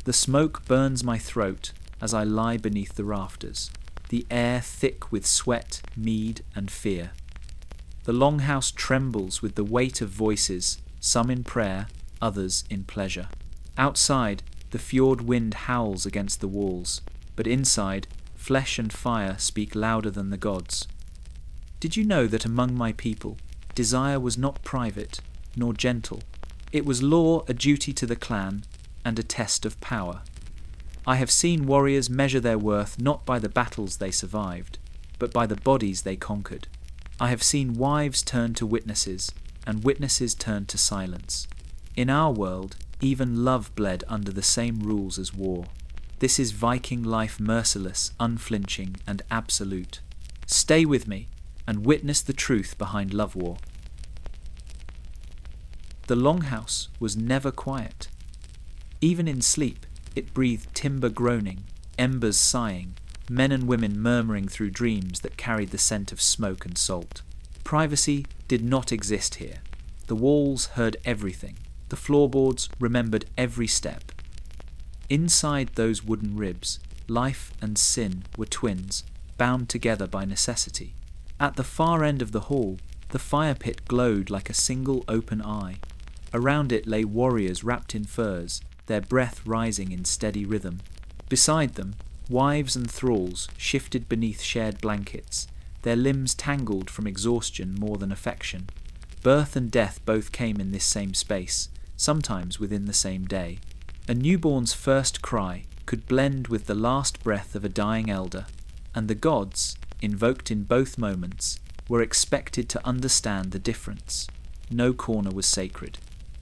The smoke burns my throat as I lie beneath the rafters, the air thick with sweat, mead, and fear. The longhouse trembles with the weight of voices, some in prayer, others in pleasure. Outside, the fjord wind howls against the walls, but inside, flesh and fire speak louder than the gods. Did you know that among my people, desire was not private, nor gentle? It was law, a duty to the clan, and a test of power. I have seen warriors measure their worth not by the battles they survived, but by the bodies they conquered. I have seen wives turn to witnesses, and witnesses turn to silence. In our world, even love bled under the same rules as war. This is Viking life, merciless, unflinching, and absolute. Stay with me, and witness the truth behind love war. The longhouse was never quiet. Even in sleep, it breathed timber groaning, embers sighing, men and women murmuring through dreams that carried the scent of smoke and salt. Privacy did not exist here. The walls heard everything. The floorboards remembered every step. Inside those wooden ribs, life and sin were twins, bound together by necessity. At the far end of the hall, the fire pit glowed like a single open eye. Around it lay warriors wrapped in furs, their breath rising in steady rhythm. Beside them, wives and thralls shifted beneath shared blankets, their limbs tangled from exhaustion more than affection. Birth and death both came in this same space, sometimes within the same day. A newborn's first cry could blend with the last breath of a dying elder, and the gods, invoked in both moments, were expected to understand the difference. No corner was sacred.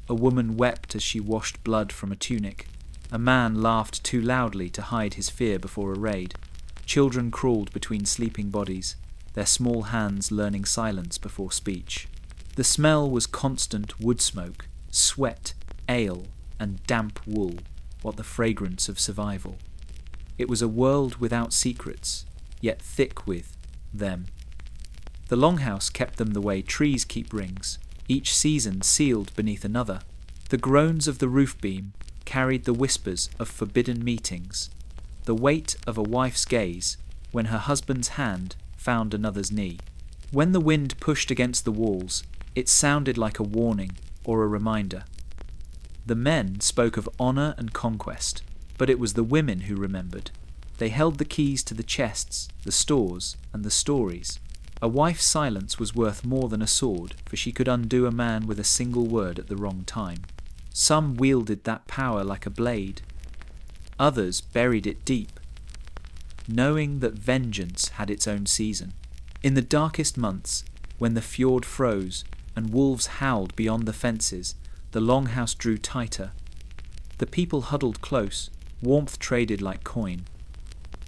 A woman wept as she washed blood from a tunic. A man laughed too loudly to hide his fear before a raid. Children crawled between sleeping bodies, their small hands learning silence before speech. The smell was constant wood smoke, sweat, ale, and damp wool, what the fragrance of survival. It was a world without secrets, yet thick with them. The longhouse kept them the way trees keep rings, each season sealed beneath another. The groans of the roof beam carried the whispers of forbidden meetings, the weight of a wife's gaze when her husband's hand found another's knee. When the wind pushed against the walls, it sounded like a warning or a reminder. The men spoke of honor and conquest, but it was the women who remembered. They held the keys to the chests, the stores, and the stories. A wife's silence was worth more than a sword, for she could undo a man with a single word at the wrong time. Some wielded that power like a blade. Others buried it deep, knowing that vengeance had its own season. In the darkest months, when the fjord froze and wolves howled beyond the fences, the longhouse drew tighter. The people huddled close, warmth traded like coin.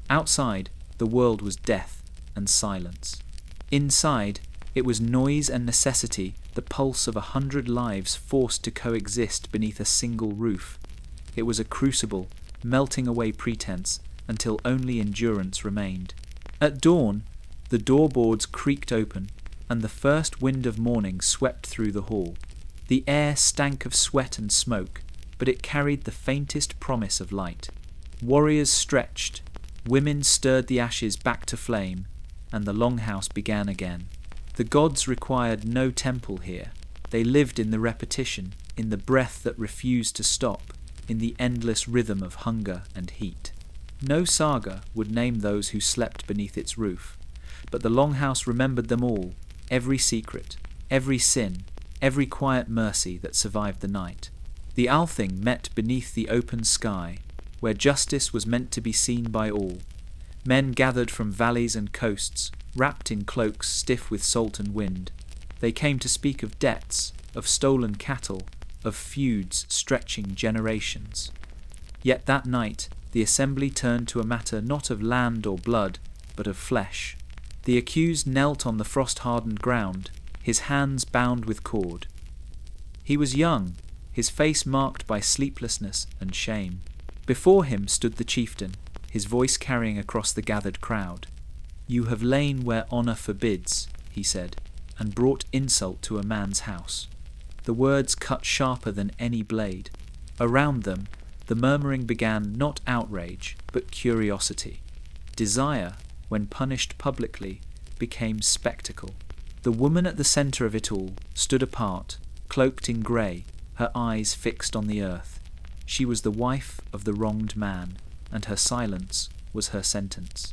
Outside, the world was death and silence. Inside, it was noise and necessity, the pulse of 100 lives forced to coexist beneath a single roof. It was a crucible, melting away pretense until only endurance remained. At dawn, the doorboards creaked open, and the first wind of morning swept through the hall. The air stank of sweat and smoke, but it carried the faintest promise of light. Warriors stretched, women stirred the ashes back to flame, and the longhouse began again. The gods required no temple here. They lived in the repetition, in the breath that refused to stop, in the endless rhythm of hunger and heat. No saga would name those who slept beneath its roof, but the longhouse remembered them all, every secret, every sin, every quiet mercy that survived the night. The Althing met beneath the open sky, where justice was meant to be seen by all. Men gathered from valleys and coasts, wrapped in cloaks stiff with salt and wind. They came to speak of debts, of stolen cattle, of feuds stretching generations. Yet that night, the assembly turned to a matter not of land or blood, but of flesh. The accused knelt on the frost-hardened ground, his hands bound with cord. He was young, his face marked by sleeplessness and shame. Before him stood the chieftain, his voice carrying across the gathered crowd. "You have lain where honor forbids," he said, "and brought insult to a man's house." The words cut sharper than any blade. Around them, The murmuring began not outrage, but curiosity. Desire, when punished publicly, became spectacle. The woman at the centre of it all stood apart, cloaked in grey, her eyes fixed on the earth. She was the wife of the wronged man, and her silence was her sentence.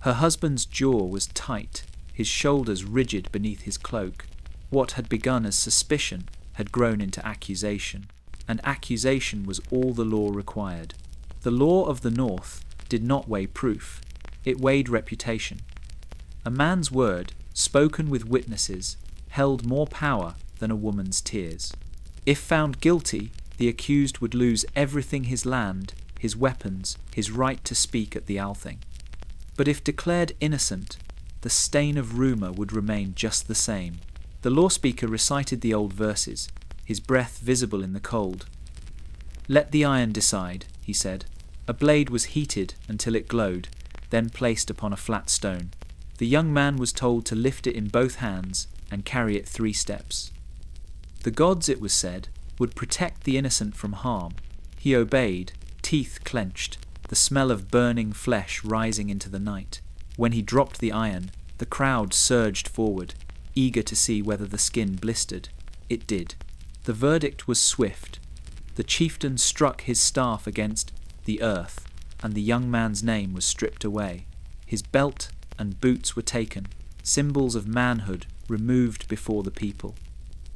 Her husband's jaw was tight, his shoulders rigid beneath his cloak. What had begun as suspicion had grown into accusation, and accusation was all the law required. The law of the North did not weigh proof, it weighed reputation. A man's word, spoken with witnesses, held more power than a woman's tears. If found guilty, the accused would lose everything: his land, his weapons, his right to speak at the Althing. But if declared innocent, the stain of rumour would remain just the same. The law speaker recited the old verses, his breath visible in the cold. "Let the iron decide," he said. A blade was heated until it glowed, then placed upon a flat stone. The young man was told to lift it in both hands and carry it 3 steps. The gods, it was said, would protect the innocent from harm. He obeyed, teeth clenched, the smell of burning flesh rising into the night. When he dropped the iron, the crowd surged forward, eager to see whether the skin blistered. It did. The verdict was swift. The chieftain struck his staff against the earth, and the young man's name was stripped away. His belt and boots were taken, symbols of manhood removed before the people.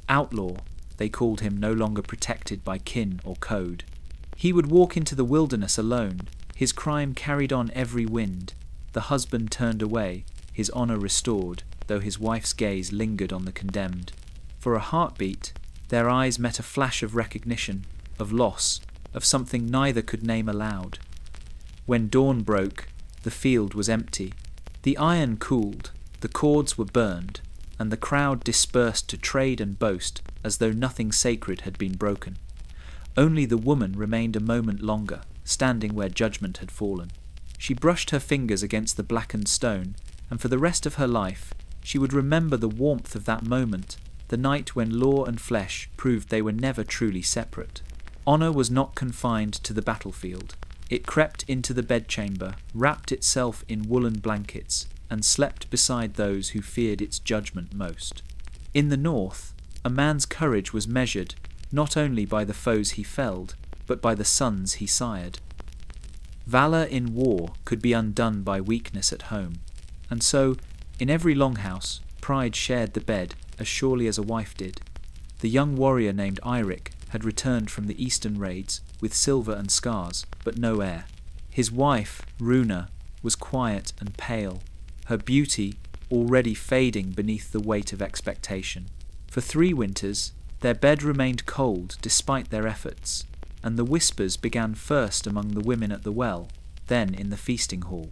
Outlaw, they called him, no longer protected by kin or code. He would walk into the wilderness alone, his crime carried on every wind. The husband turned away, his honour restored, though his wife's gaze lingered on the condemned. For a heartbeat, their eyes met a flash of recognition, of loss, of something neither could name aloud. When dawn broke, the field was empty. The iron cooled, the cords were burned, and the crowd dispersed to trade and boast as though nothing sacred had been broken. Only the woman remained a moment longer, standing where judgment had fallen. She brushed her fingers against the blackened stone, and for the rest of her life she would remember the warmth of that moment, the night when law and flesh proved they were never truly separate. Honour was not confined to the battlefield. It crept into the bedchamber, wrapped itself in woolen blankets, and slept beside those who feared its judgment most. In the North, a man's courage was measured not only by the foes he felled, but by the sons he sired. Valour in war could be undone by weakness at home, and so, in every longhouse, pride shared the bed as surely as a wife did. The young warrior named Eirik had returned from the eastern raids with silver and scars, but no heir. His wife, Runa, was quiet and pale, her beauty already fading beneath the weight of expectation. For 3 winters, their bed remained cold despite their efforts, and the whispers began first among the women at the well, then in the feasting hall.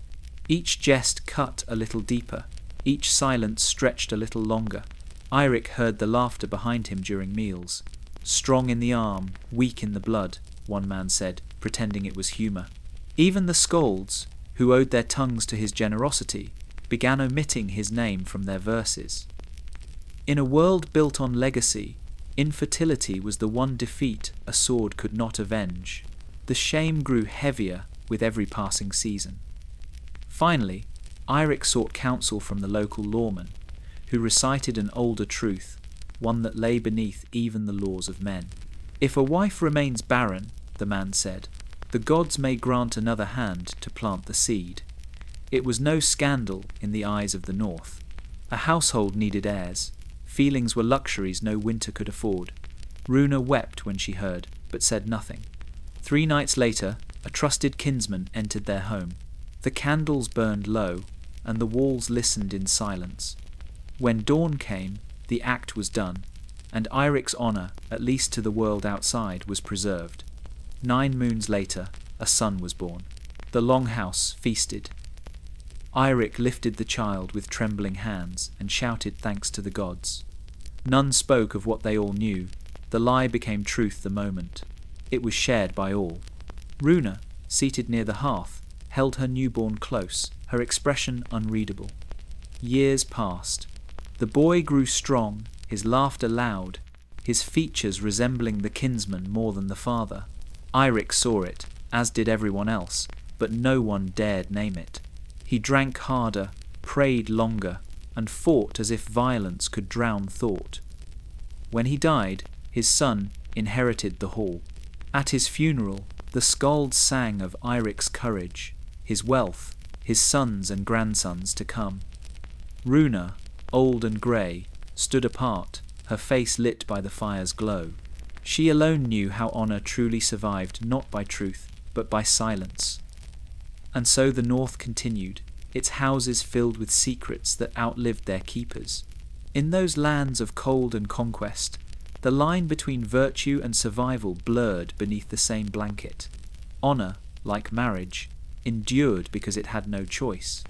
Each jest cut a little deeper, each silence stretched a little longer. Eirik heard the laughter behind him during meals. "Strong in the arm, weak in the blood," one man said, pretending it was humour. Even the skalds, who owed their tongues to his generosity, began omitting his name from their verses. In a world built on legacy, infertility was the one defeat a sword could not avenge. The shame grew heavier with every passing season. Finally, Eirik sought counsel from the local lawman, who recited an older truth, one that lay beneath even the laws of men. "If a wife remains barren," the man said, "the gods may grant another hand to plant the seed." It was no scandal in the eyes of the North. A household needed heirs. Feelings were luxuries no winter could afford. Runa wept when she heard, but said nothing. 3 nights later, a trusted kinsman entered their home. The candles burned low, and the walls listened in silence. When dawn came, the act was done, and Eirik's honour, at least to the world outside, was preserved. 9 moons later, a son was born. The longhouse feasted. Eirik lifted the child with trembling hands and shouted thanks to the gods. None spoke of what they all knew. The lie became truth the moment. It was shared by all. Runa, seated near the hearth, held her newborn close, her expression unreadable. Years passed. The boy grew strong, his laughter loud, his features resembling the kinsman more than the father. Eirik saw it, as did everyone else, but no one dared name it. He drank harder, prayed longer, and fought as if violence could drown thought. When he died, his son inherited the hall. At his funeral, the skalds sang of Eirik's courage, his wealth, his sons and grandsons to come. Runa, old and grey, stood apart, her face lit by the fire's glow. She alone knew how honour truly survived not by truth, but by silence. And so the North continued, its houses filled with secrets that outlived their keepers. In those lands of cold and conquest, the line between virtue and survival blurred beneath the same blanket. Honour, like marriage, endured because it had no choice.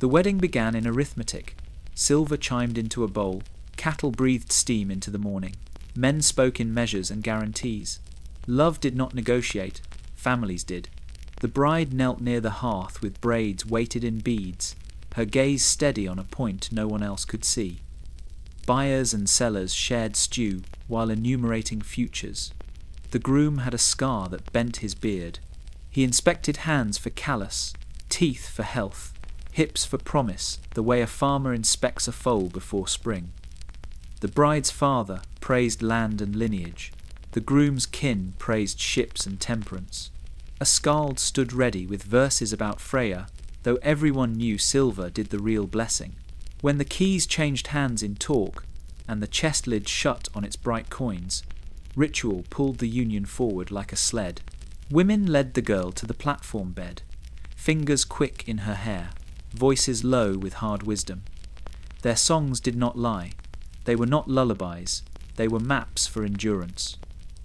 The wedding began in arithmetic. Silver chimed into a bowl, cattle breathed steam into the morning. Men spoke in measures and guarantees. Love did not negotiate, families did. The bride knelt near the hearth with braids weighted in beads, her gaze steady on a point no one else could see. Buyers and sellers shared stew while enumerating futures. The groom had a scar that bent his beard. He inspected hands for callus, teeth for health, hips for promise, the way a farmer inspects a foal before spring. The bride's father praised land and lineage. The groom's kin praised ships and temperance. A skald stood ready with verses about Freya, though everyone knew silver did the real blessing. When the keys changed hands in talk, and the chest lid shut on its bright coins, ritual pulled the union forward like a sled. Women led the girl to the platform bed, fingers quick in her hair, voices low with hard wisdom. Their songs did not lie. They were not lullabies, they were maps for endurance.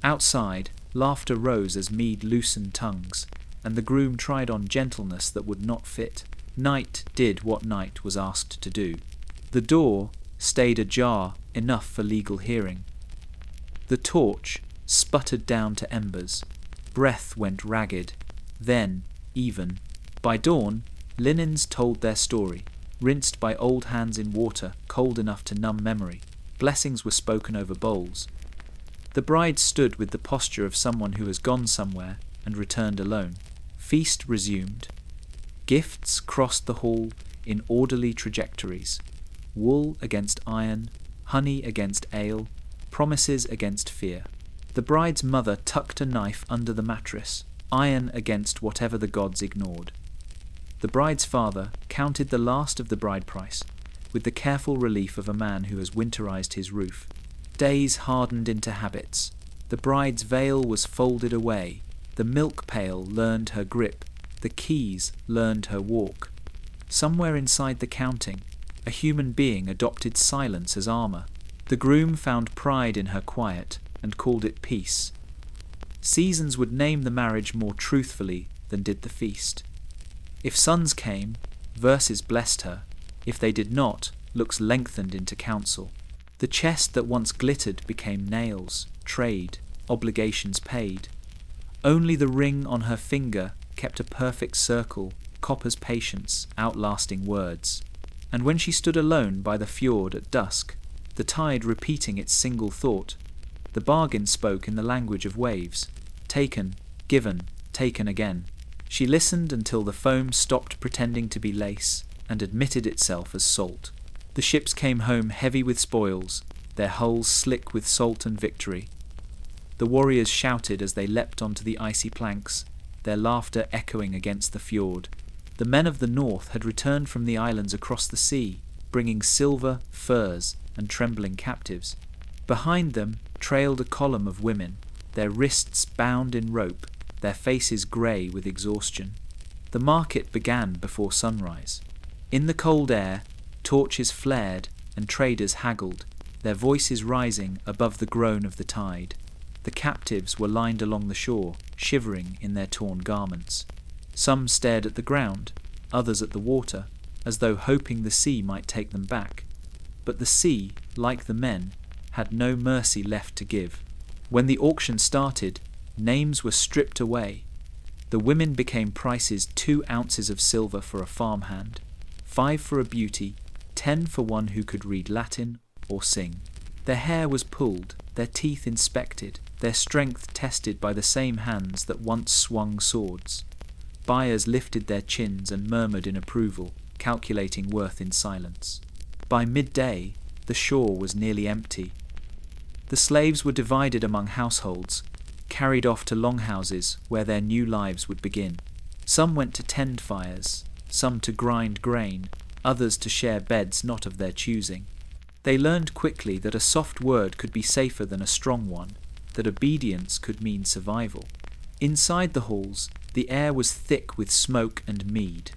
Outside, laughter rose as mead loosened tongues, and the groom tried on gentleness that would not fit. Night did what night was asked to do. The door stayed ajar enough for legal hearing. The torch sputtered down to embers. Breath went ragged, then even. By dawn, linens told their story, rinsed by old hands in water cold enough to numb memory. Blessings were spoken over bowls. The bride stood with the posture of someone who has gone somewhere and returned alone. Feast resumed. Gifts crossed the hall in orderly trajectories. Wool against iron, honey against ale, promises against fear. The bride's mother tucked a knife under the mattress, iron against whatever the gods ignored. The bride's father counted the last of the bride price, with the careful relief of a man who has winterized his roof. Days hardened into habits. The bride's veil was folded away. The milk pail learned her grip. The keys learned her walk. Somewhere inside the counting, a human being adopted silence as armor. The groom found pride in her quiet and called it peace. Seasons would name the marriage more truthfully than did the feast. If sons came, verses blessed her. If they did not, looks lengthened into counsel. The chest that once glittered became nails, trade, obligations paid. Only the ring on her finger kept a perfect circle, copper's patience outlasting words. And when she stood alone by the fjord at dusk, the tide repeating its single thought, the bargain spoke in the language of waves. Taken, given, taken again. She listened until the foam stopped pretending to be lace and admitted itself as salt. The ships came home heavy with spoils, their hulls slick with salt and victory. The warriors shouted as they leapt onto the icy planks, their laughter echoing against the fjord. The men of the north had returned from the islands across the sea, bringing silver, furs, and trembling captives. Behind them trailed a column of women, their wrists bound in rope, their faces grey with exhaustion. The market began before sunrise. In the cold air, torches flared and traders haggled, their voices rising above the groan of the tide. The captives were lined along the shore, shivering in their torn garments. Some stared at the ground, others at the water, as though hoping the sea might take them back. But the sea, like the men, had no mercy left to give. When the auction started, names were stripped away. The women became prices: 2 ounces of silver for a farmhand, 5 for a beauty, 10 for one who could read Latin or sing. Their hair was pulled, their teeth inspected, their strength tested by the same hands that once swung swords. Buyers lifted their chins and murmured in approval, calculating worth in silence. By midday, the shore was nearly empty. The slaves were divided among households, carried off to longhouses where their new lives would begin. Some went to tend fires, some to grind grain, others to share beds not of their choosing. They learned quickly that a soft word could be safer than a strong one, that obedience could mean survival. Inside the halls, the air was thick with smoke and mead.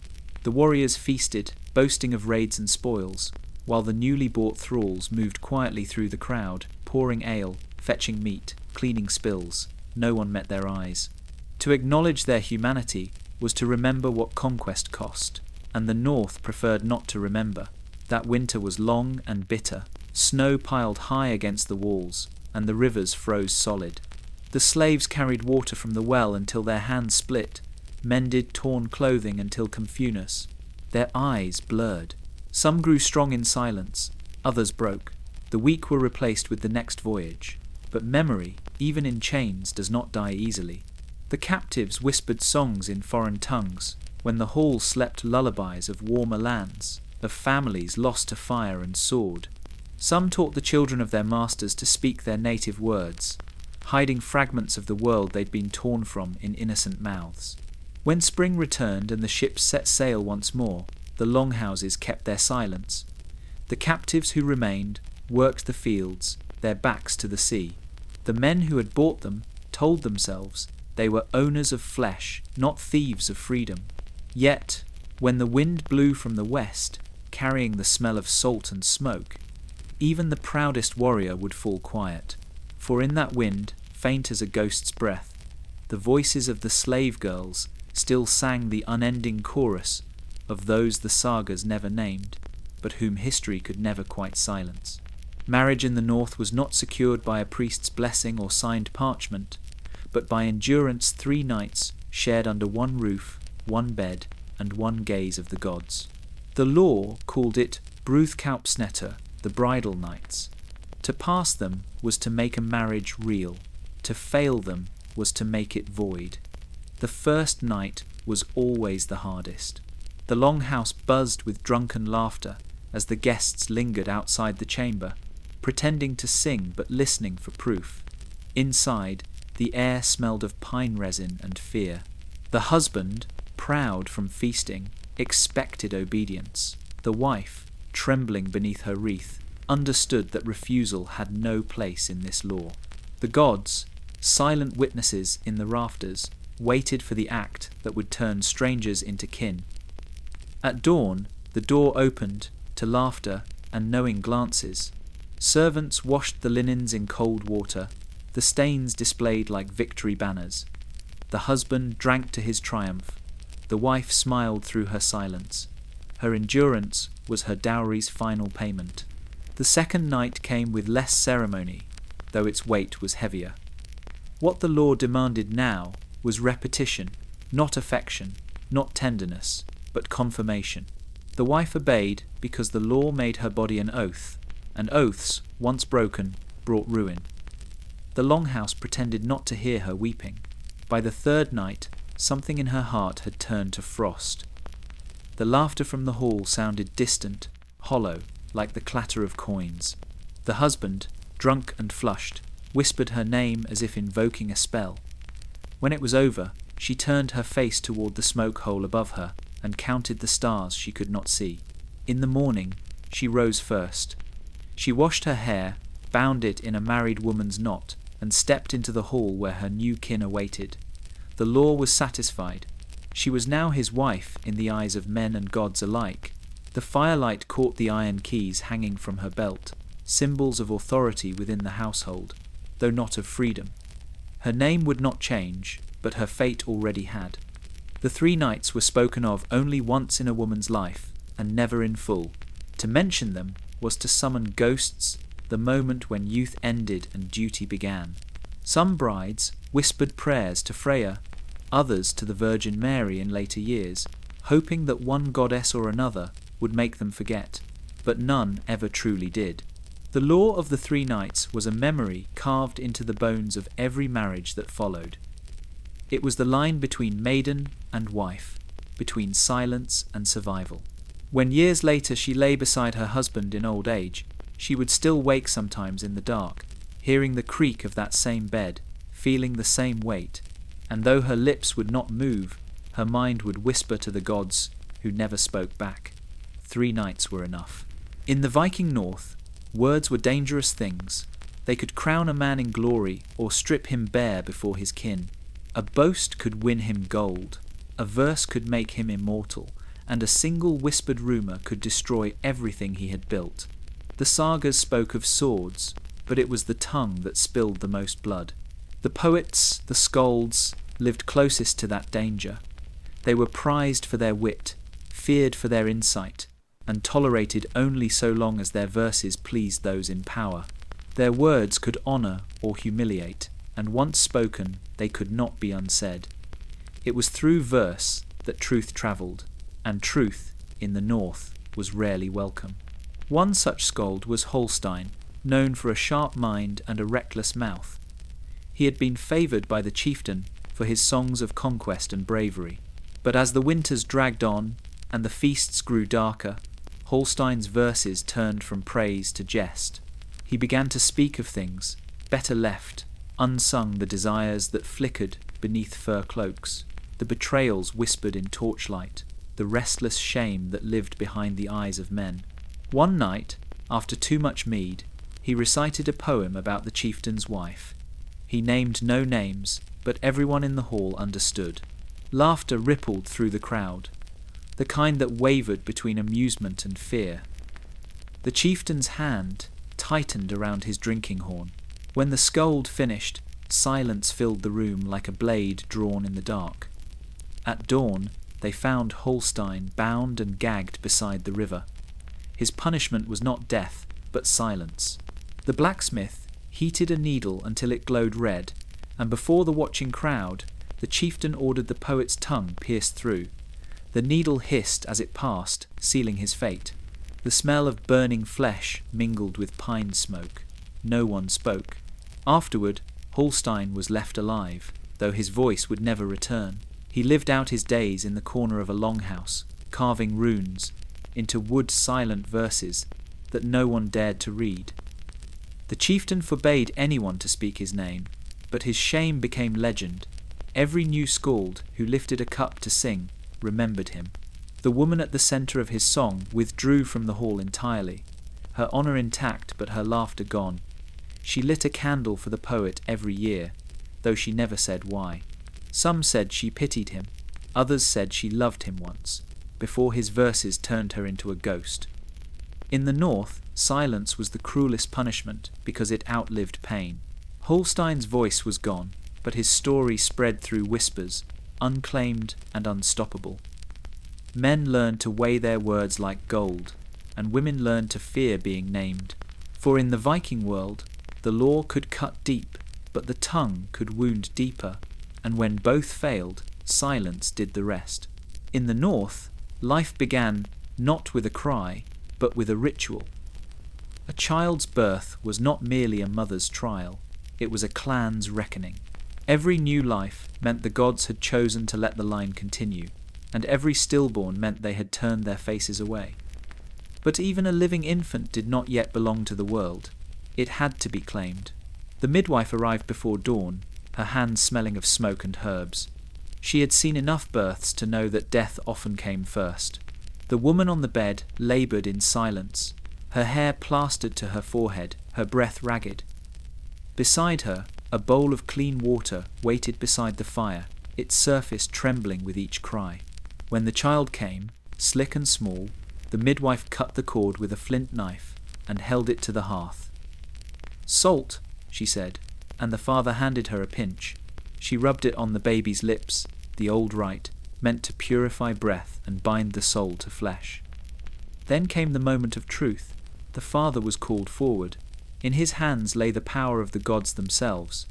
The warriors feasted, boasting of raids and spoils, while the newly bought thralls moved quietly through the crowd, pouring ale, fetching meat, cleaning spills. No one met their eyes. To acknowledge their humanity was to remember what conquest cost, and the North preferred not to remember. That winter was long and bitter. Snow piled high against the walls, and the rivers froze solid. The slaves carried water from the well until their hands split, mended torn clothing until confunus. Their eyes blurred. Some grew strong in silence, others broke. The weak were replaced with the next voyage. But memory, even in chains, does not die easily. The captives whispered songs in foreign tongues, when the hall slept lullabies of warmer lands, of families lost to fire and sword. Some taught the children of their masters to speak their native words, hiding fragments of the world they'd been torn from in innocent mouths. When spring returned and the ships set sail once more, the longhouses kept their silence. The captives who remained worked the fields, their backs to the sea. The men who had bought them told themselves they were owners of flesh, not thieves of freedom. Yet, when the wind blew from the west, carrying the smell of salt and smoke, even the proudest warrior would fall quiet, for in that wind, faint as a ghost's breath, the voices of the slave girls still sang the unending chorus of those the sagas never named, but whom history could never quite silence. Marriage in the North was not secured by a priest's blessing or signed parchment, but by endurance 3 nights shared under one roof, one bed, and one gaze of the gods. The law called it Brúðkaupsnætur, the bridal nights. To pass them was to make a marriage real. To fail them was to make it void. The first night was always the hardest. The longhouse buzzed with drunken laughter as the guests lingered outside the chamber, pretending to sing but listening for proof. Inside, the air smelled of pine resin and fear. The husband, proud from feasting, expected obedience. The wife, trembling beneath her wreath, understood that refusal had no place in this law. The gods, silent witnesses in the rafters, waited for the act that would turn strangers into kin. At dawn, the door opened to laughter and knowing glances. Servants washed the linens in cold water, the stains displayed like victory banners. The husband drank to his triumph. The wife smiled through her silence. Her endurance was her dowry's final payment. The second night came with less ceremony, though its weight was heavier. What the law demanded now was repetition, not affection, not tenderness, but confirmation. The wife obeyed because the law made her body an oath, and oaths, once broken, brought ruin. The longhouse pretended not to hear her weeping. By the third night, something in her heart had turned to frost. The laughter from the hall sounded distant, hollow, like the clatter of coins. The husband, drunk and flushed, whispered her name as if invoking a spell. When it was over, she turned her face toward the smoke hole above her and counted the stars she could not see. In the morning, she rose first. She washed her hair, bound it in a married woman's knot, and stepped into the hall where her new kin awaited. The law was satisfied. She was now his wife in the eyes of men and gods alike. The firelight caught the iron keys hanging from her belt, symbols of authority within the household, though not of freedom. Her name would not change, but her fate already had. The 3 nights were spoken of only once in a woman's life, and never in full. To mention them was to summon ghosts, the moment when youth ended and duty began. Some brides whispered prayers to Freya, others to the Virgin Mary in later years, hoping that one goddess or another would make them forget, but none ever truly did. The law of the three nights was a memory carved into the bones of every marriage that followed. It was the line between maiden and wife, between silence and survival. When years later she lay beside her husband in old age, she would still wake sometimes in the dark, hearing the creak of that same bed, feeling the same weight, and though her lips would not move, her mind would whisper to the gods who never spoke back. 3 nights were enough. In the Viking North, words were dangerous things. They could crown a man in glory or strip him bare before his kin. A boast could win him gold, a verse could make him immortal, and a single whispered rumour could destroy everything he had built. The sagas spoke of swords, but it was the tongue that spilled the most blood. The poets, the skalds, lived closest to that danger. They were prized for their wit, feared for their insight, and tolerated only so long as their verses pleased those in power. Their words could honour or humiliate, and once spoken, they could not be unsaid. It was through verse that truth travelled, and truth, in the north, was rarely welcome. One such skald was Holstein, known for a sharp mind and a reckless mouth. He had been favoured by the chieftain for his songs of conquest and bravery. But as the winters dragged on, and the feasts grew darker, Holstein's verses turned from praise to jest. He began to speak of things, better left, unsung, the desires that flickered beneath fur cloaks, the betrayals whispered in torchlight, the restless shame that lived behind the eyes of men. One night, after too much mead, he recited a poem about the chieftain's wife. He named no names, but everyone in the hall understood. Laughter rippled through the crowd, the kind that wavered between amusement and fear. The chieftain's hand tightened around his drinking horn. When the skald finished, silence filled the room like a blade drawn in the dark. At dawn, they found Holstein bound and gagged beside the river. His punishment was not death, but silence. The blacksmith heated a needle until it glowed red, and before the watching crowd, the chieftain ordered the poet's tongue pierced through. The needle hissed as it passed, sealing his fate. The smell of burning flesh mingled with pine smoke. No one spoke. Afterward, Holstein was left alive, though his voice would never return. He lived out his days in the corner of a longhouse, carving runes into wood silent verses that no one dared to read. The chieftain forbade anyone to speak his name, but his shame became legend. Every new skald who lifted a cup to sing remembered him. The woman at the centre of his song withdrew from the hall entirely, her honour intact but her laughter gone. She lit a candle for the poet every year, though she never said why. Some said she pitied him, others said she loved him once, before his verses turned her into a ghost. In the north, silence was the cruelest punishment because it outlived pain. Holstein's voice was gone, but his story spread through whispers, unclaimed and unstoppable. Men learned to weigh their words like gold, and women learned to fear being named. For in the Viking world, the law could cut deep, but the tongue could wound deeper, and when both failed, silence did the rest. In the north, life began not with a cry, but with a ritual. A child's birth was not merely a mother's trial, it was a clan's reckoning. Every new life meant the gods had chosen to let the line continue, and every stillborn meant they had turned their faces away. But even a living infant did not yet belong to the world. It had to be claimed. The midwife arrived before dawn, her hands smelling of smoke and herbs. She had seen enough births to know that death often came first. The woman on the bed laboured in silence, her hair plastered to her forehead, her breath ragged. Beside her, a bowl of clean water waited beside the fire, its surface trembling with each cry. When the child came, slick and small, the midwife cut the cord with a flint knife and held it to the hearth. "Salt," she said, and the father handed her a pinch. She rubbed it on the baby's lips, the old rite, meant to purify breath and bind the soul to flesh. Then came the moment of truth. The father was called forward. In his hands lay the power of the gods themselves.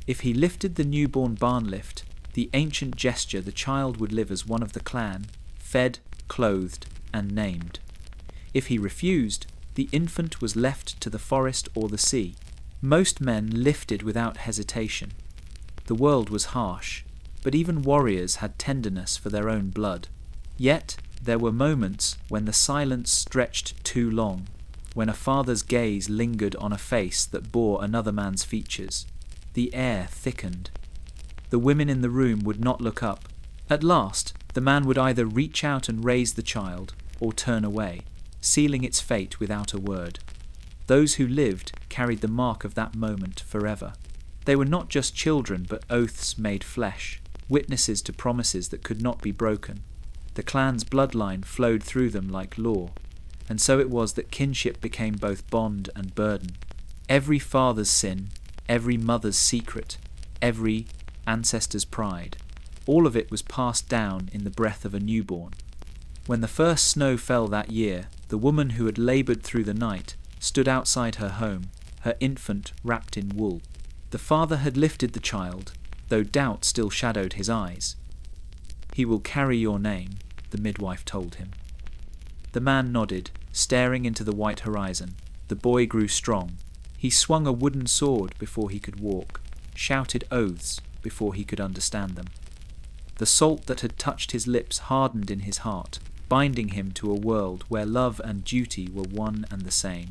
If he lifted the newborn barn lift, the ancient gesture, the child would live as one of the clan, fed, clothed, and named. If he refused, The infant was left to the forest or the sea. Most men lifted without hesitation. The world was harsh, but even warriors had tenderness for their own blood. Yet there were moments when the silence stretched too long, when a father's gaze lingered on a face that bore another man's features. The air thickened. The women in the room would not look up. At last, the man would either reach out and raise the child, or turn away, sealing its fate without a word. Those who lived carried the mark of that moment forever. They were not just children, but oaths made flesh, witnesses to promises that could not be broken. The clan's bloodline flowed through them like law, and so it was that kinship became both bond and burden. Every father's sin, every mother's secret, every ancestor's pride, all of it was passed down in the breath of a newborn. When the first snow fell that year, the woman who had laboured through the night stood outside her home, her infant wrapped in wool. The father had lifted the child, though doubt still shadowed his eyes. "He will carry your name," the midwife told him. The man nodded, staring into the white horizon. The boy grew strong. He swung a wooden sword before he could walk, shouted oaths before he could understand them. The salt that had touched his lips hardened in his heart, binding him to a world where love and duty were one and the same.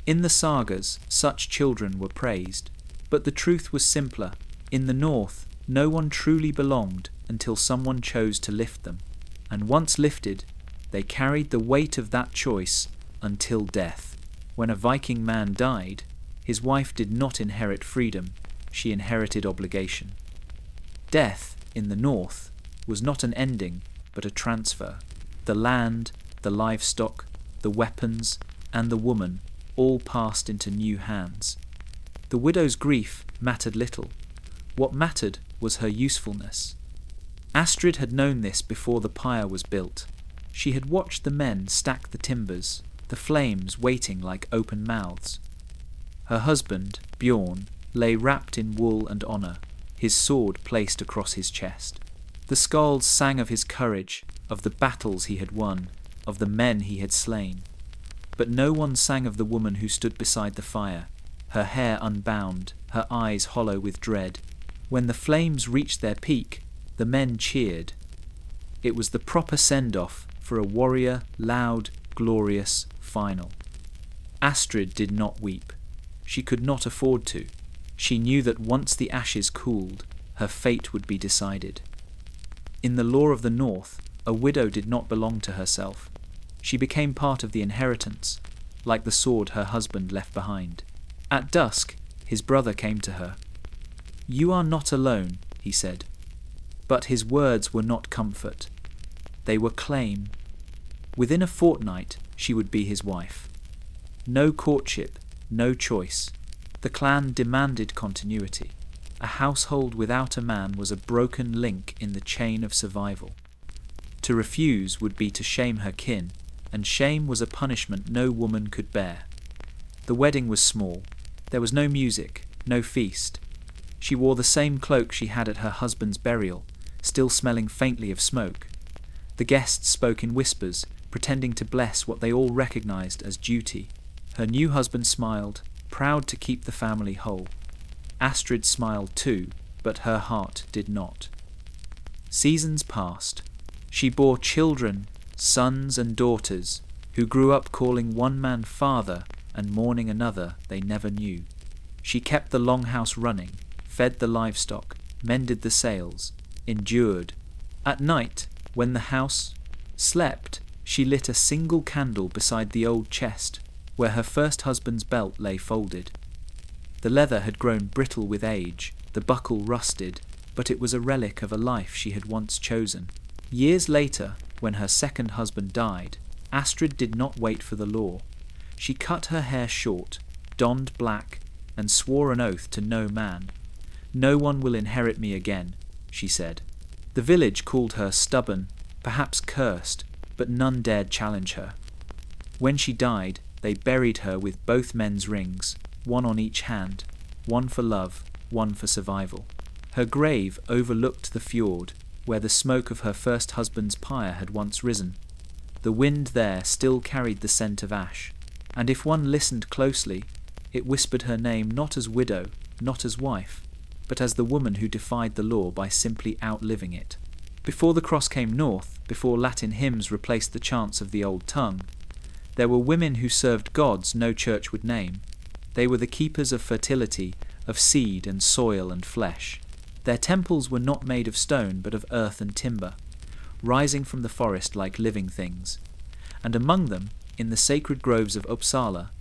In the sagas, such children were praised, but the truth was simpler. In the north, no one truly belonged until someone chose to lift them, and once lifted, they carried the weight of that choice until death. When a Viking man died, his wife did not inherit freedom, she inherited obligation. Death, in the north, was not an ending, but a transfer. The land, the livestock, the weapons, and the woman all passed into new hands. The widow's grief mattered little. What mattered was her usefulness. Astrid had known this before the pyre was built. She had watched the men stack the timbers, the flames waiting like open mouths. Her husband, Bjorn, lay wrapped in wool and honour, his sword placed across his chest. The skalds sang of his courage, of the battles he had won, of the men he had slain. But no one sang of the woman who stood beside the fire, her hair unbound, her eyes hollow with dread. When the flames reached their peak, the men cheered. It was the proper send-off for a warrior, loud, glorious final. Astrid did not weep. She could not afford to. She knew that once the ashes cooled, her fate would be decided. In the law of the North, a widow did not belong to herself. She became part of the inheritance, like the sword her husband left behind. At dusk, his brother came to her. "You are not alone," he said. But his words were not comfort. They were claim. Within a fortnight, she would be his wife. No courtship, no choice. The clan demanded continuity. A household without a man was a broken link in the chain of survival. To refuse would be to shame her kin, and shame was a punishment no woman could bear. The wedding was small. There was no music, no feast. She wore the same cloak she had at her husband's burial, still smelling faintly of smoke. The guests spoke in whispers, pretending to bless what they all recognized as duty. Her new husband smiled, proud to keep the family whole. Astrid smiled too, but her heart did not. Seasons passed. She bore children, sons and daughters, who grew up calling one man father and mourning another they never knew. She kept the longhouse running, fed the livestock, mended the sails, endured. At night, when the house slept, she lit a single candle beside the old chest, where her first husband's belt lay folded. The leather had grown brittle with age, the buckle rusted, but it was a relic of a life she had once chosen. Years later, when her second husband died, Astrid did not wait for the law. She cut her hair short, donned black, and swore an oath to no man. "No one will inherit me again," she said. The village called her stubborn, perhaps cursed, but none dared challenge her. When she died, they buried her with both men's rings, one on each hand, one for love, one for survival. Her grave overlooked the fjord, where the smoke of her first husband's pyre had once risen. The wind there still carried the scent of ash. and if one listened closely, it whispered her name not as widow, not as wife, but as the woman who defied the law by simply outliving it. Before the cross came north, before Latin hymns replaced the chants of the old tongue, there were women who served gods no church would name. They were the keepers of fertility, of seed and soil and flesh. Their temples were not made of stone but of earth and timber, rising from the forest like living things. And among them, in the sacred groves of Uppsala,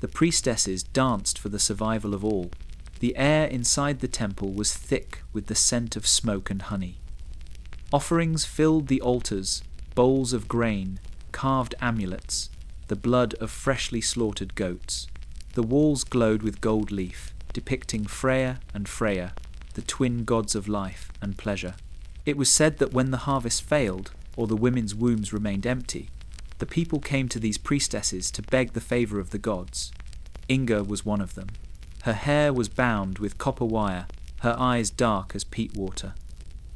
the priestesses danced for the survival of all. The air inside the temple was thick with the scent of smoke and honey. Offerings filled the altars, bowls of grain, carved amulets, the blood of freshly slaughtered goats. The walls glowed with gold leaf, depicting Freya and Freya, the twin gods of life and pleasure. It was said that when the harvest failed, or the women's wombs remained empty, the people came to these priestesses to beg the favour of the gods. Inga was one of them. Her hair was bound with copper wire, her eyes dark as peat water.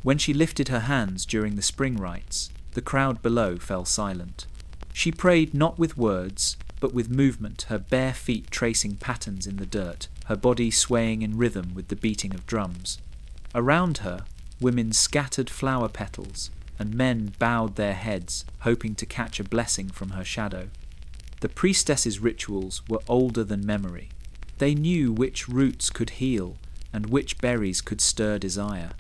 When she lifted her hands during the spring rites, the crowd below fell silent. She prayed not with words, but with movement, her bare feet tracing patterns in the dirt, her body swaying in rhythm with the beating of drums. Around her, women scattered flower petals, and men bowed their heads, hoping to catch a blessing from her shadow. The priestesses' rituals were older than memory. They knew which roots could heal and which berries could stir desire.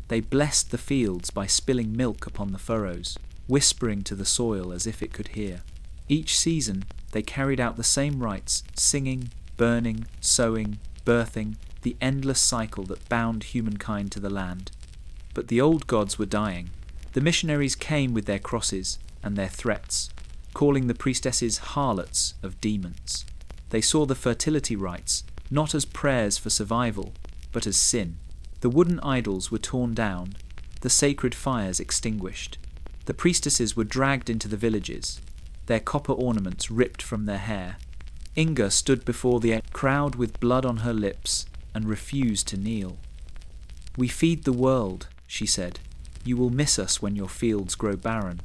They blessed the fields by spilling milk upon the furrows, whispering to the soil as if it could hear. Each season, they carried out the same rites, singing, burning, sowing, birthing, the endless cycle that bound humankind to the land. But the old gods were dying. The missionaries came with their crosses and their threats, calling the priestesses harlots of demons. They saw the fertility rites not as prayers for survival, but as sin. The wooden idols were torn down, the sacred fires extinguished. The priestesses were dragged into the villages, their copper ornaments ripped from their hair. Inga stood before the crowd with blood on her lips and refused to kneel. "We feed the world," she said. "You will miss us when your fields grow barren."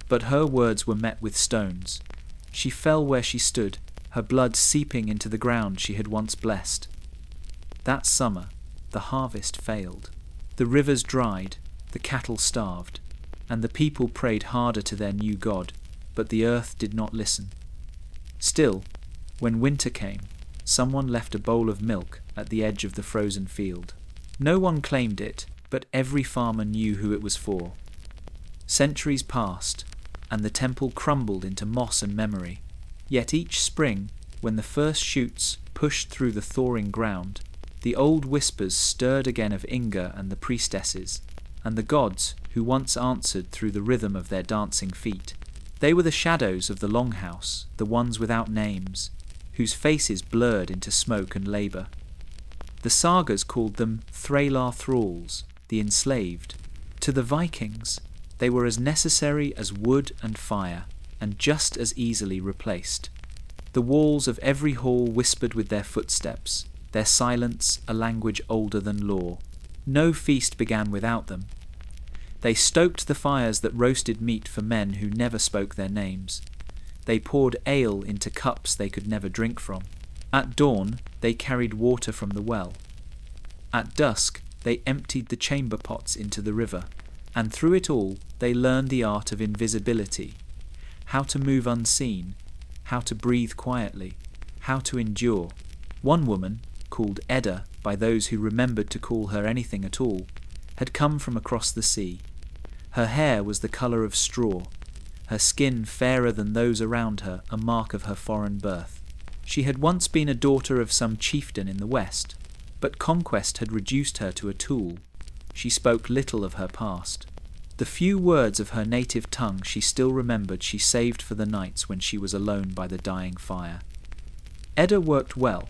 But her words were met with stones. She fell where she stood, her blood seeping into the ground she had once blessed. That summer, the harvest failed. The rivers dried, the cattle starved, and the people prayed harder to their new god, but the earth did not listen. Still, when winter came, someone left a bowl of milk at the edge of the frozen field. No one claimed it, but every farmer knew who it was for. Centuries passed, and the temple crumbled into moss and memory. Yet each spring, when the first shoots pushed through the thawing ground, the old whispers stirred again of Inga and the priestesses, and the gods who once answered through the rhythm of their dancing feet. They were the shadows of the longhouse, the ones without names, whose faces blurred into smoke and labour. The sagas called them Thralar thralls, the enslaved. To the Vikings, they were as necessary as wood and fire, and just as easily replaced. The walls of every hall whispered with their footsteps, their silence a language older than law. No feast began without them. They stoked the fires that roasted meat for men who never spoke their names. They poured ale into cups they could never drink from. At dawn, they carried water from the well. At dusk, they emptied the chamber pots into the river. And through it all, they learned the art of invisibility, how to move unseen, how to breathe quietly, how to endure. One woman, called Edda by those who remembered to call her anything at all, had come from across the sea. Her hair was the colour of straw, her skin fairer than those around her, a mark of her foreign birth. She had once been a daughter of some chieftain in the west, but conquest had reduced her to a tool. She spoke little of her past. The few words of her native tongue she still remembered she saved for the nights when she was alone by the dying fire. Edda worked well.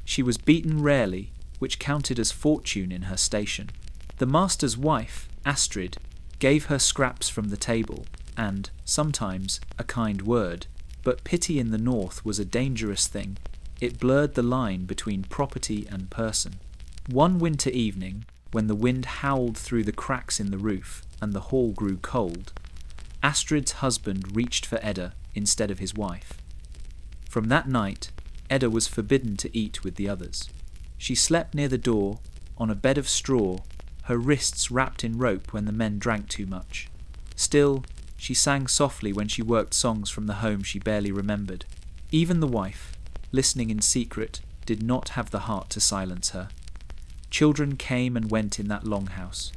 She was beaten rarely, which counted as fortune in her station. The master's wife, Astrid, gave her scraps from the table, and, sometimes, a kind word. But pity in the north was a dangerous thing. It blurred the line between property and person. One winter evening, when the wind howled through the cracks in the roof and the hall grew cold, Astrid's husband reached for Edda instead of his wife. From that night, Edda was forbidden to eat with the others. She slept near the door, on a bed of straw, her wrists wrapped in rope when the men drank too much. Still, she sang softly when she worked songs from the home she barely remembered. Even the wife, listening in secret, did not have the heart to silence her. Children came and went in that longhouse,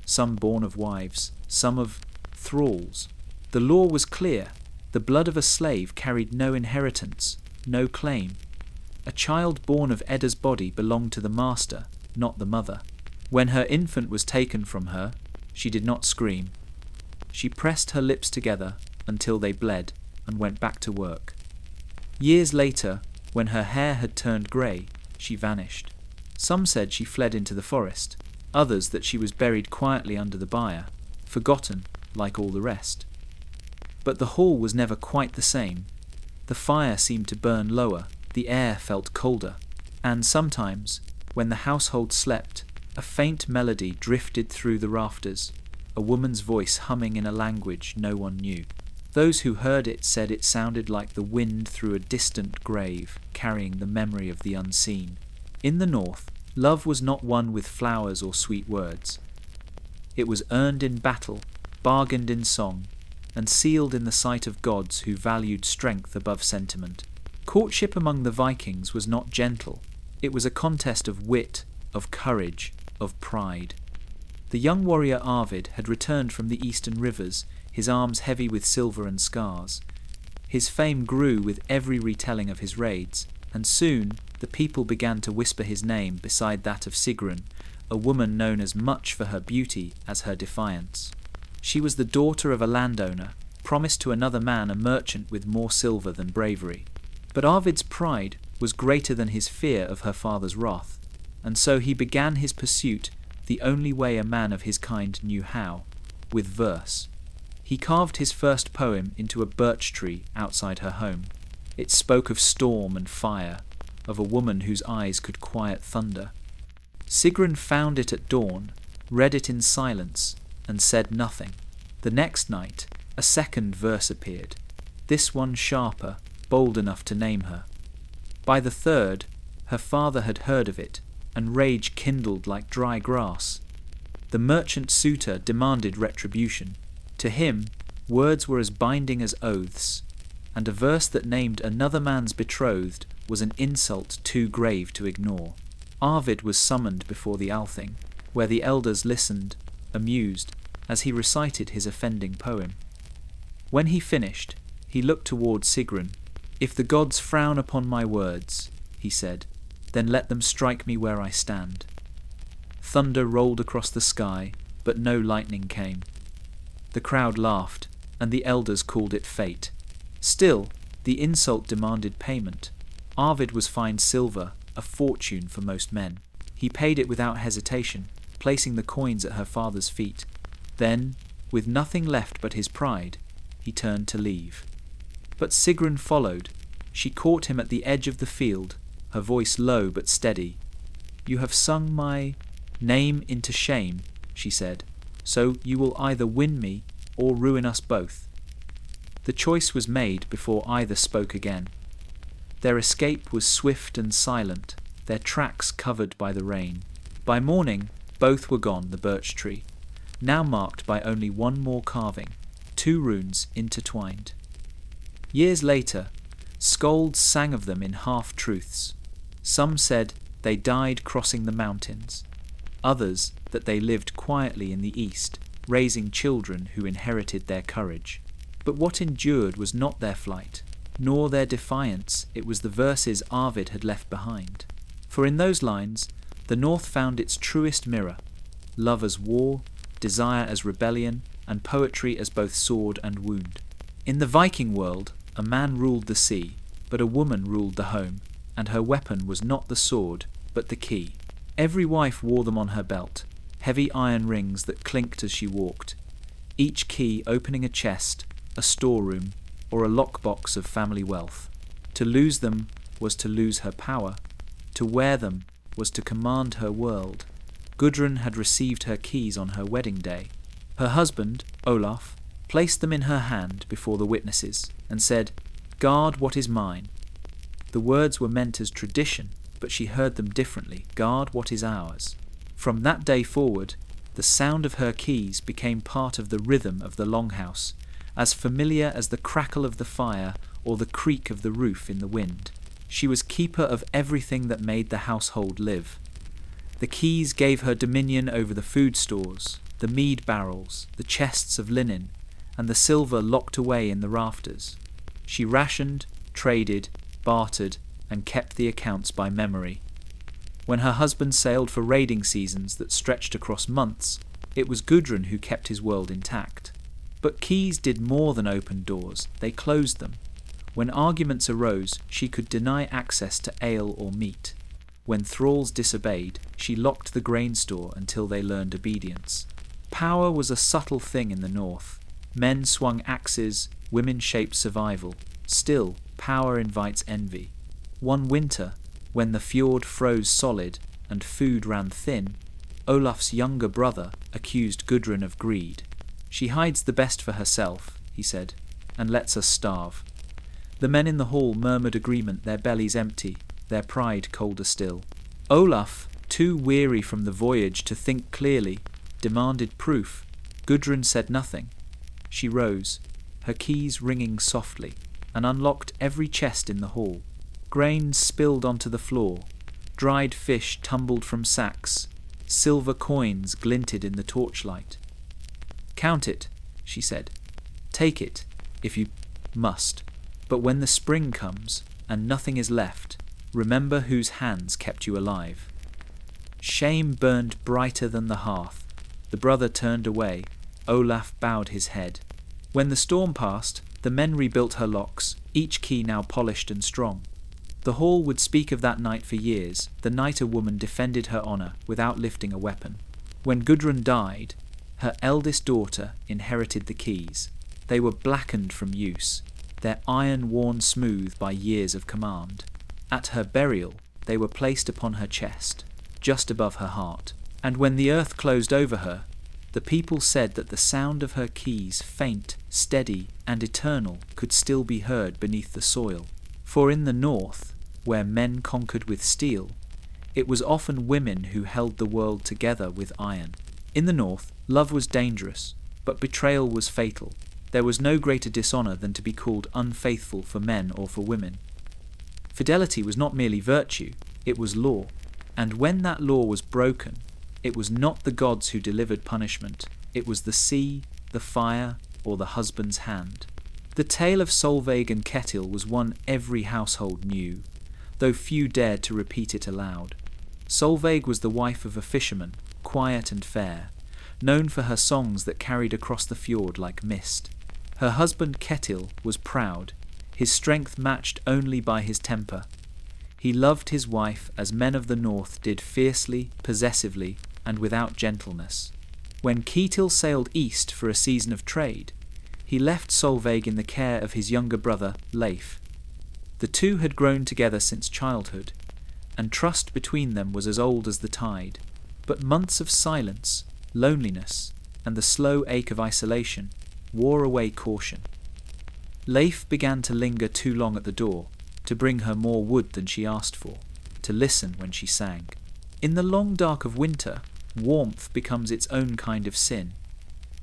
some born of wives, some of thralls. The law was clear. The blood of a slave carried no inheritance, no claim. A child born of Edda's body belonged to the master, not the mother. When her infant was taken from her, she did not scream. She pressed her lips together until they bled and went back to work. Years later, when her hair had turned grey, she vanished. Some said she fled into the forest, others that she was buried quietly under the byre, forgotten like all the rest. But the hall was never quite the same. The fire seemed to burn lower, the air felt colder, and sometimes, when the household slept, a faint melody drifted through the rafters, a woman's voice humming in a language no one knew. Those who heard it said it sounded like the wind through a distant grave, carrying the memory of the unseen. In the north, love was not won with flowers or sweet words. It was earned in battle, bargained in song, and sealed in the sight of gods who valued strength above sentiment. Courtship among the Vikings was not gentle. It was a contest of wit, of courage, of pride. The young warrior Arvid had returned from the eastern rivers, his arms heavy with silver and scars. His fame grew with every retelling of his raids, and soon the people began to whisper his name beside that of Sigrun, a woman known as much for her beauty as her defiance. She was the daughter of a landowner, promised to another man a merchant with more silver than bravery. But Arvid's pride was greater than his fear of her father's wrath, and so he began his pursuit the only way a man of his kind knew how, with verse. He carved his first poem into a birch tree outside her home. It spoke of storm and fire, of a woman whose eyes could quiet thunder. Sigrun found it at dawn, read it in silence, and said nothing. The next night, a second verse appeared, this one sharper, bold enough to name her. By the third, her father had heard of it, and rage kindled like dry grass. The merchant suitor demanded retribution. To him, words were as binding as oaths, and a verse that named another man's betrothed was an insult too grave to ignore. Arvid was summoned before the Althing, where the elders listened, amused, as he recited his offending poem. When he finished, he looked toward Sigrun. "If the gods frown upon my words," he said, "then let them strike me where I stand." Thunder rolled across the sky, but no lightning came. The crowd laughed, and the elders called it fate. Still, the insult demanded payment. Arvid was fined silver, a fortune for most men. He paid it without hesitation, placing the coins at her father's feet. Then, with nothing left but his pride, he turned to leave. But Sigrun followed. She caught him at the edge of the field, her voice low but steady. "You have sung my name into shame," she said, "so you will either win me or ruin us both." The choice was made before either spoke again. Their escape was swift and silent, their tracks covered by the rain. By morning, both were gone, the birch tree, now marked by only one more carving, 2 runes intertwined. Years later, skalds sang of them in half-truths. Some said they died crossing the mountains, others that they lived quietly in the east, raising children who inherited their courage. But what endured was not their flight, nor their defiance, it was the verses Arvid had left behind. For in those lines, the North found its truest mirror, love as war, desire as rebellion, and poetry as both sword and wound. In the Viking world, a man ruled the sea, but a woman ruled the home, and her weapon was not the sword, but the key. Every wife wore them on her belt, heavy iron rings that clinked as she walked, each key opening a chest, a storeroom, or a lockbox of family wealth. To lose them was to lose her power. To wear them was to command her world. Gudrun had received her keys on her wedding day. Her husband, Olaf, placed them in her hand before the witnesses and said, "Guard what is mine." The words were meant as tradition, but she heard them differently. Guard what is ours. From that day forward, the sound of her keys became part of the rhythm of the longhouse, as familiar as the crackle of the fire or the creak of the roof in the wind. She was keeper of everything that made the household live. The keys gave her dominion over the food stores, the mead barrels, the chests of linen, and the silver locked away in the rafters. She rationed, traded, bartered, and kept the accounts by memory. When her husband sailed for raiding seasons that stretched across months, it was Gudrun who kept his world intact. But keys did more than open doors, they closed them. When arguments arose, she could deny access to ale or meat. When thralls disobeyed, she locked the grain store until they learned obedience. Power was a subtle thing in the north. Men swung axes, women shaped survival. Still, power invites envy. One winter, when the fjord froze solid and food ran thin, Olaf's younger brother accused Gudrun of greed. She hides the best for herself, he said, and lets us starve. The men in the hall murmured agreement, their bellies empty, their pride colder still. Olaf, too weary from the voyage to think clearly, demanded proof. Gudrun said nothing. She rose, her keys ringing softly, and unlocked every chest in the hall. Grain spilled onto the floor, dried fish tumbled from sacks, silver coins glinted in the torchlight. "Count it," she said. "Take it, if you must. But when the spring comes, and nothing is left, remember whose hands kept you alive." Shame burned brighter than the hearth. The brother turned away. Olaf bowed his head. When the storm passed, the men rebuilt her locks, each key now polished and strong. The hall would speak of that night for years, the night a woman defended her honor without lifting a weapon. When Gudrun died, her eldest daughter inherited the keys. They were blackened from use, their iron worn smooth by years of command. At her burial, they were placed upon her chest, just above her heart. And when the earth closed over her, the people said that the sound of her keys, faint, steady, and eternal, could still be heard beneath the soil. For in the north, where men conquered with steel, it was often women who held the world together with iron. In the north, love was dangerous, but betrayal was fatal. There was no greater dishonor than to be called unfaithful for men or for women. Fidelity was not merely virtue, it was law. And when that law was broken, it was not the gods who delivered punishment, it was the sea, the fire, or the husband's hand. The tale of Solveig and Ketil was one every household knew, though few dared to repeat it aloud. Solveig was the wife of a fisherman, quiet and fair, known for her songs that carried across the fjord like mist. Her husband Ketil was proud, his strength matched only by his temper. He loved his wife as men of the north did, fiercely, possessively, and without gentleness. When Ketil sailed east for a season of trade, he left Solveig in the care of his younger brother, Leif. The two had grown together since childhood, and trust between them was as old as the tide. But months of silence, loneliness, and the slow ache of isolation wore away caution. Leif began to linger too long at the door, to bring her more wood than she asked for, to listen when she sang. In the long dark of winter, warmth becomes its own kind of sin.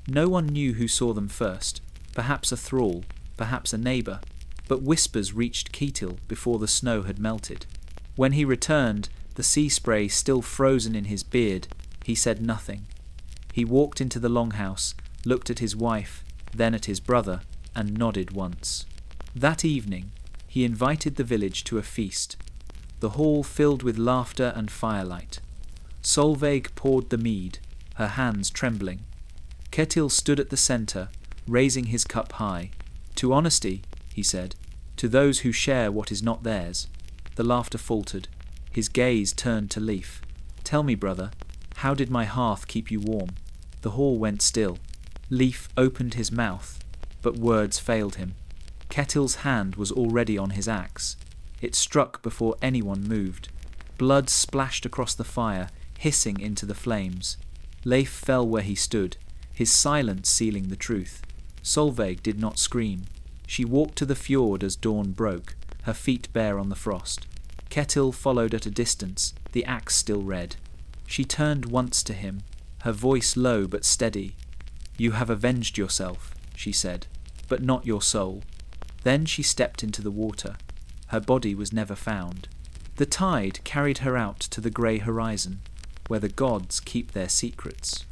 No one knew who saw them first, perhaps a thrall, perhaps a neighbour, but whispers reached Ketil before the snow had melted. When he returned, the sea spray still frozen in his beard, he said nothing. He walked into the longhouse, looked at his wife, then at his brother, and nodded once. That evening, he invited the village to a feast, the hall filled with laughter and firelight. Solveig poured the mead, her hands trembling. Ketil stood at the centre, raising his cup high. "To honesty," he said, "to those who share what is not theirs." The laughter faltered. His gaze turned to Leif. "Tell me, brother, how did my hearth keep you warm?" The hall went still. Leif opened his mouth, but words failed him. Ketil's hand was already on his axe. It struck before anyone moved. Blood splashed across the fire, hissing into the flames. Leif fell where he stood, his silence sealing the truth. Solveig did not scream. She walked to the fjord as dawn broke, her feet bare on the frost. Ketil followed at a distance, the axe still red. She turned once to him, her voice low but steady. "You have avenged yourself," she said, "but not your soul." Then she stepped into the water. Her body was never found. The tide carried her out to the grey horizon, where the gods keep their secrets.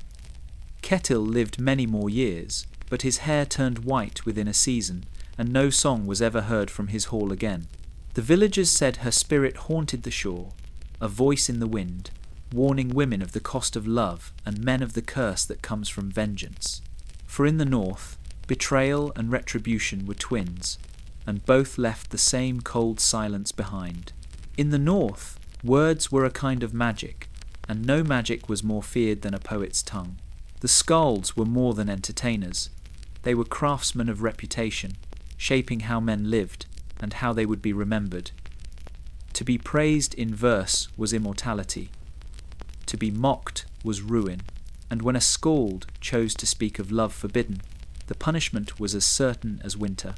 Ketil lived many more years, but his hair turned white within a season, and no song was ever heard from his hall again. The villagers said her spirit haunted the shore, a voice in the wind, warning women of the cost of love and men of the curse that comes from vengeance. For in the north, betrayal and retribution were twins, and both left the same cold silence behind. In the north, words were a kind of magic, and no magic was more feared than a poet's tongue. The skalds were more than entertainers. They were craftsmen of reputation, shaping how men lived and how they would be remembered. To be praised in verse was immortality. To be mocked was ruin, and when a skald chose to speak of love forbidden, the punishment was as certain as winter.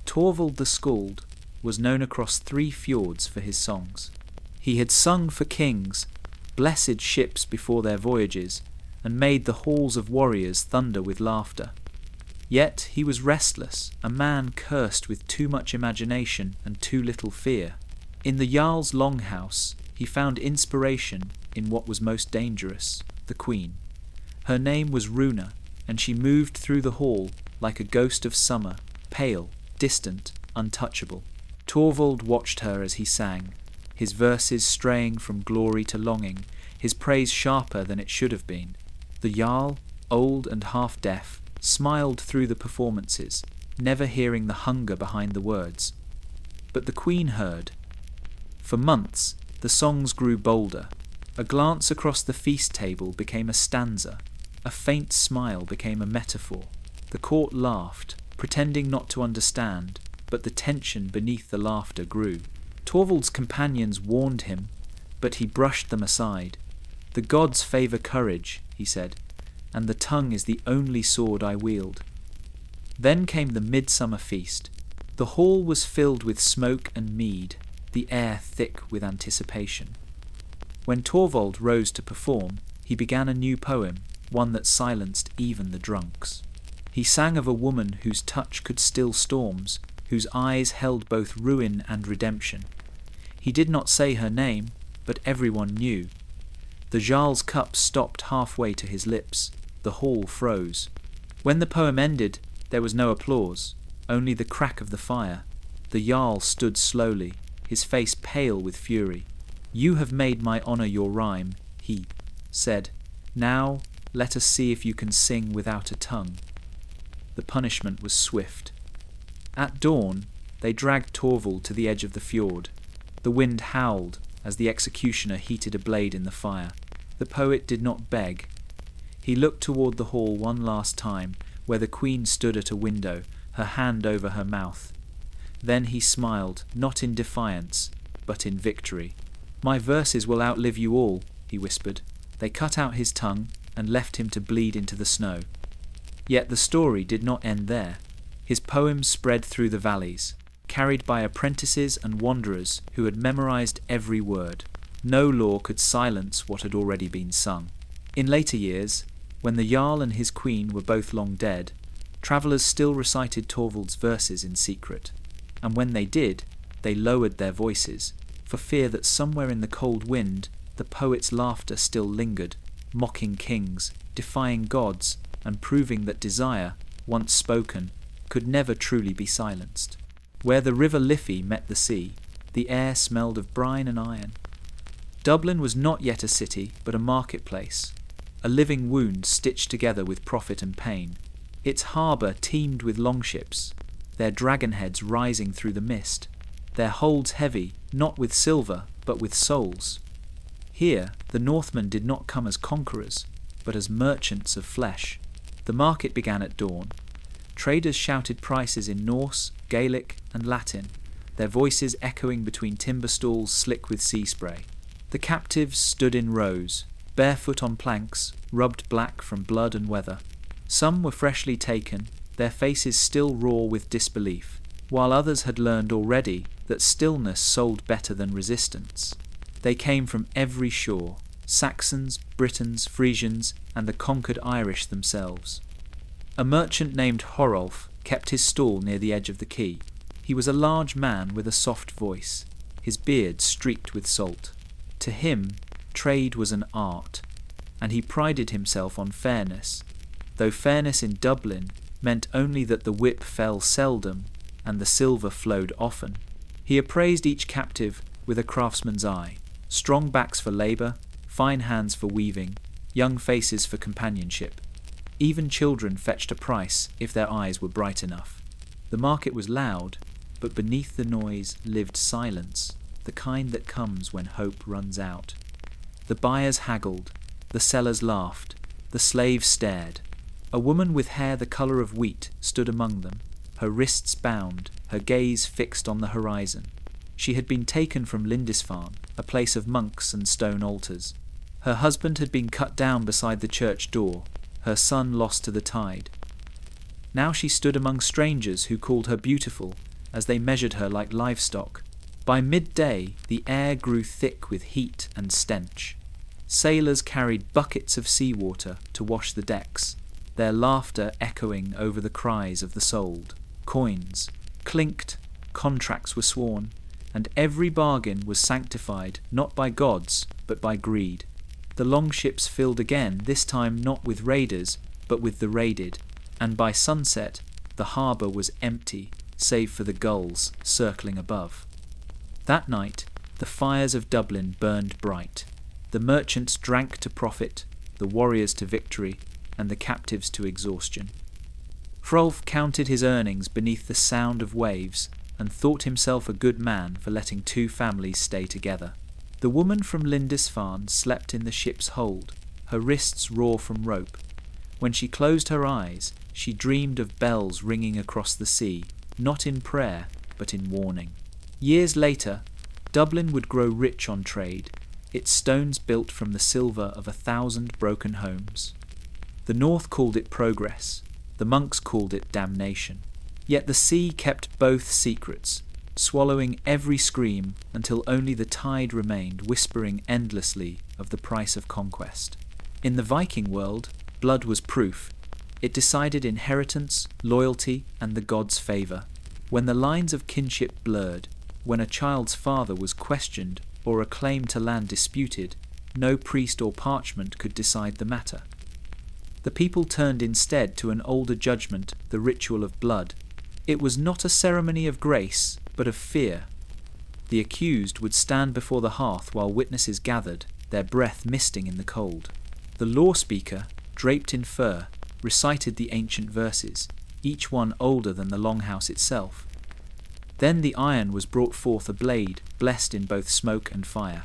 Torvald the skald was known across 3 fjords for his songs. He had sung for kings, blessed ships before their voyages, and made the halls of warriors thunder with laughter. Yet he was restless, a man cursed with too much imagination and too little fear. In the Jarl's longhouse, he found inspiration in what was most dangerous, the queen. Her name was Runa, and she moved through the hall like a ghost of summer, pale, distant, untouchable. Torvald watched her as he sang, his verses straying from glory to longing, his praise sharper than it should have been. The Jarl, old and half-deaf, smiled through the performances, never hearing the hunger behind the words. But the queen heard. For months, the songs grew bolder. A glance across the feast table became a stanza. A faint smile became a metaphor. The court laughed, pretending not to understand, but the tension beneath the laughter grew. Torvald's companions warned him, but he brushed them aside. "The gods favour courage," he said, "and the tongue is the only sword I wield." Then came the midsummer feast. The hall was filled with smoke and mead, the air thick with anticipation. When Torvald rose to perform, he began a new poem, one that silenced even the drunks. He sang of a woman whose touch could still storms, whose eyes held both ruin and redemption. He did not say her name, but everyone knew. The Jarl's cup stopped halfway to his lips. The hall froze. When the poem ended, there was no applause, only the crack of the fire. The Jarl stood slowly, his face pale with fury. "You have made my honour your rhyme," he said. "Now let us see if you can sing without a tongue." The punishment was swift. At dawn, they dragged Torvald to the edge of the fjord. The wind howled as the executioner heated a blade in the fire. The poet did not beg. He looked toward the hall one last time, where the queen stood at a window, her hand over her mouth. Then he smiled, not in defiance, but in victory. "My verses will outlive you all," he whispered. They cut out his tongue and left him to bleed into the snow. Yet the story did not end there. His poems spread through the valleys, carried by apprentices and wanderers who had memorized every word. No law could silence what had already been sung. In later years, when the Jarl and his queen were both long dead, travellers still recited Torvald's verses in secret, and when they did, they lowered their voices, for fear that somewhere in the cold wind the poet's laughter still lingered, mocking kings, defying gods, and proving that desire, once spoken, could never truly be silenced. Where the river Liffey met the sea, the air smelled of brine and iron. Dublin was not yet a city, but a marketplace, a living wound stitched together with profit and pain. Its harbour teemed with longships, their dragon-heads rising through the mist, their holds heavy, not with silver, but with souls. Here, the Northmen did not come as conquerors, but as merchants of flesh. The market began at dawn. Traders shouted prices in Norse, Gaelic, and Latin, their voices echoing between timber stalls slick with sea spray. The captives stood in rows, barefoot on planks, rubbed black from blood and weather. Some were freshly taken, their faces still raw with disbelief. while others had learned already that stillness sold better than resistance. They came from every shore, Saxons, Britons, Frisians, and the conquered Irish themselves. A merchant named Horolf kept his stall near the edge of the quay. He was a large man with a soft voice, his beard streaked with salt. To him, trade was an art, and he prided himself on fairness, though fairness in Dublin meant only that the whip fell seldom and the silver flowed often. He appraised each captive with a craftsman's eye, strong backs for labour, fine hands for weaving, young faces for companionship. Even children fetched a price if their eyes were bright enough. The market was loud, but beneath the noise lived silence, the kind that comes when hope runs out. The buyers haggled, the sellers laughed, the slaves stared. A woman with hair the colour of wheat stood among them, her wrists bound, her gaze fixed on the horizon. She had been taken from Lindisfarne, a place of monks and stone altars. Her husband had been cut down beside the church door, her son lost to the tide. Now she stood among strangers who called her beautiful, as they measured her like livestock. By midday the air grew thick with heat and stench. Sailors carried buckets of seawater to wash the decks, their laughter echoing over the cries of the sold. Coins clinked, contracts were sworn, and every bargain was sanctified not by gods, but by greed. The longships filled again, this time not with raiders, but with the raided, and by sunset the harbour was empty, save for the gulls circling above. That night the fires of Dublin burned bright. The merchants drank to profit, the warriors to victory, and the captives to exhaustion. Hrolf counted his earnings beneath the sound of waves, and thought himself a good man for letting two families stay together. The woman from Lindisfarne slept in the ship's hold, her wrists raw from rope. When she closed her eyes, she dreamed of bells ringing across the sea, not in prayer, but in warning. Years later, Dublin would grow rich on trade, its stones built from the silver of 1,000 broken homes. The North called it progress, the monks called it damnation. Yet the sea kept both secrets, swallowing every scream until only the tide remained whispering endlessly of the price of conquest. In the Viking world, blood was proof. It decided inheritance, loyalty, and the gods' favour. When the lines of kinship blurred, when a child's father was questioned or a claim to land disputed, no priest or parchment could decide the matter. The people turned instead to an older judgment, the ritual of blood. It was not a ceremony of grace, but of fear. The accused would stand before the hearth while witnesses gathered, their breath misting in the cold. The law speaker, draped in fur, recited the ancient verses, each one older than the longhouse itself. Then the iron was brought forth a blade, blessed in both smoke and fire.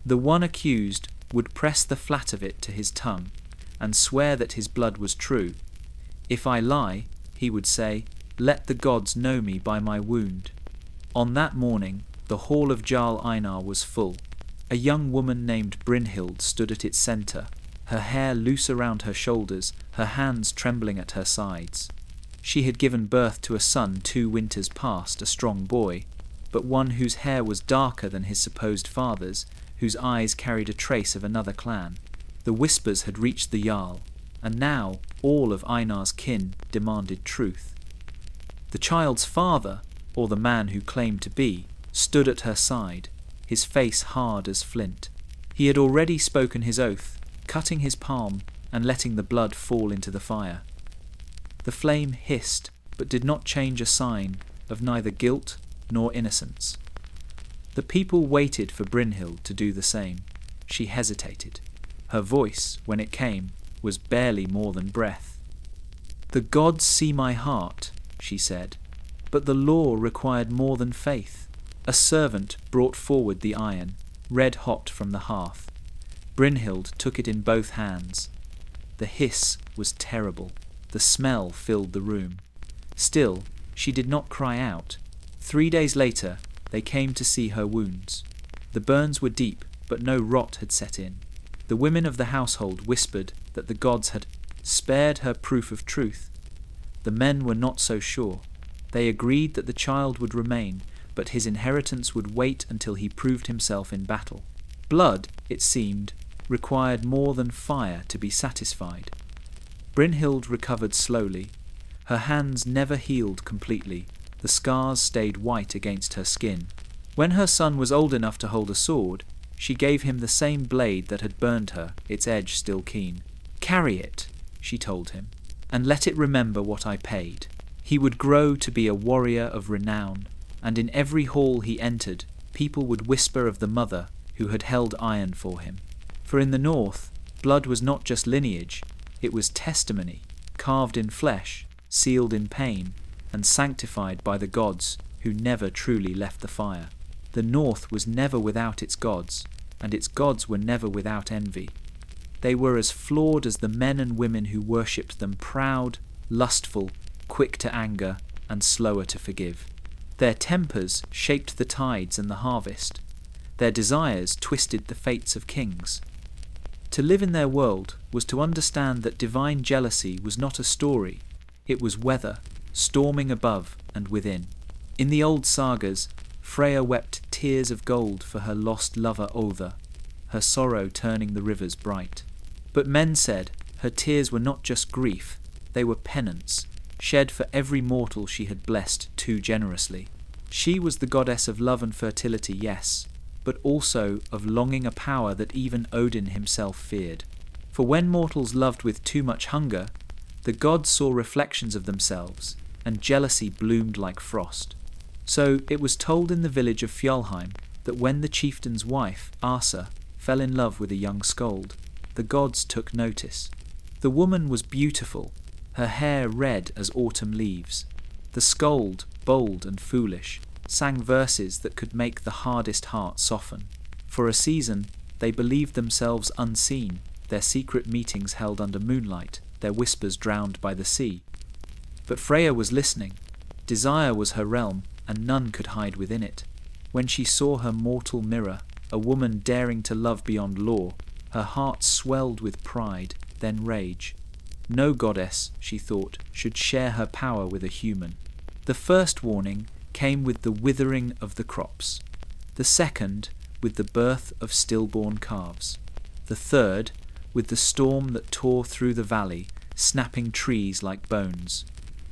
The one accused would press the flat of it to his tongue, and swear that his blood was true. If I lie, he would say, let the gods know me by my wound. On that morning, the hall of Jarl Einar was full. A young woman named Brynhild stood at its centre, her hair loose around her shoulders, her hands trembling at her sides. She had given birth to a son 2 winters past, a strong boy, but one whose hair was darker than his supposed father's, whose eyes carried a trace of another clan. The whispers had reached the Jarl, and now all of Einar's kin demanded truth. The child's father, or the man who claimed to be, stood at her side, his face hard as flint. He had already spoken his oath, cutting his palm and letting the blood fall into the fire. The flame hissed, but did not change a sign of neither guilt nor innocence. The people waited for Brynhild to do the same. She hesitated. Her voice, when it came, was barely more than breath. The gods see my heart, she said, but the law required more than faith. A servant brought forward the iron, red hot from the hearth. Brynhild took it in both hands. The hiss was terrible. The smell filled the room. Still, she did not cry out. 3 days later, they came to see her wounds. The burns were deep, but no rot had set in. The women of the household whispered that the gods had spared her proof of truth. The men were not so sure. They agreed that the child would remain, but his inheritance would wait until he proved himself in battle. Blood, it seemed, required more than fire to be satisfied. Brynhild recovered slowly. Her hands never healed completely. The scars stayed white against her skin. When her son was old enough to hold a sword, she gave him the same blade that had burned her, its edge still keen. "Carry it," she told him, "and let it remember what I paid." He would grow to be a warrior of renown, and in every hall he entered, people would whisper of the mother who had held iron for him. For in the north, blood was not just lineage, it was testimony, carved in flesh, sealed in pain, and sanctified by the gods who never truly left the fire. The north was never without its gods, and its gods were never without envy. They were as flawed as the men and women who worshipped them, proud, lustful, quick to anger, and slower to forgive. Their tempers shaped the tides and the harvest. Their desires twisted the fates of kings. To live in their world was to understand that divine jealousy was not a story, it was weather, storming above and within. In the old sagas, Freya wept tears of gold for her lost lover Other, her sorrow turning the rivers bright. But men said her tears were not just grief, they were penance, shed for every mortal she had blessed too generously. She was the goddess of love and fertility, yes, but also of longing, a power that even Odin himself feared. For when mortals loved with too much hunger, the gods saw reflections of themselves, and jealousy bloomed like frost. So it was told in the village of Fjalheim that when the chieftain's wife, Asa, fell in love with a young skald, the gods took notice. The woman was beautiful, her hair red as autumn leaves. The skald, bold and foolish, sang verses that could make the hardest heart soften. For a season, they believed themselves unseen, their secret meetings held under moonlight, their whispers drowned by the sea. But Freya was listening. Desire was her realm, and none could hide within it. When she saw her mortal mirror, a woman daring to love beyond law, her heart swelled with pride, then rage. No goddess, she thought, should share her power with a human. The first warning came with the withering of the crops. The second, with the birth of stillborn calves. The third, with the storm that tore through the valley, snapping trees like bones.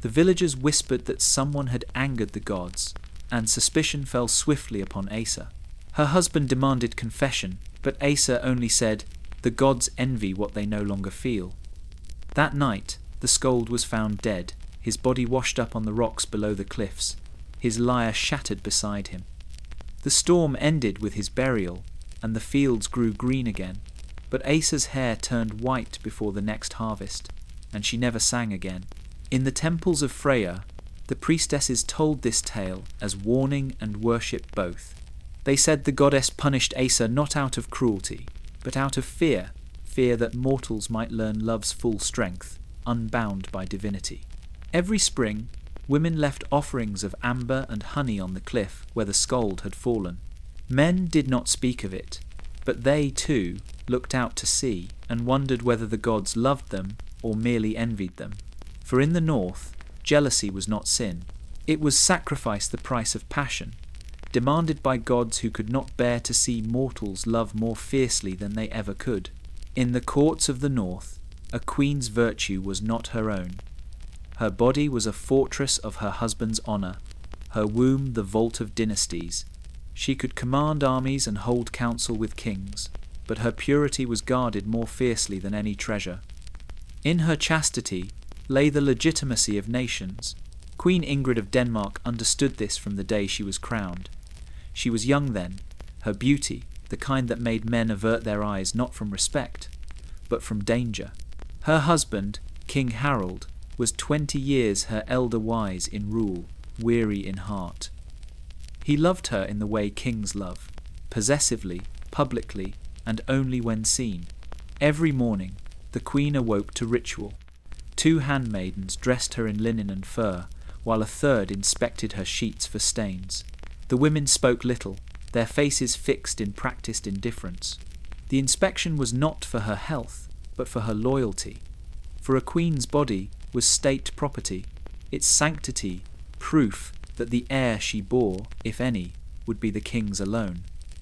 The villagers whispered that someone had angered the gods, and suspicion fell swiftly upon Asa. Her husband demanded confession, but Asa only said, "The gods envy what they no longer feel." That night, the skald was found dead, his body washed up on the rocks below the cliffs, his lyre shattered beside him. The storm ended with his burial, and the fields grew green again, but Asa's hair turned white before the next harvest, and she never sang again. In the temples of Freya, the priestesses told this tale as warning and worship both. They said the goddess punished Asa not out of cruelty, but out of fear that mortals might learn love's full strength, unbound by divinity. Every spring, women left offerings of amber and honey on the cliff where the skald had fallen. Men did not speak of it, but they, too, looked out to sea and wondered whether the gods loved them or merely envied them. For in the north, jealousy was not sin. It was sacrifice, the price of passion, demanded by gods who could not bear to see mortals love more fiercely than they ever could. In the courts of the north, a queen's virtue was not her own. Her body was a fortress of her husband's honour, her womb the vault of dynasties. She could command armies and hold counsel with kings, but her purity was guarded more fiercely than any treasure. In her chastity lay the legitimacy of nations. Queen Ingrid of Denmark understood this from the day she was crowned. She was young then, her beauty, the kind that made men avert their eyes not from respect, but from danger. Her husband, King Harold, was 20 years her elder wise in rule, weary in heart. He loved her in the way kings love, possessively, publicly, and only when seen. Every morning, the queen awoke to ritual. 2 handmaidens dressed her in linen and fur, while a third inspected her sheets for stains. The women spoke little, their faces fixed in practiced indifference. The inspection was not for her health, but for her loyalty. For a queen's body was state property, its sanctity proof that the heir she bore, if any, would be the king's alone.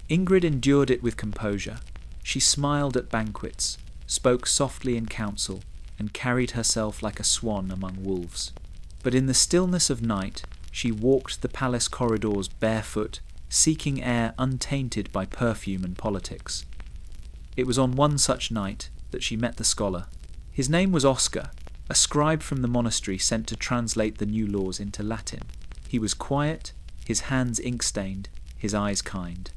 Ingrid endured it with composure. She smiled at banquets, spoke softly in council, and carried herself like a swan among wolves. But in the stillness of night, she walked the palace corridors barefoot, seeking air untainted by perfume and politics. It was on one such night that she met the scholar. His name was Oscar, a scribe from the monastery sent to translate the new laws into Latin. He was quiet, his hands ink-stained, his eyes kind.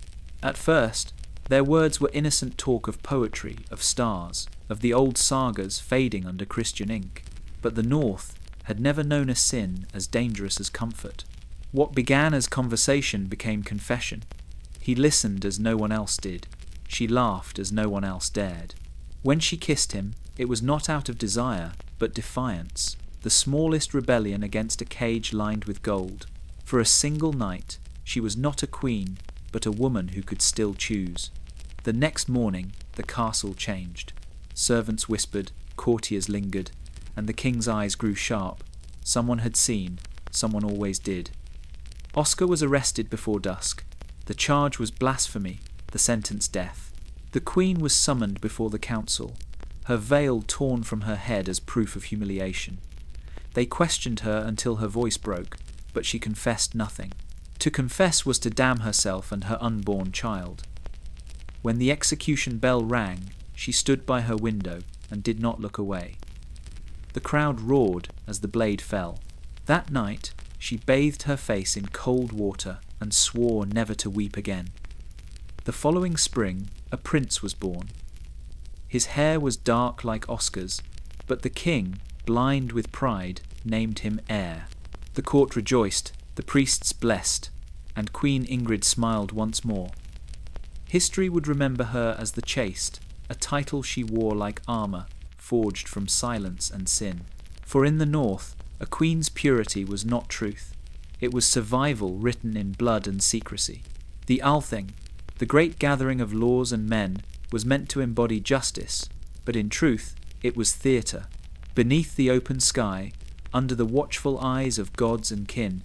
At first, their words were innocent talk of poetry, of stars, of the old sagas fading under Christian ink. But the North had never known a sin as dangerous as comfort. What began as conversation became confession. He listened as no one else did. She laughed as no one else dared. When she kissed him, it was not out of desire, but defiance, the smallest rebellion against a cage lined with gold. For a single night, she was not a queen, but a woman who could still choose. The next morning, the castle changed. Servants whispered, courtiers lingered, and the king's eyes grew sharp. Someone had seen, someone always did. Oscar was arrested before dusk. The charge was blasphemy, the sentence death. The queen was summoned before the council, her veil torn from her head as proof of humiliation. They questioned her until her voice broke, but she confessed nothing. To confess was to damn herself and her unborn child. When the execution bell rang, she stood by her window and did not look away. The crowd roared as the blade fell. That night, she bathed her face in cold water and swore never to weep again. The following spring, a prince was born. His hair was dark like Oscar's, but the king, blind with pride, named him heir. The court rejoiced, the priests blessed, and Queen Ingrid smiled once more. History would remember her as the chaste, a title she wore like armour, forged from silence and sin. For in the North, a queen's purity was not truth. It was survival written in blood and secrecy. The Althing, the great gathering of laws and men, was meant to embody justice, but in truth it was theatre. Beneath the open sky, under the watchful eyes of gods and kin,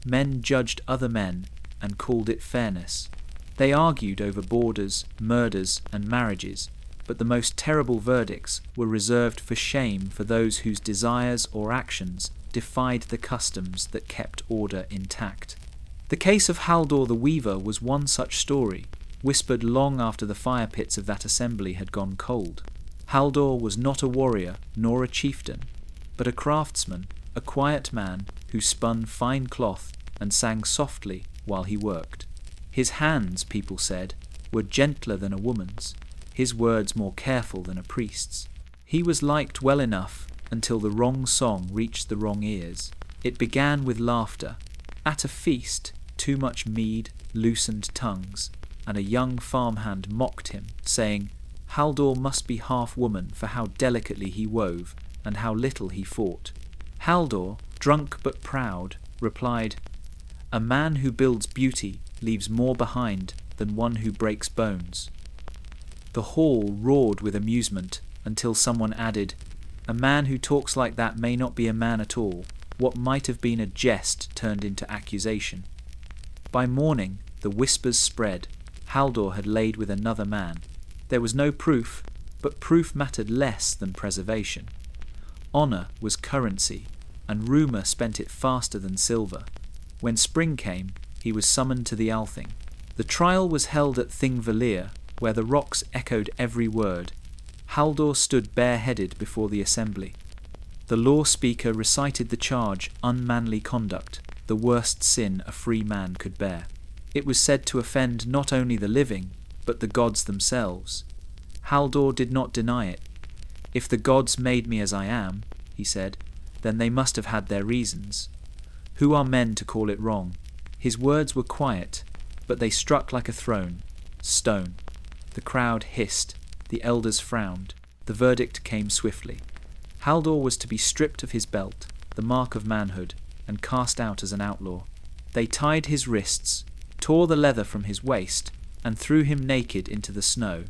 men judged other men and called it fairness. They argued over borders, murders, and marriages, but the most terrible verdicts were reserved for shame for those whose desires or actions defied the customs that kept order intact. The case of Haldor the Weaver was one such story, whispered long after the fire pits of that assembly had gone cold. Haldor was not a warrior nor a chieftain, but a craftsman, a quiet man who spun fine cloth and sang softly while he worked. His hands, people said, were gentler than a woman's, his words more careful than a priest's. He was liked well enough until the wrong song reached the wrong ears. It began with laughter. At a feast, too much mead loosened tongues, and a young farmhand mocked him, saying, Haldor must be half woman for how delicately he wove and how little he fought. Haldor, drunk but proud, replied, A man who builds beauty leaves more behind than one who breaks bones. The hall roared with amusement until someone added, A man who talks like that may not be a man at all. What might have been a jest turned into accusation. By morning, the whispers spread. Haldor had laid with another man. There was no proof, but proof mattered less than preservation. Honour was currency, and rumour spent it faster than silver. When spring came, he was summoned to the Althing. The trial was held at Thingvellir, where the rocks echoed every word. Haldor stood bareheaded before the assembly. The law speaker recited the charge, unmanly conduct, the worst sin a free man could bear. It was said to offend not only the living, but the gods themselves. Haldor did not deny it. If the gods made me as I am, he said, then they must have had their reasons. Who are men to call it wrong? His words were quiet, but they struck like a throne, stone. The crowd hissed, the elders frowned, the verdict came swiftly. Haldor was to be stripped of his belt, the mark of manhood, and cast out as an outlaw. They tied his wrists, tore the leather from his waist, and threw him naked into the snow.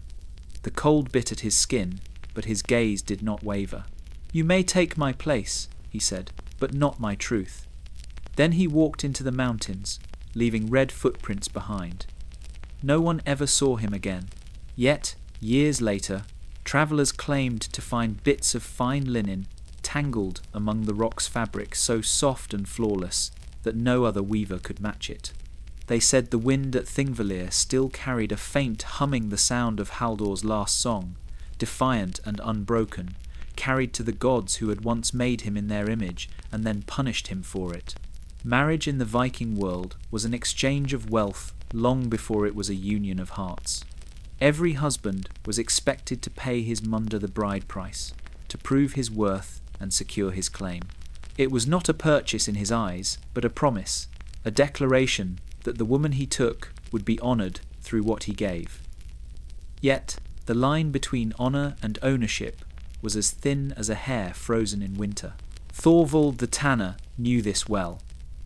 The cold bit at his skin, but his gaze did not waver. You may take my place, he said, but not my truth. Then he walked into the mountains, leaving red footprints behind. No one ever saw him again. Yet, years later, travelers claimed to find bits of fine linen tangled among the rock's fabric so soft and flawless that no other weaver could match it. They said the wind at Thingvellir still carried a faint humming the sound of Haldor's last song, defiant and unbroken, carried to the gods who had once made him in their image and then punished him for it. Marriage in the Viking world was an exchange of wealth long before it was a union of hearts. Every husband was expected to pay his munder the bride price, to prove his worth and secure his claim. It was not a purchase in his eyes, but a promise, a declaration that the woman he took would be honoured through what he gave. Yet, the line between honour and ownership was as thin as a hair frozen in winter. Thorvald the tanner knew this well.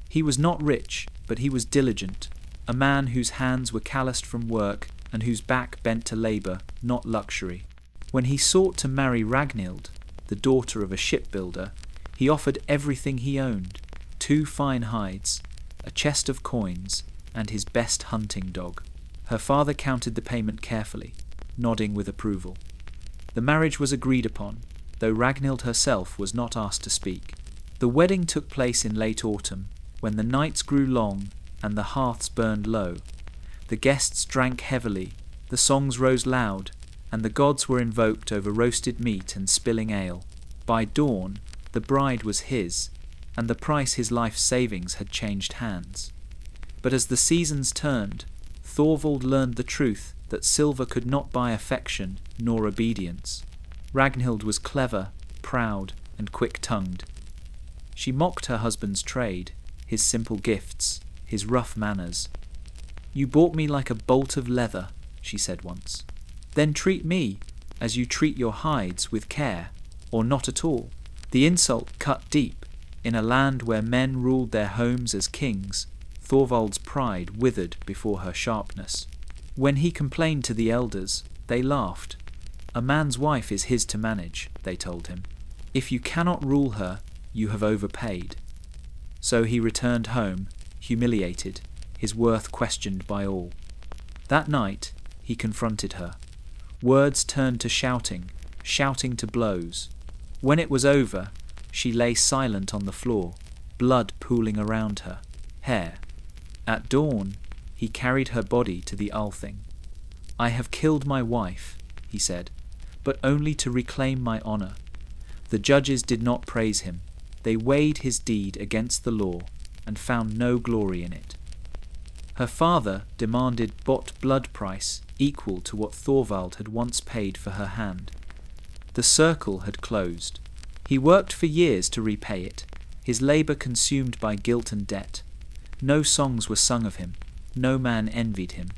He was not rich, but he was diligent, a man whose hands were calloused from work and whose back bent to labour, not luxury. When he sought to marry Ragnhild, the daughter of a shipbuilder, he offered everything he owned, 2 fine hides, a chest of coins, and his best hunting dog. Her father counted the payment carefully, nodding with approval. The marriage was agreed upon, though Ragnhild herself was not asked to speak. The wedding took place in late autumn, when the nights grew long and the hearths burned low. The guests drank heavily, the songs rose loud, and the gods were invoked over roasted meat and spilling ale. By dawn, the bride was his, and the price his life's savings had changed hands. But as the seasons turned, Thorvald learned the truth that silver could not buy affection nor obedience. Ragnhild was clever, proud, and quick-tongued. She mocked her husband's trade, his simple gifts, his rough manners. "You bought me like a bolt of leather," she said once. "Then treat me as you treat your hides, with care, or not at all." The insult cut deep. In a land where men ruled their homes as kings, Thorvald's pride withered before her sharpness. When he complained to the elders, they laughed. "A man's wife is his to manage," they told him. "If you cannot rule her, you have overpaid." So he returned home, humiliated, his worth questioned by all. That night, he confronted her. Words turned to shouting, shouting to blows. When it was over, she lay silent on the floor, blood pooling around her hair. At dawn, he carried her body to the Althing. "I have killed my wife," he said, "but only to reclaim my honour." The judges did not praise him. They weighed his deed against the law and found no glory in it. Her father demanded bought blood price equal to what Thorvald had once paid for her hand. The circle had closed. He worked for years to repay it, his labour consumed by guilt and debt. No songs were sung of him, no man envied him.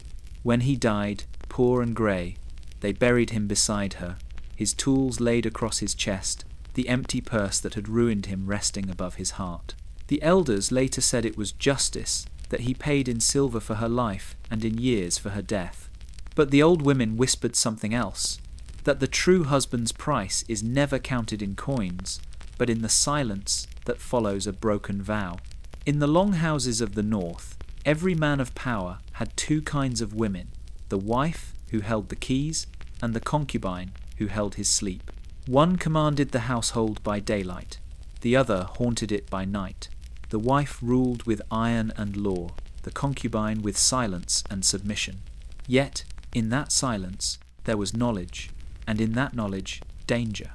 When he died, poor and grey, they buried him beside her, his tools laid across his chest, the empty purse that had ruined him resting above his heart. The elders later said it was justice that he paid in silver for her life and in years for her death. But the old women whispered something else, that the true husband's price is never counted in coins, but in the silence that follows a broken vow. In the longhouses of the north, every man of power had 2 kinds of women, the wife who held the keys and the concubine who held his sleep. One commanded the household by daylight, the other haunted it by night. The wife ruled with iron and law, the concubine with silence and submission. Yet, in that silence, there was knowledge, and in that knowledge, danger.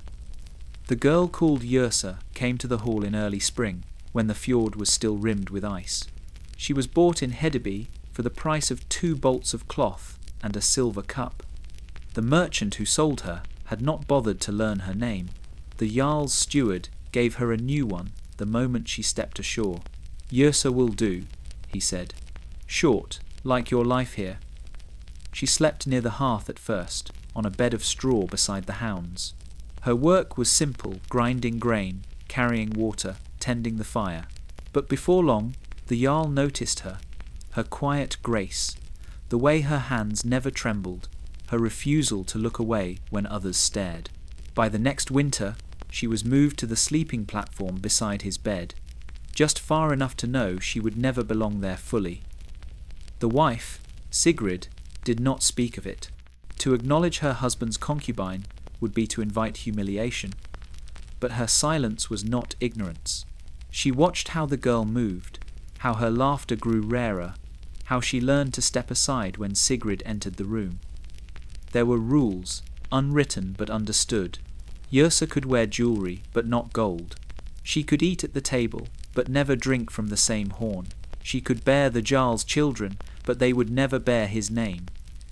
The girl called Yrsa came to the hall in early spring, when the fjord was still rimmed with ice. She was bought in Hedeby for the price of 2 bolts of cloth and a silver cup. The merchant who sold her had not bothered to learn her name. The Jarl's steward gave her a new one the moment she stepped ashore. "Yrsa will do," he said. "Short, like your life here." She slept near the hearth at first, on a bed of straw beside the hounds. Her work was simple, grinding grain, carrying water, tending the fire. But before long, the Jarl noticed her, her quiet grace, the way her hands never trembled, her refusal to look away when others stared. By the next winter, she was moved to the sleeping platform beside his bed. just far enough to know she would never belong there fully. The wife, Sigrid, did not speak of it. To acknowledge her husband's concubine would be to invite humiliation. But her silence was not ignorance. She watched how the girl moved, how her laughter grew rarer, how she learned to step aside when Sigrid entered the room. There were rules, unwritten but understood. Yrsa could wear jewelry, but not gold. She could eat at the table, but never drink from the same horn. She could bear the Jarl's children, but they would never bear his name.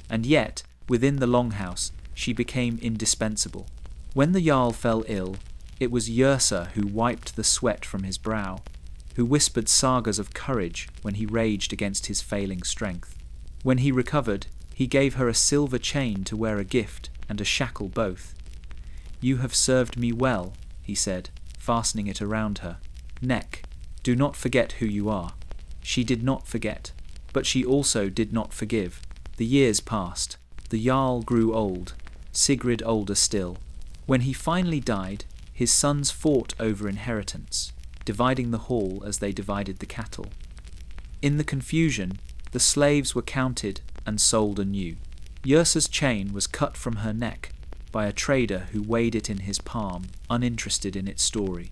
And yet, within the Longhouse, she became indispensable. When the Jarl fell ill, it was Yrsa who wiped the sweat from his brow, who whispered sagas of courage when he raged against his failing strength. When he recovered, he gave her a silver chain to wear a gift and a shackle both. "You have served me well," he said, fastening it around her. "Neck, do not forget who you are." She did not forget, but she also did not forgive. The years passed. The Jarl grew old, Sigrid older still. When he finally died, his sons fought over inheritance, dividing the hall as they divided the cattle. In the confusion, the slaves were counted and sold anew. Yrsa's chain was cut from her neck by a trader who weighed it in his palm, uninterested in its story.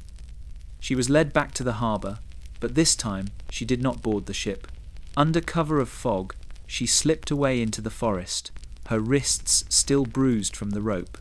She was led back to the harbour, but this time she did not board the ship. Under cover of fog, she slipped away into the forest, her wrists still bruised from the rope.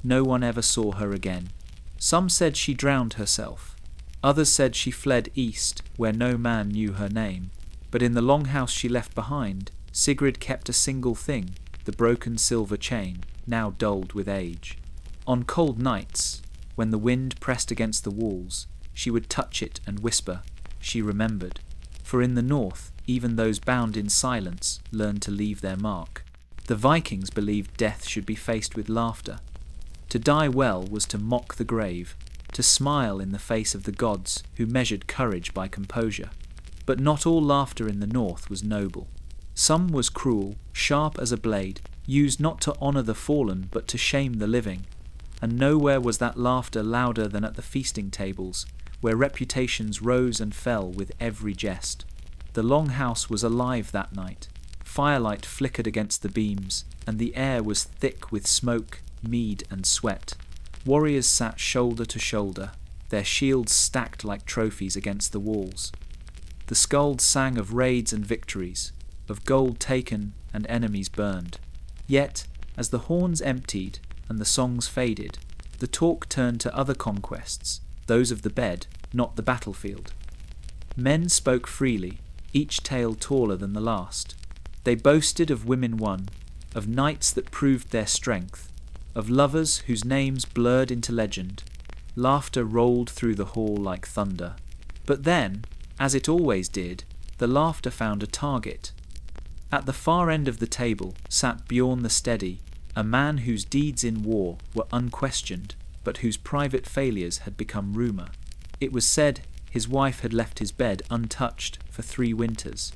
No one ever saw her again. Some said she drowned herself. Others said she fled east, where no man knew her name. But in the longhouse she left behind, Sigrid kept a single thing, the broken silver chain, now dulled with age. On cold nights, when the wind pressed against the walls, she would touch it and whisper. She remembered. For in the north, even those bound in silence learned to leave their mark. The Vikings believed death should be faced with laughter. To die well was to mock the grave, to smile in the face of the gods who measured courage by composure. But not all laughter in the north was noble. Some was cruel, sharp as a blade, used not to honour the fallen but to shame the living. And nowhere was that laughter louder than at the feasting tables, where reputations rose and fell with every jest. The Longhouse was alive that night. Firelight flickered against the beams, and the air was thick with smoke, mead and sweat. Warriors sat shoulder to shoulder, their shields stacked like trophies against the walls. The skalds sang of raids and victories, of gold taken and enemies burned. Yet, as the horns emptied and the songs faded, the talk turned to other conquests, those of the bed, not the battlefield. Men spoke freely, each tale taller than the last. They boasted of women won, of knights that proved their strength, of lovers whose names blurred into legend. Laughter rolled through the hall like thunder. But then, as it always did, the laughter found a target. At the far end of the table sat Bjorn the Steady, a man whose deeds in war were unquestioned, but whose private failures had become rumour. It was said his wife had left his bed untouched for 3 winters.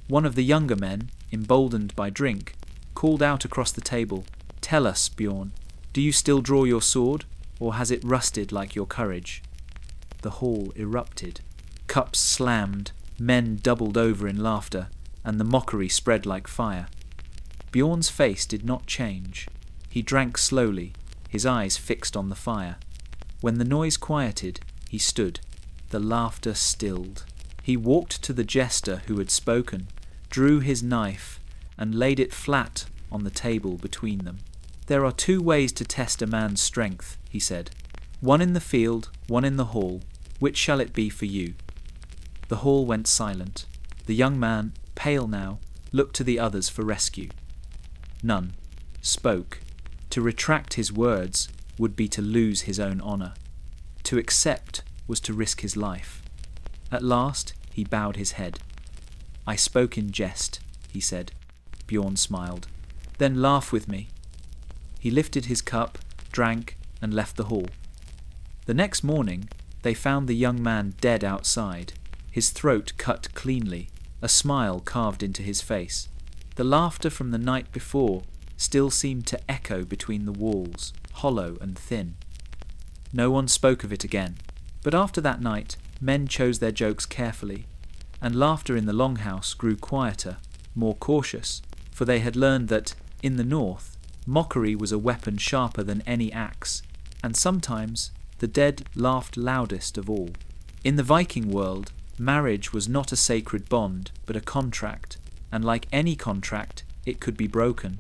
One of the younger men, emboldened by drink, called out across the table, "Tell us, Bjorn, do you still draw your sword, or has it rusted like your courage?" The hall erupted. Cups slammed, men doubled over in laughter, and the mockery spread like fire. Bjorn's face did not change. He drank slowly, his eyes fixed on the fire. When the noise quieted, he stood. The laughter stilled. He walked to the jester who had spoken, drew his knife, and laid it flat on the table between them. "There are 2 ways to test a man's strength," he said. "One in the field, one in the hall. Which shall it be for you?" The hall went silent. The young man, pale now, looked to the others for rescue. None spoke. To retract his words would be to lose his own honour. To accept was to risk his life. At last he bowed his head. "I spoke in jest," he said. Bjorn smiled. "Then laugh with me." He lifted his cup, drank, and left the hall. The next morning they found the young man dead outside, his throat cut cleanly, a smile carved into his face. The laughter from the night before still seemed to echo between the walls, hollow and thin. No one spoke of it again, but after that night men chose their jokes carefully, and laughter in the longhouse grew quieter, more cautious, for they had learned that, in the north, mockery was a weapon sharper than any axe, and sometimes the dead laughed loudest of all. In the Viking world, marriage was not a sacred bond, but a contract, and like any contract, it could be broken.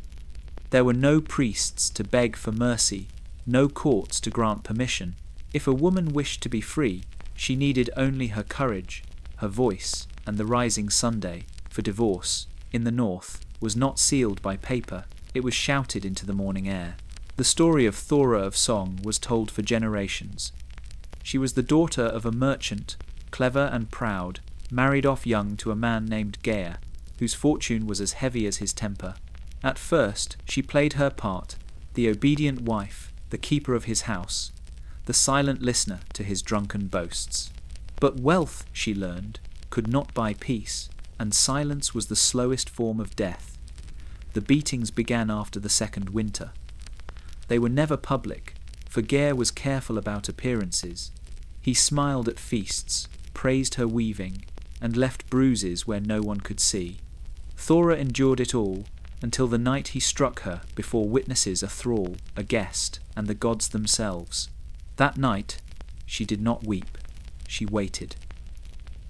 There were no priests to beg for mercy, no courts to grant permission. If a woman wished to be free, she needed only her courage, her voice, and the rising Sunday, for divorce, in the north, was not sealed by paper, it was shouted into the morning air. The story of Thora of Song was told for generations. She was the daughter of a merchant, clever and proud, married off young to a man named Geir, whose fortune was as heavy as his temper. At first, she played her part, the obedient wife, the keeper of his house, the silent listener to his drunken boasts. But wealth, she learned, could not buy peace, and silence was the slowest form of death. The beatings began after the second winter. They were never public, for Geir was careful about appearances. He smiled at feasts, praised her weaving, and left bruises where no one could see. Thora endured it all, until the night he struck her before witnesses, a thrall, a guest, and the gods themselves. That night, she did not weep. She waited.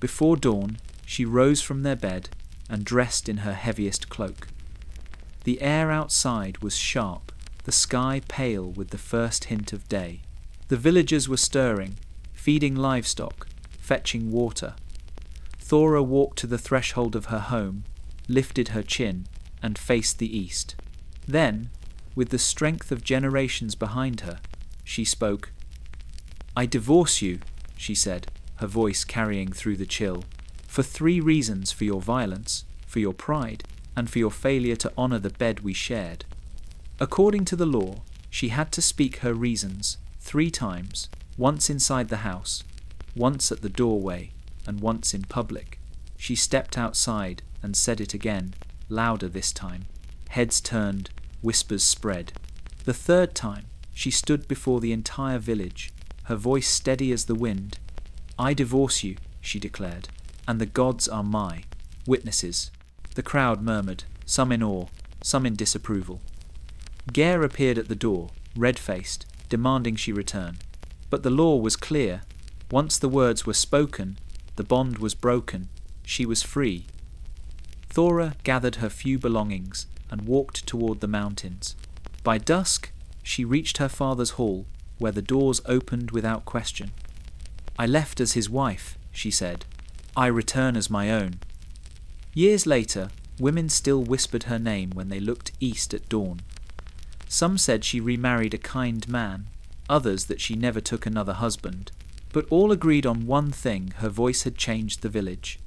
Before dawn, she rose from their bed and dressed in her heaviest cloak. The air outside was sharp, the sky pale with the first hint of day. The villagers were stirring, feeding livestock, fetching water. Thora walked to the threshold of her home, lifted her chin, and faced the east. Then, with the strength of generations behind her, she spoke. "I divorce you," she said, her voice carrying through the chill, "for 3 reasons: for your violence, for your pride, and for your failure to honor the bed we shared." According to the law, she had to speak her reasons 3 times, once inside the house, once at the doorway, and once in public. She stepped outside and said it again, louder this time. Heads turned, whispers spread. The 3rd time, she stood before the entire village, her voice steady as the wind. "I divorce you," she declared, "and the gods are my witnesses." The crowd murmured, some in awe, some in disapproval. Geir appeared at the door, red-faced, demanding she return. But the law was clear. Once the words were spoken, the bond was broken. She was free. Thora gathered her few belongings and walked toward the mountains. By dusk, she reached her father's hall, where the doors opened without question. "I left as his wife," she said. "I return as my own." Years later, women still whispered her name when they looked east at dawn. Some said she remarried a kind man, others that she never took another husband, but all agreed on one thing: her voice had changed the village.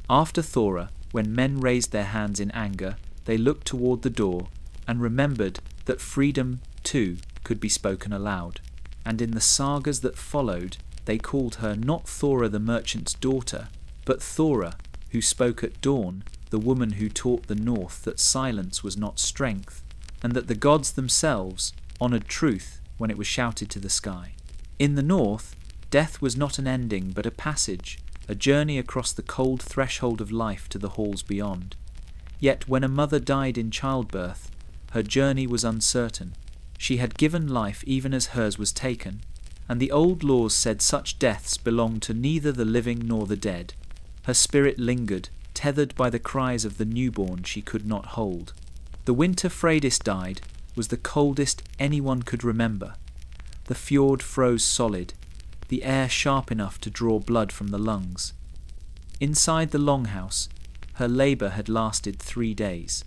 After Thora, when men raised their hands in anger, they looked toward the door and remembered that freedom, too, could be spoken aloud. And in the sagas that followed, they called her not Thora the merchant's daughter, but Thora, who spoke at dawn, the woman who taught the north that silence was not strength, and that the gods themselves honored truth when it was shouted to the sky. In the north, death was not an ending but a passage, a journey across the cold threshold of life to the halls beyond. Yet when a mother died in childbirth, her journey was uncertain. She had given life even as hers was taken, and the old laws said such deaths belonged to neither the living nor the dead. Her spirit lingered, tethered by the cries of the newborn she could not hold. The winter Freydis died was the coldest anyone could remember. The fjord froze solid, the air sharp enough to draw blood from the lungs. Inside the longhouse, her labour had lasted 3 days.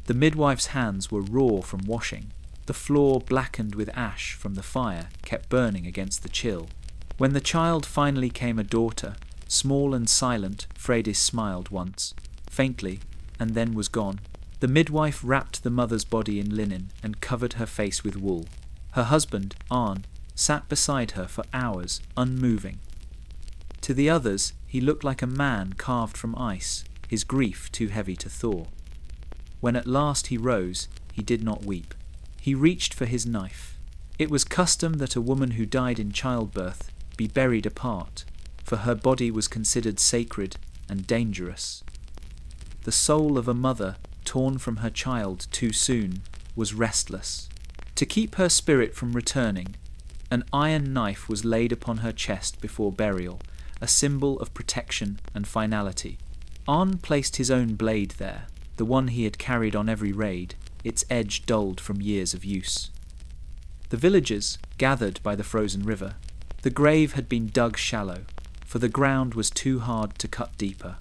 The midwife's hands were raw from washing. The floor, blackened with ash from the fire, kept burning against the chill. When the child finally came a daughter, small and silent, Freydis smiled once, faintly, and then was gone. The midwife wrapped the mother's body in linen and covered her face with wool. Her husband, Arn, sat beside her for hours, unmoving. To the others, he looked like a man carved from ice, his grief too heavy to thaw. When at last he rose, he did not weep. He reached for his knife. It was custom that a woman who died in childbirth be buried apart, for her body was considered sacred and dangerous. The soul of a mother, torn from her child too soon, was restless. To keep her spirit from returning, an iron knife was laid upon her chest before burial, a symbol of protection and finality. Arn placed his own blade there, the one he had carried on every raid, its edge dulled from years of use. The villagers gathered by the frozen river. The grave had been dug shallow, for the ground was too hard to cut deeper.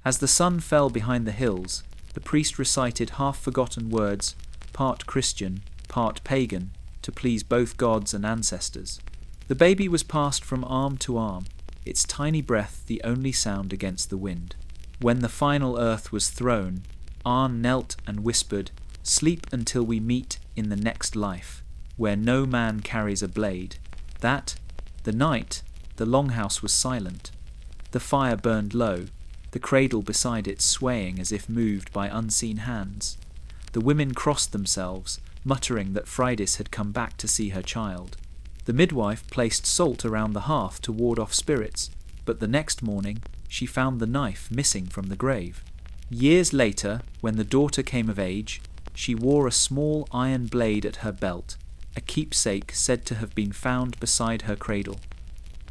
As the sun fell behind the hills, the priest recited half-forgotten words, part Christian, part pagan, to please both gods and ancestors. The baby was passed from arm to arm, its tiny breath the only sound against the wind. When the final earth was thrown, Arn knelt and whispered, "Sleep until we meet in the next life, where no man carries a blade." The night, the longhouse was silent. The fire burned low, the cradle beside it swaying as if moved by unseen hands. The women crossed themselves, muttering that Freydis had come back to see her child. The midwife placed salt around the hearth to ward off spirits, but the next morning she found the knife missing from the grave. Years later, when the daughter came of age, she wore a small iron blade at her belt, a keepsake said to have been found beside her cradle.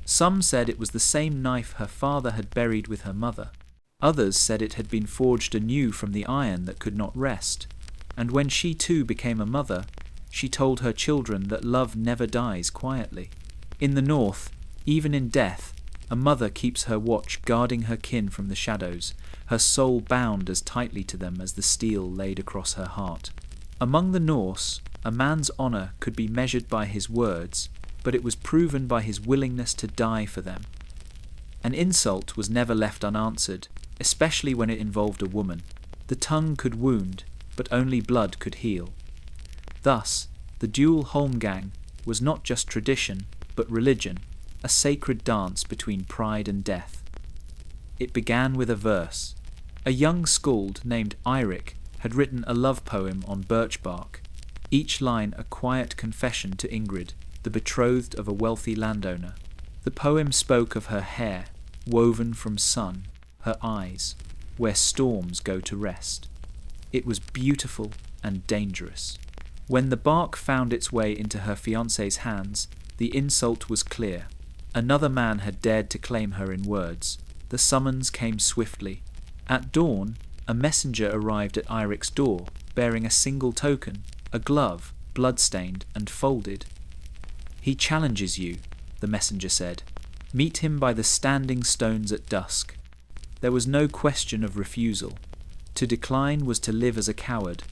Some said it was the same knife her father had buried with her mother. Others said it had been forged anew from the iron that could not rest. And when she too became a mother, she told her children that love never dies quietly. In the north, even in death, a mother keeps her watch guarding her kin from the shadows, her soul bound as tightly to them as the steel laid across her heart. Among the Norse, a man's honour could be measured by his words, but it was proven by his willingness to die for them. An insult was never left unanswered, especially when it involved a woman. The tongue could wound, but only blood could heal. Thus, the dual holmgang was not just tradition, but religion, a sacred dance between pride and death. It began with a verse. A young skald named Eirik had written a love poem on birch bark, each line a quiet confession to Ingrid, the betrothed of a wealthy landowner. The poem spoke of her hair, woven from sun, her eyes, where storms go to rest. It was beautiful and dangerous. When the bark found its way into her fiancé's hands, the insult was clear. Another man had dared to claim her in words. The summons came swiftly. At dawn, a messenger arrived at Eirik's door, bearing a single token, a glove, blood-stained and folded. "He challenges you," the messenger said. "Meet him by the standing stones at dusk." There was no question of refusal. To decline was to live as a coward,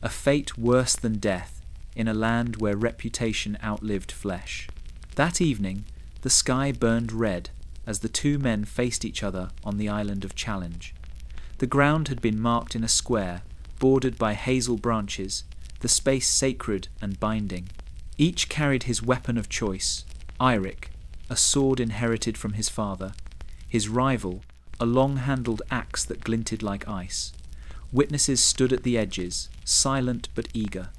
a fate worse than death, in a land where reputation outlived flesh. That evening, the sky burned red as the two men faced each other on the island of Challenge. The ground had been marked in a square, bordered by hazel branches, the space sacred and binding. Each carried his weapon of choice, Eirik, a sword inherited from his father, his rival, a long-handled axe that glinted like ice. Witnesses stood at the edges, silent but eager.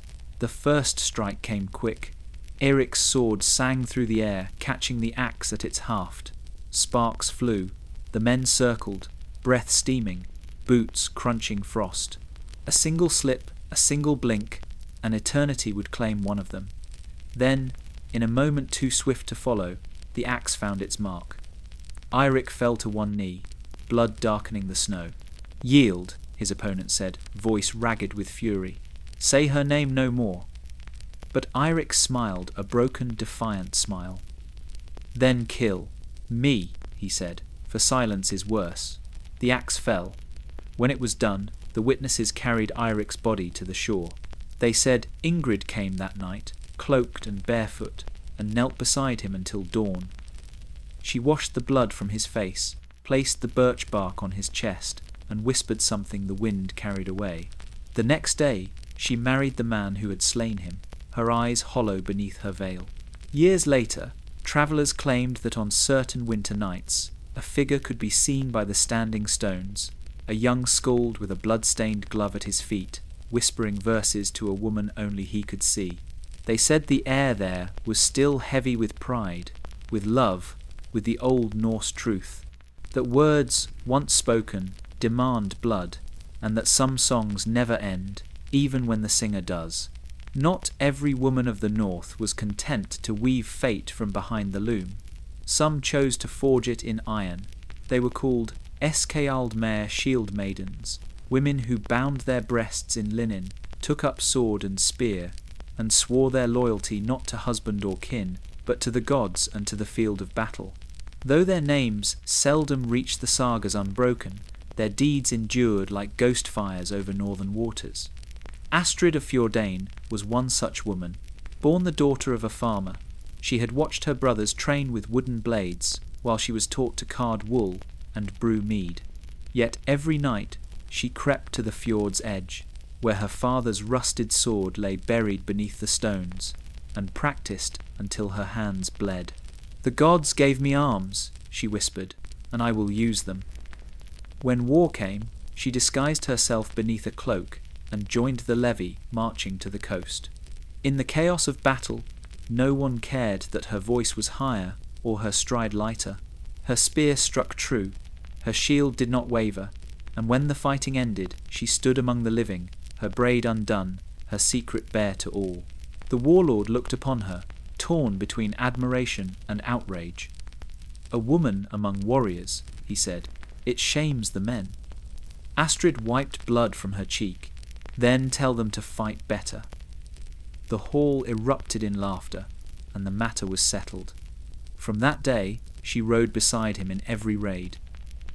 The first strike came quick. Eirik's sword sang through the air, catching the axe at its haft. Sparks flew. The men circled, breath steaming, boots crunching frost. A single slip, a single blink, an eternity would claim one of them. Then, in a moment too swift to follow, the axe found its mark. Eirik fell to one knee, blood darkening the snow. "Yield," his opponent said, voice ragged with fury. "Say her name no more." But Eirik smiled, a broken, defiant smile. "Then kill. Me," he said, "for silence is worse." The axe fell. When it was done, the witnesses carried Eirik's body to the shore. They said Ingrid came that night, cloaked and barefoot, and knelt beside him until dawn. She washed the blood from his face, placed the birch bark on his chest, and whispered something the wind carried away. The next day, she married the man who had slain him, her eyes hollow beneath her veil. Years later, travellers claimed that on certain winter nights, a figure could be seen by the standing stones, a young skald with a blood-stained glove at his feet, whispering verses to a woman only he could see. They said the air there was still heavy with pride, with love, with the old Norse truth, that words, once spoken, demand blood, and that some songs never end, even when the singer does. Not every woman of the North was content to weave fate from behind the loom. Some chose to forge it in iron. They were called Eskaldmere shield maidens, women who bound their breasts in linen, took up sword and spear, and swore their loyalty not to husband or kin, but to the gods and to the field of battle. Though their names seldom reached the sagas unbroken, their deeds endured like ghost fires over northern waters. Astrid of Fjordain was one such woman, born the daughter of a farmer. She had watched her brothers train with wooden blades, while she was taught to card wool and brew mead. Yet every night she crept to the fjord's edge, where her father's rusted sword lay buried beneath the stones, and practiced until her hands bled. "The gods gave me arms," she whispered, "and I will use them." When war came, she disguised herself beneath a cloak and joined the levy marching to the coast. In the chaos of battle, no one cared that her voice was higher or her stride lighter. Her spear struck true, her shield did not waver, and when the fighting ended, she stood among the living, her braid undone, her secret bare to all. The warlord looked upon her, torn between admiration and outrage. "A woman among warriors," he said, "it shames the men." Astrid wiped blood from her cheek. "Then tell them to fight better." The hall erupted in laughter, and the matter was settled. From that day, she rode beside him in every raid.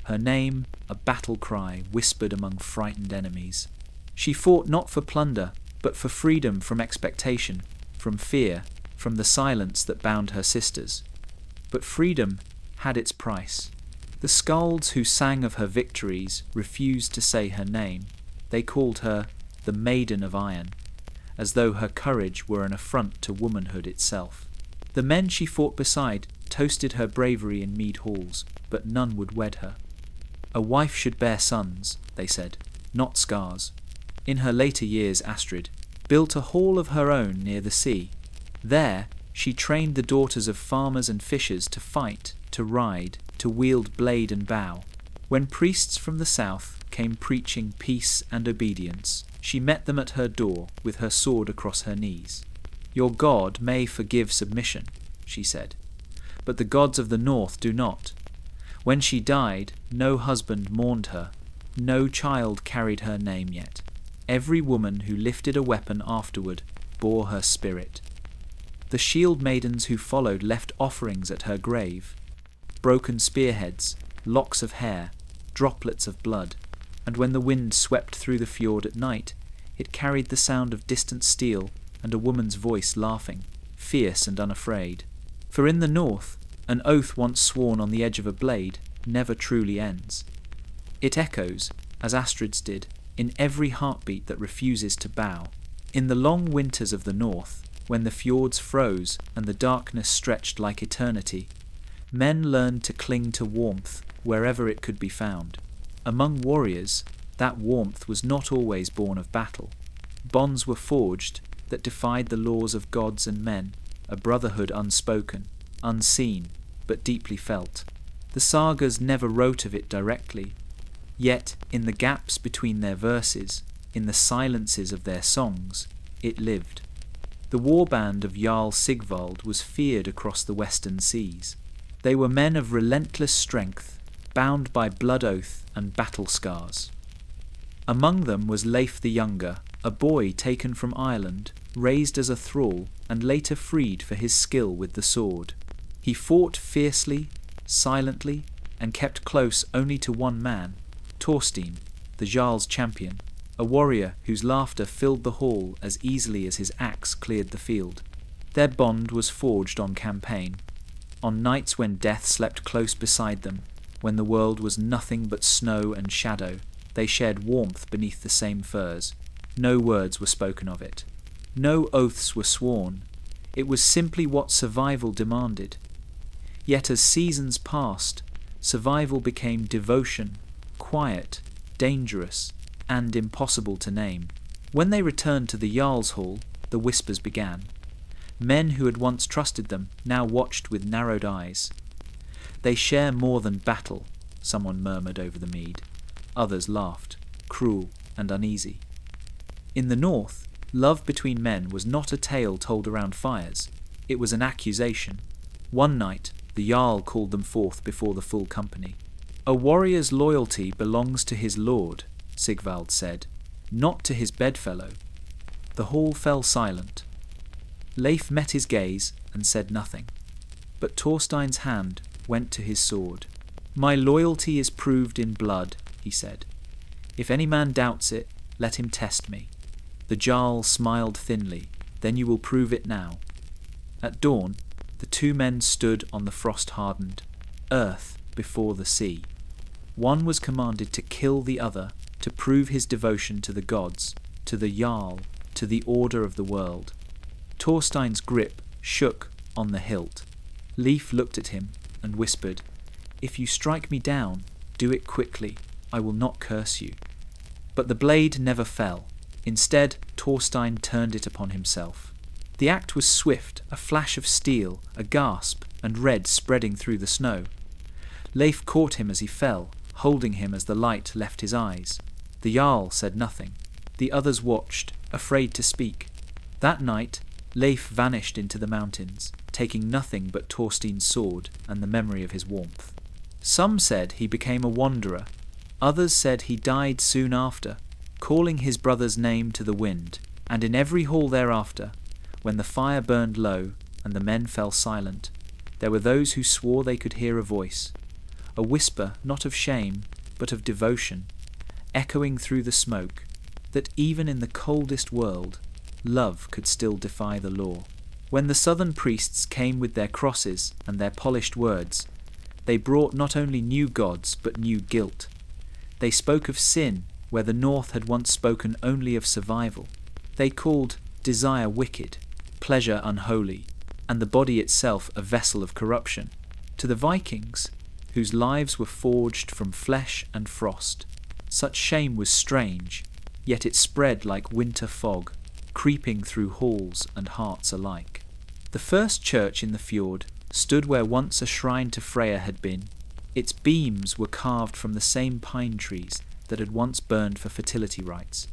Her name, a battle cry whispered among frightened enemies. She fought not for plunder, but for freedom from expectation, from fear, from the silence that bound her sisters. But freedom had its price. The skalds who sang of her victories refused to say her name. They called her the Maiden of Iron, as though her courage were an affront to womanhood itself. The men she fought beside toasted her bravery in mead halls, but none would wed her. A wife should bear sons, they said, not scars. In her later years, Astrid built a hall of her own near the sea. There she trained the daughters of farmers and fishers to fight, to ride, to wield blade and bow. When priests from the south came preaching peace and obedience, she met them at her door with her sword across her knees. "Your God may forgive submission," she said, "but the gods of the north do not." When she died, no husband mourned her, no child carried her name yet. Every woman who lifted a weapon afterward bore her spirit. The shield maidens who followed left offerings at her grave, broken spearheads, locks of hair, droplets of blood, and when the wind swept through the fjord at night, it carried the sound of distant steel and a woman's voice laughing, fierce and unafraid. For in the north, an oath once sworn on the edge of a blade never truly ends. It echoes, as Astrid's did, in every heartbeat that refuses to bow. In the long winters of the north, when the fjords froze and the darkness stretched like eternity, men learned to cling to warmth wherever it could be found. Among warriors, that warmth was not always born of battle. Bonds were forged that defied the laws of gods and men, a brotherhood unspoken, unseen, but deeply felt. The sagas never wrote of it directly, yet in the gaps between their verses, in the silences of their songs, it lived. The warband of Jarl Sigvald was feared across the western seas. They were men of relentless strength, bound by blood oath and battle scars. Among them was Leif the Younger, a boy taken from Ireland, raised as a thrall, and later freed for his skill with the sword. He fought fiercely, silently, and kept close only to one man, Thorstein, the Jarl's champion, a warrior whose laughter filled the hall as easily as his axe cleared the field. Their bond was forged on campaign, on nights when death slept close beside them, when the world was nothing but snow and shadow. They shared warmth beneath the same furs. No words were spoken of it. No oaths were sworn. It was simply what survival demanded. Yet as seasons passed, survival became devotion, quiet, dangerous, and impossible to name. When they returned to the Jarl's Hall, the whispers began. Men who had once trusted them now watched with narrowed eyes. They share more than battle, someone murmured over the mead. Others laughed, cruel and uneasy. In the north, love between men was not a tale told around fires. It was an accusation. One night, the Jarl called them forth before the full company. "A warrior's loyalty belongs to his lord," Sigvald said, "not to his bedfellow." The hall fell silent. Leif met his gaze and said nothing. But Thorstein's hand went to his sword. "My loyalty is proved in blood," he said. "If any man doubts it, let him test me." The Jarl smiled thinly. "Then you will prove it now." At dawn, the two men stood on the frost-hardened earth before the sea. One was commanded to kill the other, to prove his devotion to the gods, to the Jarl, to the order of the world. Thorstein's grip shook on the hilt. Leif looked at him and whispered, "If you strike me down, do it quickly. I will not curse you." But the blade never fell. Instead, Thorstein turned it upon himself. The act was swift, a flash of steel, a gasp, and red spreading through the snow. Leif caught him as he fell, holding him as the light left his eyes. The Jarl said nothing. The others watched, afraid to speak. That night, Leif vanished into the mountains, taking nothing but Thorstein's sword and the memory of his warmth. Some said he became a wanderer. Others said he died soon after, calling his brother's name to the wind, and in every hall thereafter, when the fire burned low and the men fell silent, there were those who swore they could hear a voice, a whisper not of shame, but of devotion, echoing through the smoke, that even in the coldest world, love could still defy the law. When the southern priests came with their crosses and their polished words, they brought not only new gods but new guilt. They spoke of sin where the north had once spoken only of survival. They called desire wicked, pleasure unholy, and the body itself a vessel of corruption. To the Vikings, whose lives were forged from flesh and frost, such shame was strange, yet it spread like winter fog, creeping through halls and hearts alike. The first church in the fjord stood where once a shrine to Freya had been. Its beams were carved from the same pine trees that had once burned for fertility rites.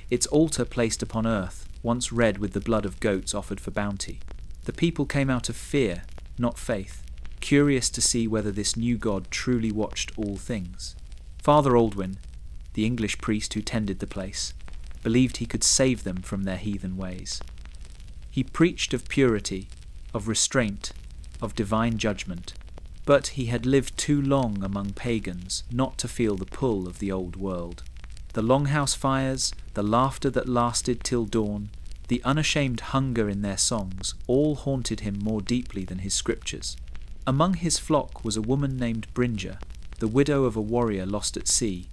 Its altar placed upon earth, once red with the blood of goats offered for bounty. The people came out of fear, not faith, curious to see whether this new god truly watched all things. Father Aldwin, the English priest who tended the place, believed he could save them from their heathen ways. He preached of purity, of restraint, of divine judgment, but he had lived too long among pagans not to feel the pull of the old world. The longhouse fires, the laughter that lasted till dawn, the unashamed hunger in their songs, all haunted him more deeply than his scriptures. Among his flock was a woman named Brinja, the widow of a warrior lost at sea.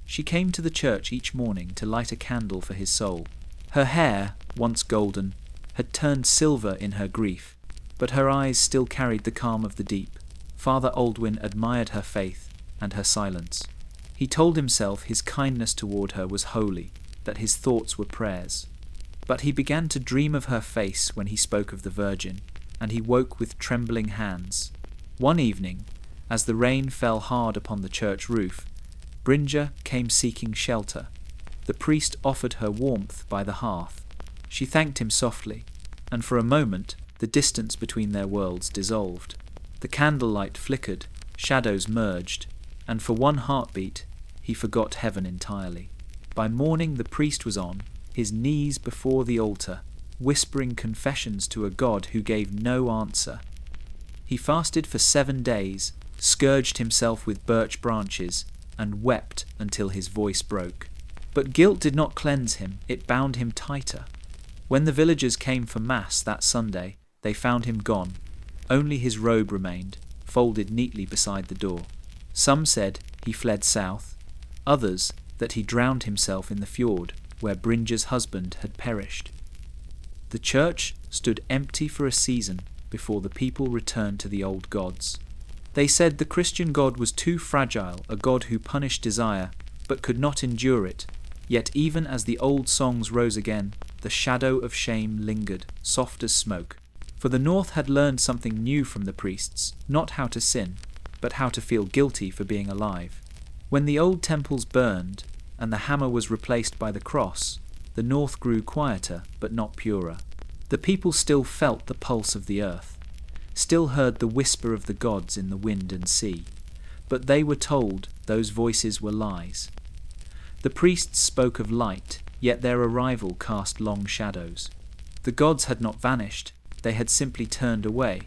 She came to the church each morning to light a candle for his soul. Her hair, once golden, had turned silver in her grief, but her eyes still carried the calm of the deep. Father Aldwin admired her faith and her silence. He told himself his kindness toward her was holy, that his thoughts were prayers. But he began to dream of her face when he spoke of the Virgin, and he woke with trembling hands. One evening, as the rain fell hard upon the church roof, Brinja came seeking shelter. The priest offered her warmth by the hearth. She thanked him softly, and for a moment the distance between their worlds dissolved. The candlelight flickered, shadows merged, and for one heartbeat he forgot heaven entirely. By morning the priest was on his knees before the altar, whispering confessions to a God who gave no answer. He fasted for 7 days, scourged himself with birch branches, and wept until his voice broke. But guilt did not cleanse him, it bound him tighter. When the villagers came for Mass that Sunday, they found him gone. Only his robe remained, folded neatly beside the door. Some said he fled south, others that he drowned himself in the fjord where Brinja's husband had perished. The church stood empty for a season before the people returned to the old gods. They said the Christian God was too fragile, a God who punished desire, but could not endure it. Yet even as the old songs rose again, the shadow of shame lingered, soft as smoke. For the North had learned something new from the priests, not how to sin, but how to feel guilty for being alive. When the old temples burned, and the hammer was replaced by the cross, the North grew quieter but not purer. The people still felt the pulse of the earth, still heard the whisper of the gods in the wind and sea, but they were told those voices were lies. The priests spoke of light, yet their arrival cast long shadows. The gods had not vanished, they had simply turned away.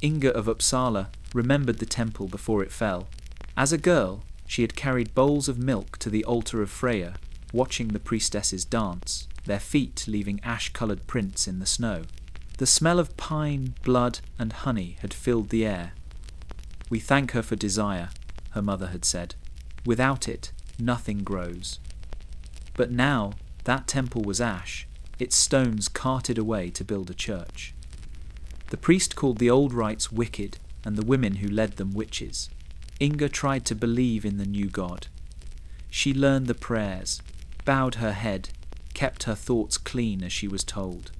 Inga of Uppsala remembered the temple before it fell. As a girl, she had carried bowls of milk to the altar of Freya, watching the priestesses dance, their feet leaving ash-coloured prints in the snow. The smell of pine, blood, and honey had filled the air. "We thank her for desire," her mother had said. "Without it, nothing grows." But now that temple was ash, its stones carted away to build a church. The priest called the old rites wicked, and the women who led them witches. Inga tried to believe in the new god. She learned the prayers, bowed her head, kept her thoughts clean as she was told.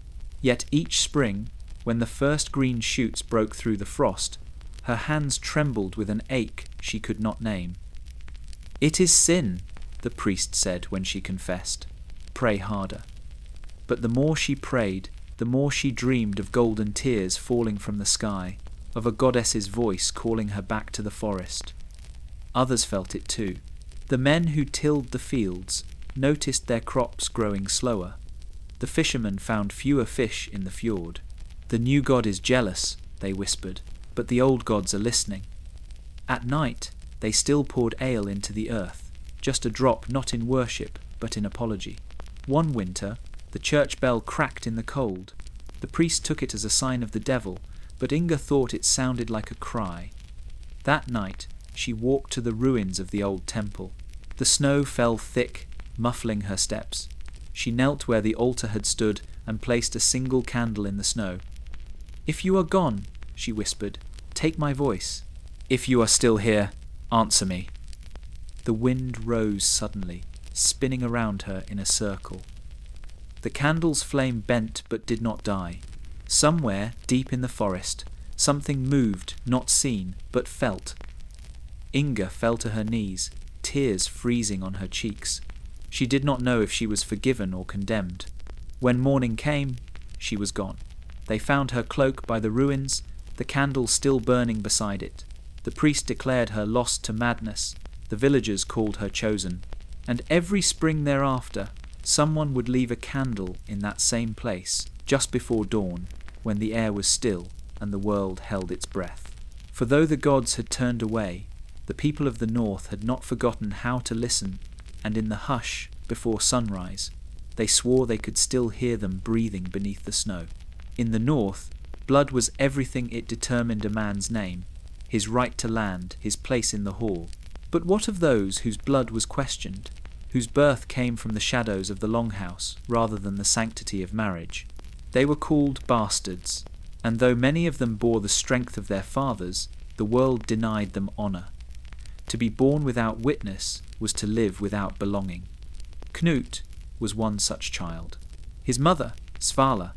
Yet each spring, when the first green shoots broke through the frost, her hands trembled with an ache she could not name. "It is sin," the priest said when she confessed. "Pray harder." But the more she prayed, the more she dreamed of golden tears falling from the sky, of a goddess's voice calling her back to the forest. Others felt it too. The men who tilled the fields noticed their crops growing slower. The fishermen found fewer fish in the fjord. "The new god is jealous," they whispered, "but the old gods are listening." At night, they still poured ale into the earth, just a drop not in worship, but in apology. One winter, the church bell cracked in the cold. The priest took it as a sign of the devil, but Inga thought it sounded like a cry. That night, she walked to the ruins of the old temple. The snow fell thick, muffling her steps. She knelt where the altar had stood and placed a single candle in the snow. "If you are gone," she whispered, "take my voice. If you are still here, answer me." The wind rose suddenly, spinning around her in a circle. The candle's flame bent but did not die. Somewhere, deep in the forest, something moved, not seen, but felt. Inga fell to her knees, tears freezing on her cheeks. She did not know if she was forgiven or condemned. When morning came, she was gone. They found her cloak by the ruins, the candle still burning beside it. The priest declared her lost to madness. The villagers called her chosen. And every spring thereafter, someone would leave a candle in that same place, just before dawn, when the air was still and the world held its breath. For though the gods had turned away, the people of the north had not forgotten how to listen, and in the hush before sunrise, they swore they could still hear them breathing beneath the snow. In the north, blood was everything it determined a man's name, his right to land, his place in the hall. But what of those whose blood was questioned, whose birth came from the shadows of the longhouse rather than the sanctity of marriage? They were called bastards, and though many of them bore the strength of their fathers, the world denied them honour. To be born without witness was to live without belonging. Knut was one such child. His mother, Svala,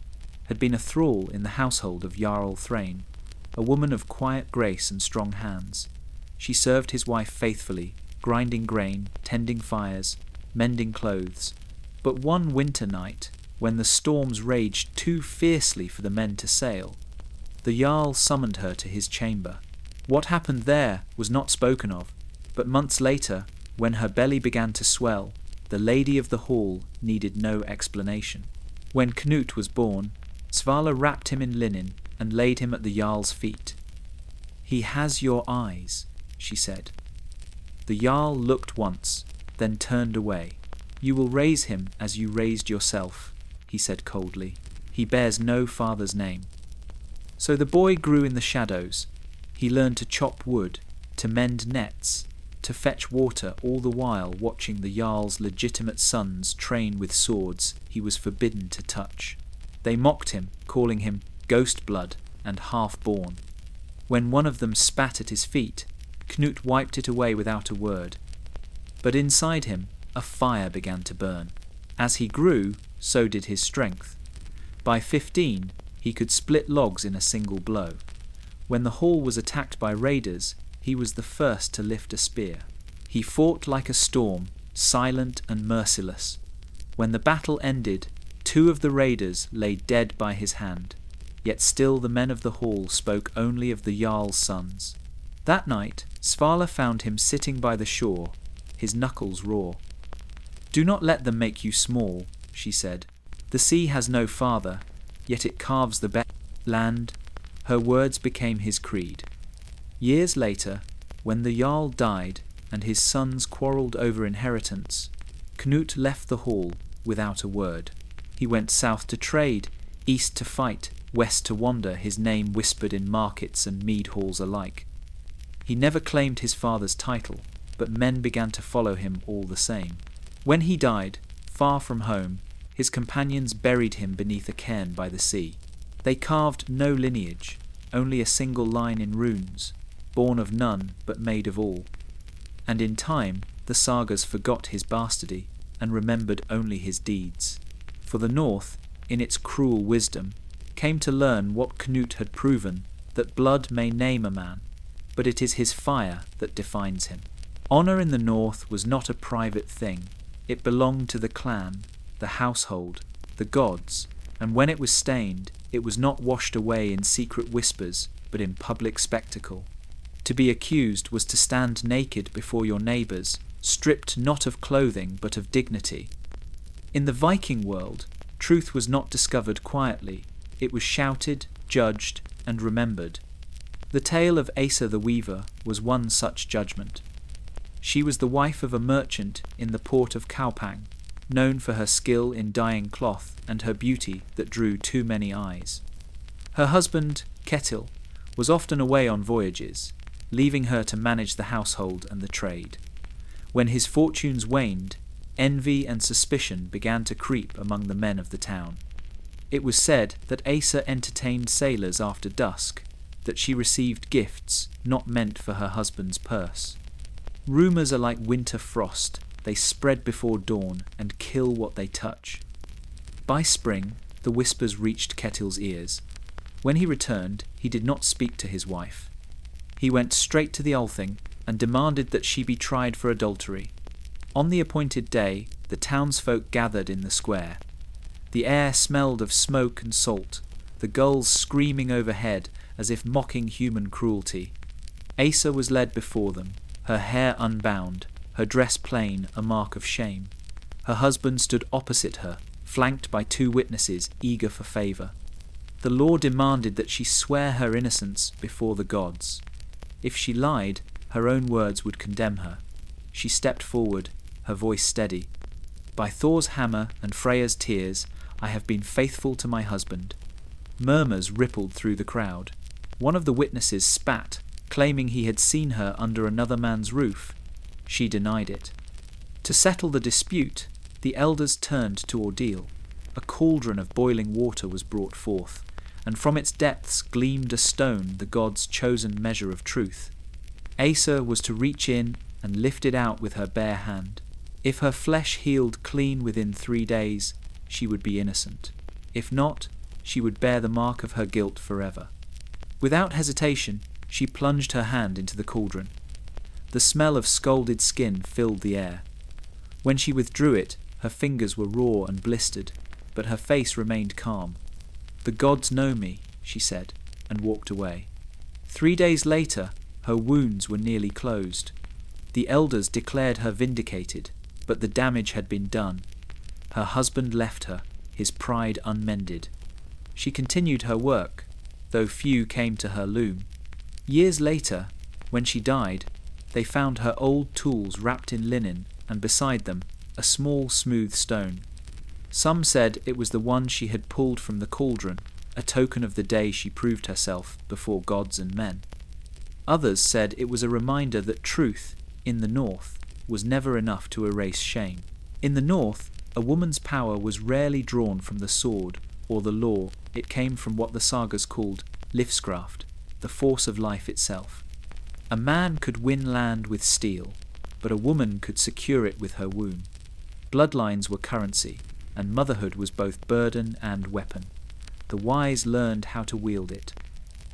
had been a thrall in the household of Jarl Thrain, a woman of quiet grace and strong hands. She served his wife faithfully, grinding grain, tending fires, mending clothes. But one winter night, when the storms raged too fiercely for the men to sail, the Jarl summoned her to his chamber. What happened there was not spoken of, but months later, when her belly began to swell, the lady of the hall needed no explanation. When Knut was born, Svala wrapped him in linen and laid him at the Jarl's feet. "He has your eyes," she said. The Jarl looked once, then turned away. "You will raise him as you raised yourself," he said coldly. "He bears no father's name." So the boy grew in the shadows. He learned to chop wood, to mend nets, to fetch water, all the while watching the Jarl's legitimate sons train with swords he was forbidden to touch. They mocked him, calling him ghost blood and half-born. When one of them spat at his feet, Knut wiped it away without a word. But inside him, a fire began to burn. As he grew, so did his strength. By 15, He could split logs in a single blow. When the hall was attacked by raiders, he was the first to lift a spear. He fought like a storm, silent and merciless. When the battle ended, 2 of the raiders lay dead by his hand, yet still the men of the hall spoke only of the Jarl's sons. That night, Svala found him sitting by the shore, his knuckles raw. "Do not let them make you small," she said. "The sea has no father, yet it carves the land." Her words became his creed. Years later, when the Jarl died and his sons quarrelled over inheritance, Knut left the hall without a word. He went south to trade, east to fight, west to wander, his name whispered in markets and mead halls alike. He never claimed his father's title, but men began to follow him all the same. When he died, far from home, his companions buried him beneath a cairn by the sea. They carved no lineage, only a single line in runes, born of none but made of all. And in time, the sagas forgot his bastardy and remembered only his deeds. For the North, in its cruel wisdom, came to learn what Knut had proven, that blood may name a man, but it is his fire that defines him. Honour in the North was not a private thing. It belonged to the clan, the household, the gods, and when it was stained, it was not washed away in secret whispers, but in public spectacle. To be accused was to stand naked before your neighbours, stripped not of clothing but of dignity. In the Viking world, truth was not discovered quietly. It was shouted, judged, and remembered. The tale of Asa the Weaver was one such judgment. She was the wife of a merchant in the port of Kaupang, known for her skill in dyeing cloth and her beauty that drew too many eyes. Her husband, Ketil, was often away on voyages, leaving her to manage the household and the trade. When his fortunes waned, envy and suspicion began to creep among the men of the town. It was said that Asa entertained sailors after dusk, that she received gifts not meant for her husband's purse. Rumours are like winter frost. They spread before dawn and kill what they touch. By spring, the whispers reached Ketil's ears. When he returned, he did not speak to his wife. He went straight to the Althing and demanded that she be tried for adultery. On the appointed day, the townsfolk gathered in the square. The air smelled of smoke and salt, the gulls screaming overhead as if mocking human cruelty. Asa was led before them, her hair unbound, her dress plain, a mark of shame. Her husband stood opposite her, flanked by 2 witnesses eager for favour. The law demanded that she swear her innocence before the gods. If she lied, her own words would condemn her. She stepped forward, her voice steady. "By Thor's hammer and Freya's tears, I have been faithful to my husband." Murmurs rippled through the crowd. One of the witnesses spat, claiming he had seen her under another man's roof. She denied it. To settle the dispute, the elders turned to ordeal. A cauldron of boiling water was brought forth, and from its depths gleamed a stone, the gods' chosen measure of truth. Asa was to reach in and lift it out with her bare hand. If her flesh healed clean within 3 days, she would be innocent. If not, she would bear the mark of her guilt forever. Without hesitation, she plunged her hand into the cauldron. The smell of scalded skin filled the air. When she withdrew it, her fingers were raw and blistered, but her face remained calm. "The gods know me," she said, and walked away. 3 days later, her wounds were nearly closed. The elders declared her vindicated, but the damage had been done. Her husband left her, his pride unmended. She continued her work, though few came to her loom. Years later, when she died, they found her old tools wrapped in linen, and beside them, a small smooth stone. Some said it was the one she had pulled from the cauldron, a token of the day she proved herself before gods and men. Others said it was a reminder that truth, in the North, was never enough to erase shame. In the North, a woman's power was rarely drawn from the sword or the law. It came from what the sagas called livskraft, the force of life itself. A man could win land with steel, but a woman could secure it with her womb. Bloodlines were currency, and motherhood was both burden and weapon. the wise learned how to wield it.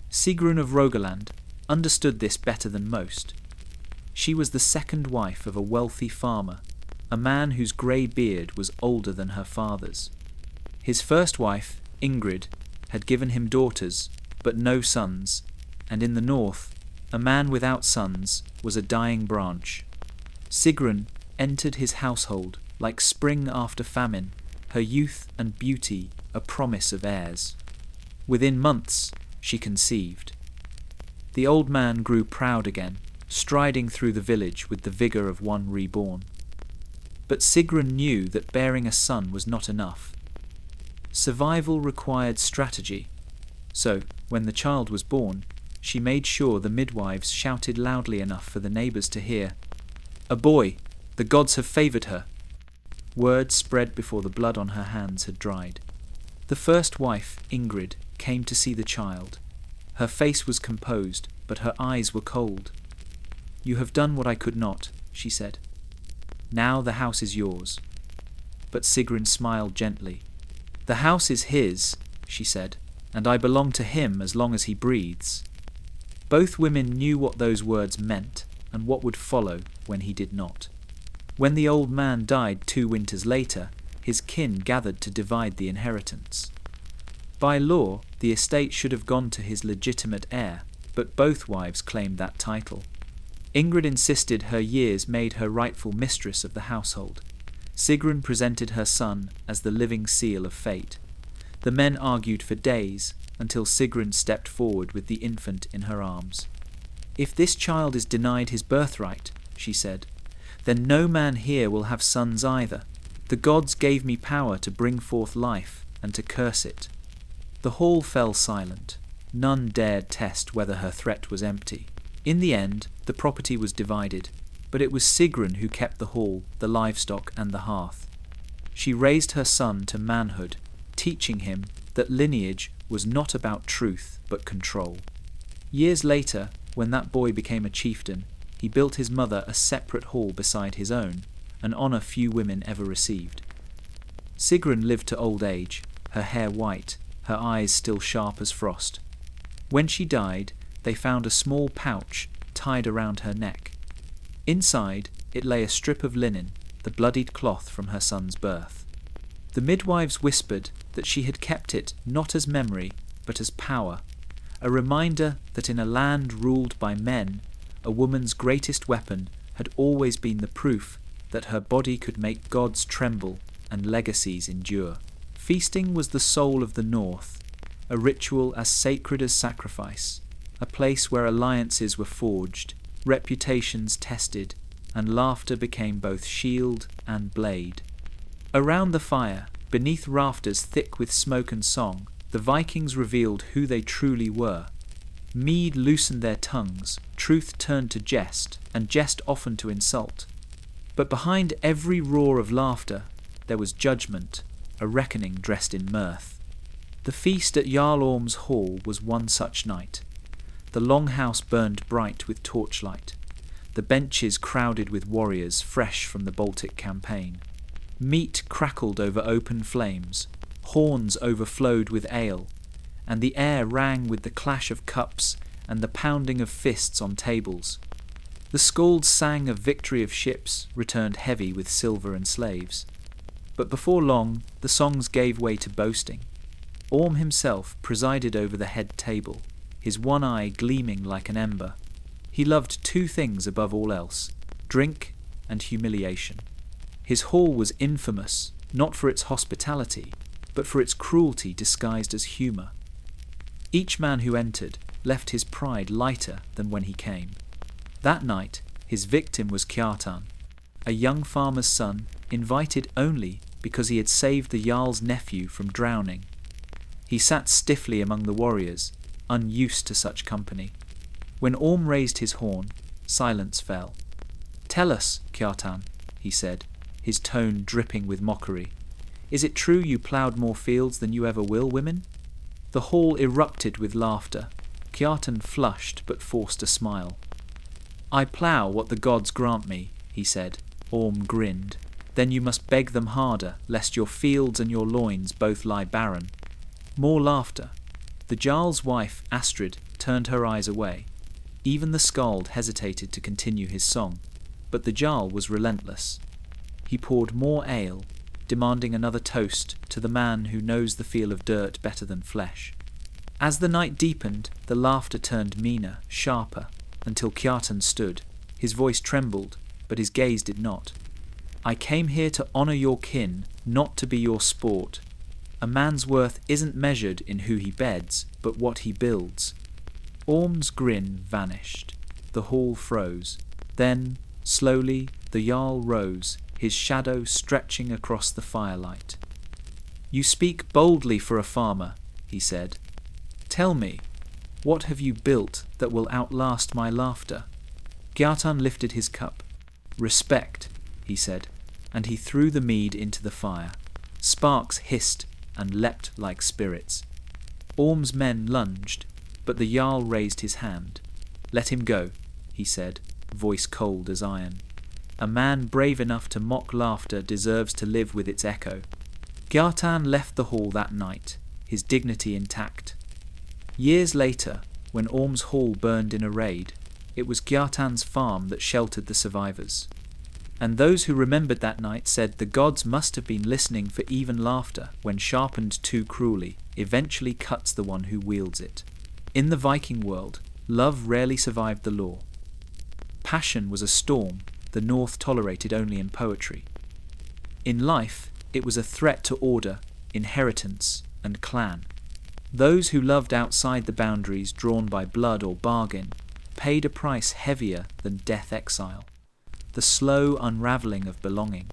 Sigrun of Rogaland understood this better than most. She was the second wife of a wealthy farmer, a man whose grey beard was older than her father's. His first wife, Ingrid, had given him daughters, but no sons, and in the north, a man without sons was a dying branch. Sigrun entered his household like spring after famine, her youth and beauty a promise of heirs. Within months, she conceived. The old man grew proud again, striding through the village with the vigour of one reborn. But Sigrun knew that bearing a son was not enough. Survival required strategy, so when the child was born, she made sure the midwives shouted loudly enough for the neighbours to hear. "A boy! The gods have favoured her!" Word spread before the blood on her hands had dried. The first wife, Ingrid, came to see the child. Her face was composed, but her eyes were cold. "You have done what I could not," she said. "Now the house is yours." But Sigrun smiled gently. "The house is his," she said, "and I belong to him as long as he breathes." Both women knew what those words meant and what would follow when he did not. When the old man died 2 winters later, his kin gathered to divide the inheritance. By law, the estate should have gone to his legitimate heir, but both wives claimed that title. Ingrid insisted her years made her rightful mistress of the household. Sigrun presented her son as the living seal of fate. The men argued for days, until Sigrun stepped forward with the infant in her arms. "If this child is denied his birthright," she said, "then no man here will have sons either. The gods gave me power to bring forth life and to curse it." The hall fell silent. None dared test whether her threat was empty. In the end, the property was divided, but it was Sigrun who kept the hall, the livestock, and the hearth. She raised her son to manhood, teaching him that lineage was not about truth but control. Years later, when that boy became a chieftain, he built his mother a separate hall beside his own, an honour few women ever received. Sigrun lived to old age, her hair white, her eyes still sharp as frost. When she died, they found a small pouch tied around her neck. Inside, it lay a strip of linen, the bloodied cloth from her son's birth. The midwives whispered that she had kept it not as memory, but as power, a reminder that in a land ruled by men, a woman's greatest weapon had always been the proof that her body could make gods tremble and legacies endure. Feasting was the soul of the North, a ritual as sacred as sacrifice, a place where alliances were forged, reputations tested, and laughter became both shield and blade. Around the fire, beneath rafters thick with smoke and song, the Vikings revealed who they truly were. Mead loosened their tongues, truth turned to jest, and jest often to insult. But behind every roar of laughter, there was judgment, a reckoning dressed in mirth. The feast at Jarl Orm's hall was one such night. The longhouse burned bright with torchlight, the benches crowded with warriors fresh from the Baltic campaign. Meat crackled over open flames, horns overflowed with ale, and the air rang with the clash of cups and the pounding of fists on tables. The skalds sang of victory of ships returned heavy with silver and slaves. But before long, the songs gave way to boasting. Orm himself presided over the head table, his one eye gleaming like an ember. He loved 2 things above all else, drink and humiliation. His hall was infamous, not for its hospitality, but for its cruelty disguised as humour. Each man who entered left his pride lighter than when he came. That night, his victim was Kjartan, a young farmer's son invited only because he had saved the Jarl's nephew from drowning. He sat stiffly among the warriors, unused to such company. When Orm raised his horn, silence fell. "Tell us, Kjartan," he said, his tone dripping with mockery. "Is it true you ploughed more fields than you ever will, women?" The hall erupted with laughter. Kjartan flushed but forced a smile. "I plough what the gods grant me," he said. Orm grinned. "Then you must beg them harder, lest your fields and your loins both lie barren." More laughter. The Jarl's wife, Astrid, turned her eyes away. Even the skald hesitated to continue his song, but the Jarl was relentless. He poured more ale, demanding another toast to the man who knows the feel of dirt better than flesh. As the night deepened, the laughter turned meaner, sharper, until Kjartan stood. His voice trembled, but his gaze did not. I came here to honour your kin, not to be your sport. A man's worth isn't measured in who he beds, but what he builds. Orm's grin vanished. The hall froze. Then, slowly, the Jarl rose, his shadow stretching across the firelight. You speak boldly for a farmer, he said. Tell me, what have you built that will outlast my laughter? Kjartan lifted his cup. Respect, he said, and he threw the mead into the fire. Sparks hissed and leapt like spirits. Orm's men lunged, but the Jarl raised his hand. Let him go, he said, voice cold as iron. A man brave enough to mock laughter deserves to live with its echo. Kjartan left the hall that night, his dignity intact. Years later, when Orm's hall burned in a raid, it was Kjartan's farm that sheltered the survivors. And those who remembered that night said the gods must have been listening, for even laughter, when sharpened too cruelly, eventually cuts the one who wields it. In the Viking world, love rarely survived the law. Passion was a storm the North tolerated only in poetry. In life, it was a threat to order, inheritance, and clan. Those who loved outside the boundaries drawn by blood or bargain paid a price heavier than death exile. The slow unravelling of belonging.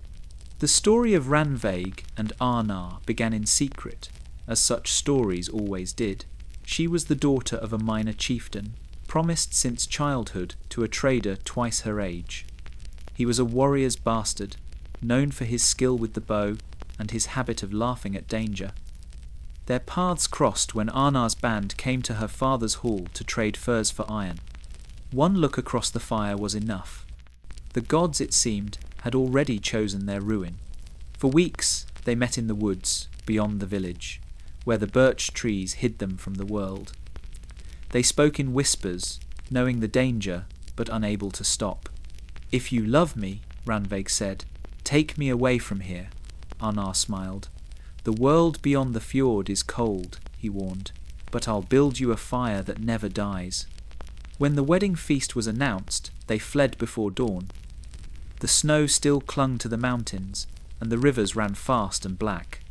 The story of Randveig and Arnar began in secret, as such stories always did. She was the daughter of a minor chieftain, promised since childhood to a trader twice her age. He was a warrior's bastard, known for his skill with the bow and his habit of laughing at danger. Their paths crossed when Arnar's band came to her father's hall to trade furs for iron. One look across the fire was enough. The gods, it seemed, had already chosen their ruin. For weeks they met in the woods, beyond the village, where the birch trees hid them from the world. They spoke in whispers, knowing the danger, but unable to stop. If you love me, Randveig said, take me away from here. Arnar smiled. The world beyond the fjord is cold, he warned, but I'll build you a fire that never dies. When the wedding feast was announced, they fled before dawn. The snow still clung to the mountains, and the rivers ran fast and black.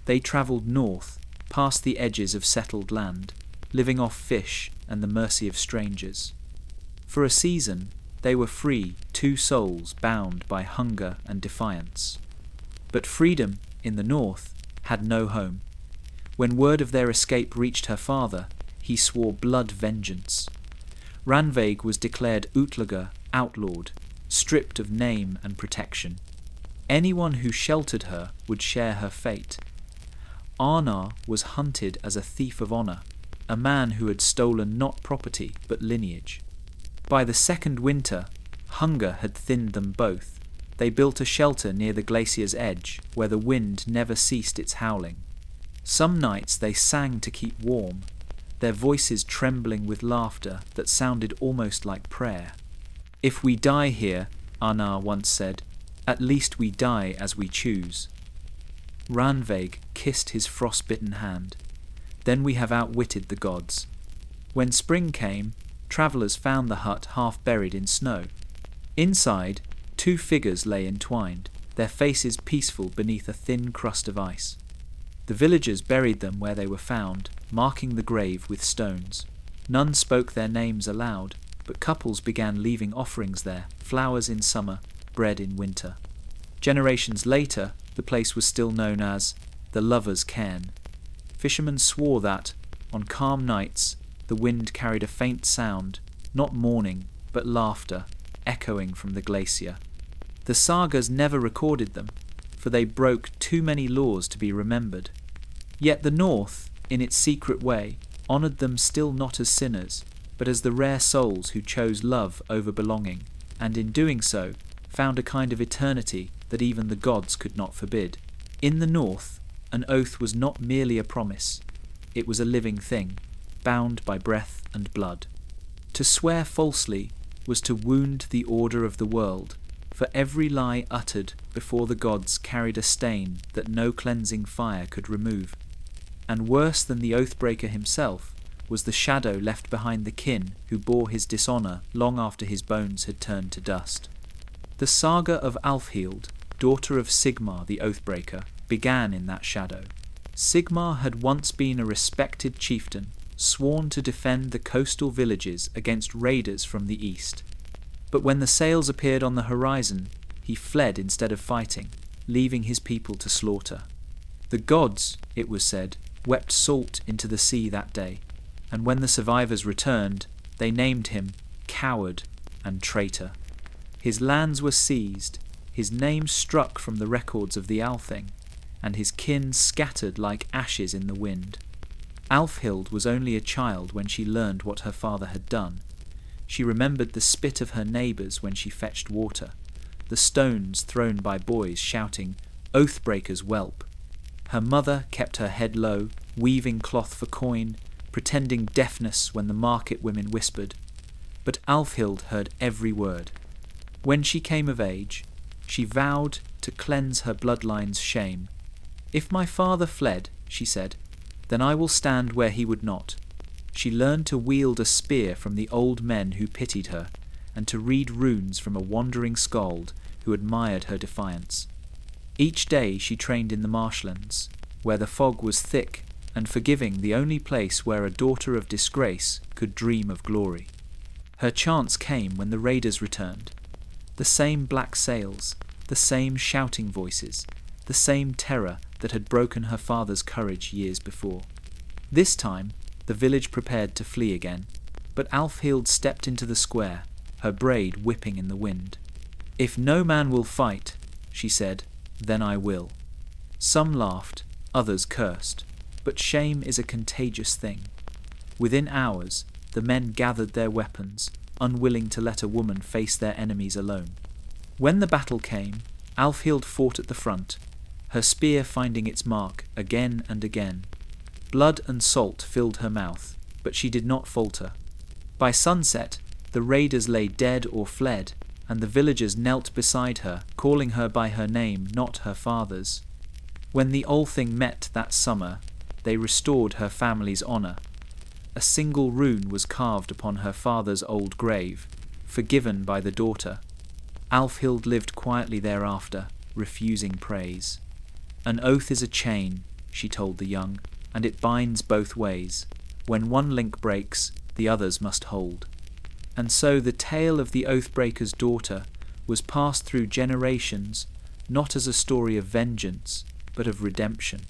They travelled north, past the edges of settled land, living off fish and the mercy of strangers. For a season, they were free, two souls bound by hunger and defiance. But freedom, in the north, had no home. When word of their escape reached her father, he swore blood vengeance. Randveig was declared útlaga, outlawed, stripped of name and protection. Anyone who sheltered her would share her fate. Arnar was hunted as a thief of honour, a man who had stolen not property but lineage. By the second winter, hunger had thinned them both. They built a shelter near the glacier's edge, where the wind never ceased its howling. Some nights they sang to keep warm, their voices trembling with laughter that sounded almost like prayer. If we die here, Arnar once said, at least we die as we choose. Randveig kissed his frostbitten hand. Then we have outwitted the gods. When spring came, travellers found the hut half buried in snow. Inside, two figures lay entwined, their faces peaceful beneath a thin crust of ice. The villagers buried them where they were found, marking the grave with stones. None spoke their names aloud, but couples began leaving offerings there, flowers in summer, bread in winter. Generations later, the place was still known as the Lovers' Cairn. Fishermen swore that, on calm nights, the wind carried a faint sound, not mourning, but laughter, echoing from the glacier. The sagas never recorded them, for they broke too many laws to be remembered. Yet the North, in its secret way, honoured them still not as sinners, but as the rare souls who chose love over belonging, and in doing so, found a kind of eternity that even the gods could not forbid. In the North, an oath was not merely a promise, it was a living thing, bound by breath and blood. To swear falsely was to wound the order of the world, for every lie uttered before the gods carried a stain that no cleansing fire could remove. And worse than the oathbreaker himself was the shadow left behind the kin who bore his dishonour long after his bones had turned to dust. The saga of Alfhild, daughter of Sigmar the Oathbreaker, began in that shadow. Sigmar had once been a respected chieftain, sworn to defend the coastal villages against raiders from the east. But when the sails appeared on the horizon, he fled instead of fighting, leaving his people to slaughter. The gods, it was said, wept salt into the sea that day, and when the survivors returned, they named him coward and traitor. His lands were seized, his name struck from the records of the Althing, and his kin scattered like ashes in the wind. Alfhild was only a child when she learned what her father had done. She remembered the spit of her neighbours when she fetched water, the stones thrown by boys shouting, "Oathbreakers whelp." Her mother kept her head low, weaving cloth for coin, pretending deafness when the market women whispered. But Alfhild heard every word. When she came of age, she vowed to cleanse her bloodline's shame. "If my father fled," she said, "then I will stand where he would not." She learned to wield a spear from the old men who pitied her, and to read runes from a wandering skald who admired her defiance. Each day she trained in the marshlands, where the fog was thick and forgiving, the only place where a daughter of disgrace could dream of glory. Her chance came when the raiders returned. The same black sails, the same shouting voices, the same terror that had broken her father's courage years before. This time, the village prepared to flee again, but Alfhild stepped into the square, her braid whipping in the wind. "If no man will fight," she said, "then I will." Some laughed, others cursed, but shame is a contagious thing. Within hours, the men gathered their weapons, unwilling to let a woman face their enemies alone. When the battle came, Alfhild fought at the front, her spear finding its mark again and again. Blood and salt filled her mouth, but she did not falter. By sunset, the raiders lay dead or fled, and the villagers knelt beside her, calling her by her name, not her father's. When the Althing met that summer, they restored her family's honour. A single rune was carved upon her father's old grave, forgiven by the daughter. Alfhild lived quietly thereafter, refusing praise. "An oath is a chain," she told the young, "and it binds both ways. When one link breaks, the others must hold." And so the tale of the Oathbreaker's daughter was passed through generations, not as a story of vengeance, but of redemption.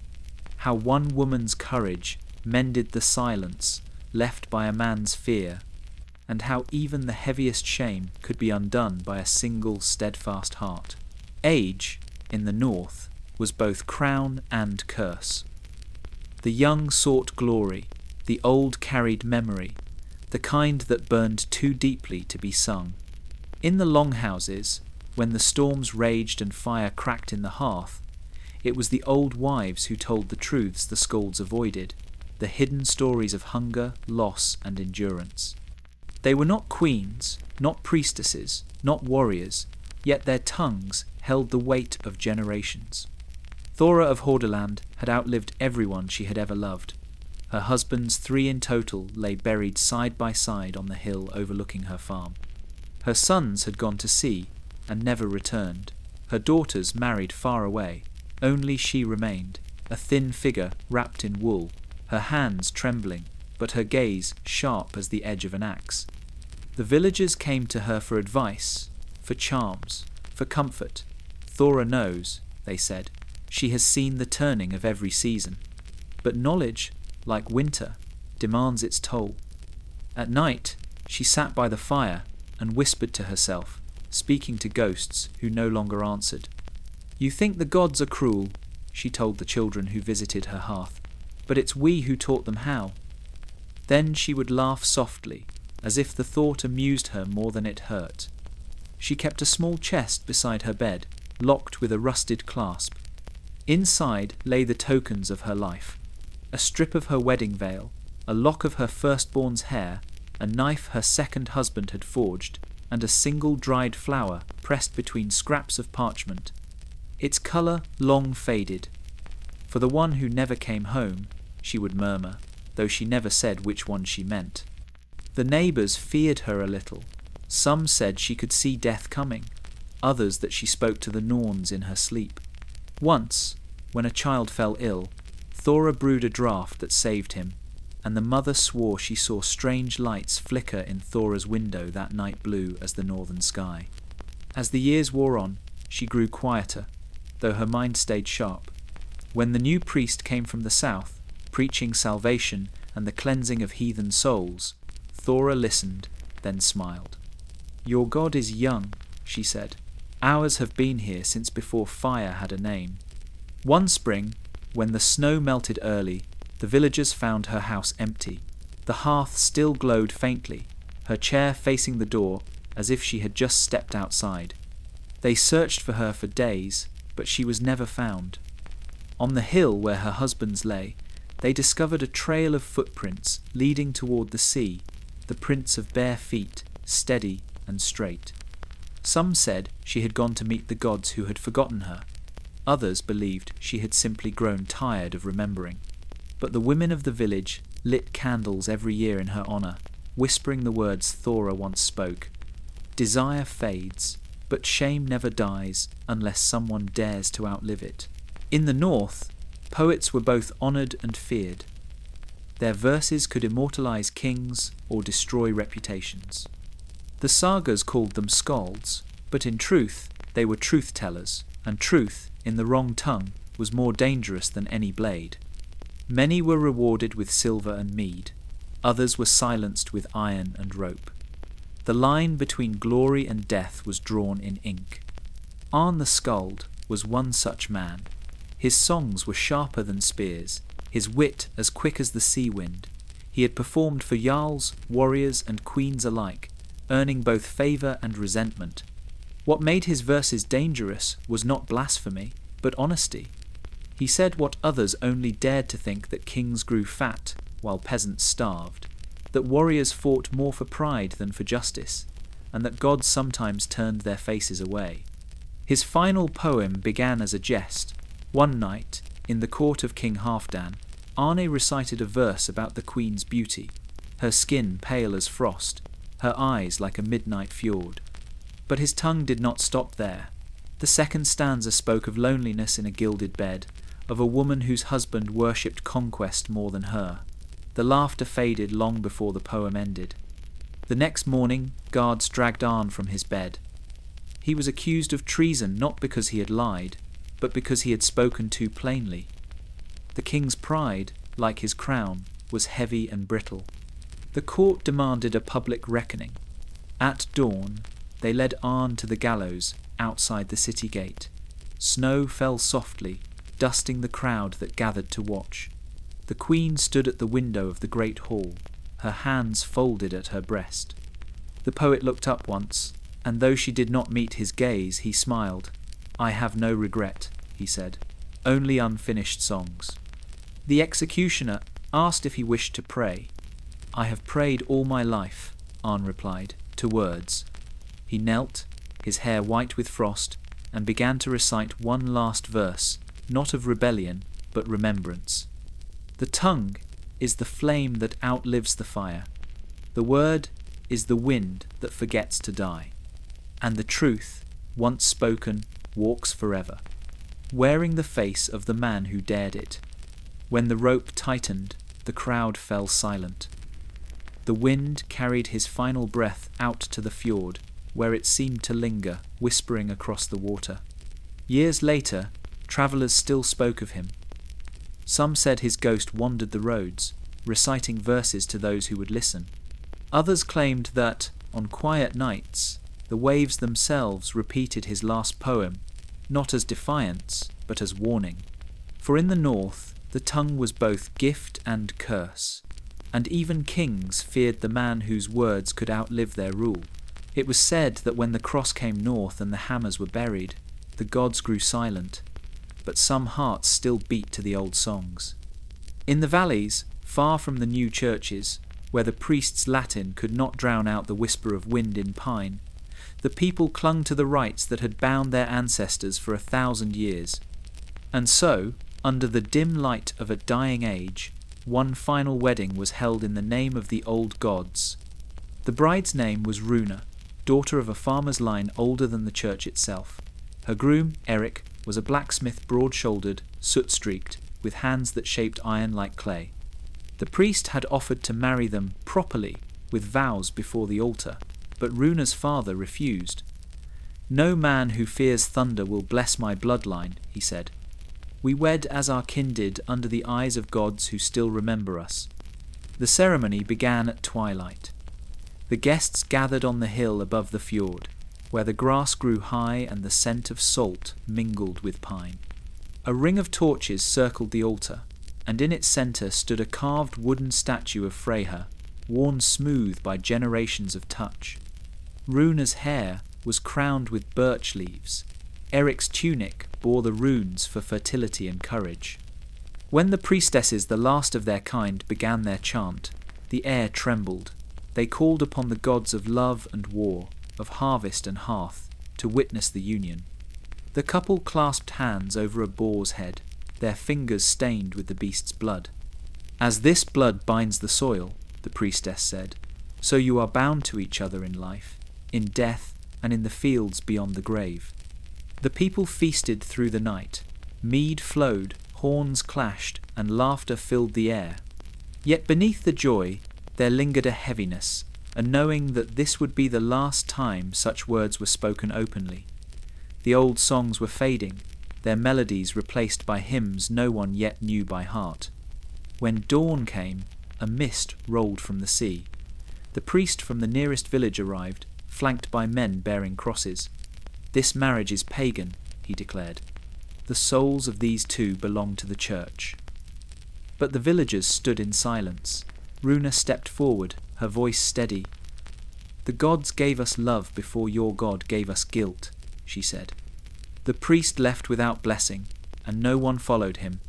How one woman's courage mended the silence left by a man's fear, and how even the heaviest shame could be undone by a single steadfast heart. Age, in the north, was both crown and curse. The young sought glory, the old carried memory, the kind that burned too deeply to be sung. In the longhouses, when the storms raged and fire cracked in the hearth, it was the old wives who told the truths the skalds avoided, the hidden stories of hunger, loss, and endurance. They were not queens, not priestesses, not warriors, yet their tongues held the weight of generations. Thora of Hordaland had outlived everyone she had ever loved. Her husbands, 3 in total, lay buried side by side on the hill overlooking her farm. Her sons had gone to sea and never returned. Her daughters married far away. Only she remained, a thin figure wrapped in wool, her hands trembling, but her gaze sharp as the edge of an axe. The villagers came to her for advice, for charms, for comfort. "Thora knows," they said. "She has seen the turning of every season." But knowledge, like winter, demands its toll. At night, she sat by the fire and whispered to herself, speaking to ghosts who no longer answered. "You think the gods are cruel," she told the children who visited her hearth, "but it's we who taught them how." Then she would laugh softly, as if the thought amused her more than it hurt. She kept a small chest beside her bed, locked with a rusted clasp. Inside lay the tokens of her life: A strip of her wedding veil, a lock of her firstborn's hair, a knife her second husband had forged, and a single dried flower pressed between scraps of parchment. Its colour long faded. For the one who never came home, she would murmur, though she never said which one she meant. The neighbours feared her a little. Some said she could see death coming, others that she spoke to the Norns in her sleep. Once, when a child fell ill, Thora brewed a draught that saved him, and the mother swore she saw strange lights flicker in Thora's window that night blue as the northern sky. As the years wore on, she grew quieter, though her mind stayed sharp. When the new priest came from the south, preaching salvation and the cleansing of heathen souls, Thora listened, then smiled. "Your God is young," she said. "Ours have been here since before fire had a name." One spring, when the snow melted early, the villagers found her house empty. The hearth still glowed faintly, her chair facing the door as if she had just stepped outside. They searched for her for days, but she was never found. On the hill where her husband's lay, they discovered a trail of footprints leading toward the sea, the prints of bare feet, steady and straight. Some said she had gone to meet the gods who had forgotten her. Others believed she had simply grown tired of remembering. But the women of the village lit candles every year in her honour, whispering the words Thora once spoke. Desire fades, but shame never dies unless someone dares to outlive it. In the north, poets were both honoured and feared. Their verses could immortalise kings or destroy reputations. The sagas called them skalds, but in truth they were truth-tellers, and truth, in the wrong tongue, was more dangerous than any blade. Many were rewarded with silver and mead, others were silenced with iron and rope. The line between glory and death was drawn in ink. Arn the Skald was one such man. His songs were sharper than spears, his wit as quick as the sea wind. He had performed for jarls, warriors, and queens alike, earning both favour and resentment. What made his verses dangerous was not blasphemy, but honesty. He said what others only dared to think, that kings grew fat while peasants starved, that warriors fought more for pride than for justice, and that gods sometimes turned their faces away. His final poem began as a jest. One night, in the court of King Halfdan, Arne recited a verse about the queen's beauty, her skin pale as frost, her eyes like a midnight fjord. But his tongue did not stop there. The second stanza spoke of loneliness in a gilded bed, of a woman whose husband worshipped conquest more than her. The laughter faded long before the poem ended. The next morning, guards dragged Arn from his bed. He was accused of treason not because he had lied, but because he had spoken too plainly. The king's pride, like his crown, was heavy and brittle. The court demanded a public reckoning. At dawn, they led Arn to the gallows outside the city gate. Snow fell softly, dusting the crowd that gathered to watch. The queen stood at the window of the great hall, her hands folded at her breast. The poet looked up once, and though she did not meet his gaze, he smiled. "I have no regret," he said, "only unfinished songs." The executioner asked if he wished to pray. "I have prayed all my life," Arn replied, to words. He knelt, his hair white with frost, and began to recite one last verse, not of rebellion, but remembrance. The tongue is the flame that outlives the fire. The word is the wind that forgets to die. And the truth, once spoken, walks forever, wearing the face of the man who dared it. When the rope tightened, the crowd fell silent. The wind carried his final breath out to the fjord, where it seemed to linger, whispering across the water. Years later, travellers still spoke of him. Some said his ghost wandered the roads, reciting verses to those who would listen. Others claimed that, on quiet nights, the waves themselves repeated his last poem, not as defiance, but as warning. For in the north, the tongue was both gift and curse, and even kings feared the man whose words could outlive their rule. It was said that when the cross came north and the hammers were buried, the gods grew silent, but some hearts still beat to the old songs. In the valleys, far from the new churches, where the priest's Latin could not drown out the whisper of wind in pine, the people clung to the rites that had bound their ancestors for 1,000 years. And so, under the dim light of a dying age, one final wedding was held in the name of the old gods. The bride's name was Runa, daughter of a farmer's line older than the church itself. Her groom, Eric, was a blacksmith broad-shouldered, soot-streaked, with hands that shaped iron like clay. The priest had offered to marry them properly, with vows before the altar, but Runa's father refused. "No man who fears thunder will bless my bloodline," he said. "We wed as our kin did under the eyes of gods who still remember us." The ceremony began at twilight. The guests gathered on the hill above the fjord, where the grass grew high and the scent of salt mingled with pine. A ring of torches circled the altar, and in its centre stood a carved wooden statue of Freyja, worn smooth by generations of touch. Runa's hair was crowned with birch leaves. Eric's tunic bore the runes for fertility and courage. When the priestesses, the last of their kind, began their chant, the air trembled. They called upon the gods of love and war, of harvest and hearth, to witness the union. The couple clasped hands over a boar's head, their fingers stained with the beast's blood. "As this blood binds the soil," the priestess said, "so you are bound to each other in life, in death, and in the fields beyond the grave." The people feasted through the night. Mead flowed, horns clashed, and laughter filled the air. Yet beneath the joy there lingered a heaviness, a knowing that this would be the last time such words were spoken openly. The old songs were fading, their melodies replaced by hymns no one yet knew by heart. When dawn came, a mist rolled from the sea. The priest from the nearest village arrived, flanked by men bearing crosses. "This marriage is pagan," he declared. "The souls of these two belong to the church." But the villagers stood in silence. Runa stepped forward, her voice steady. "The gods gave us love before your God gave us guilt," she said. The priest left without blessing, and no one followed him.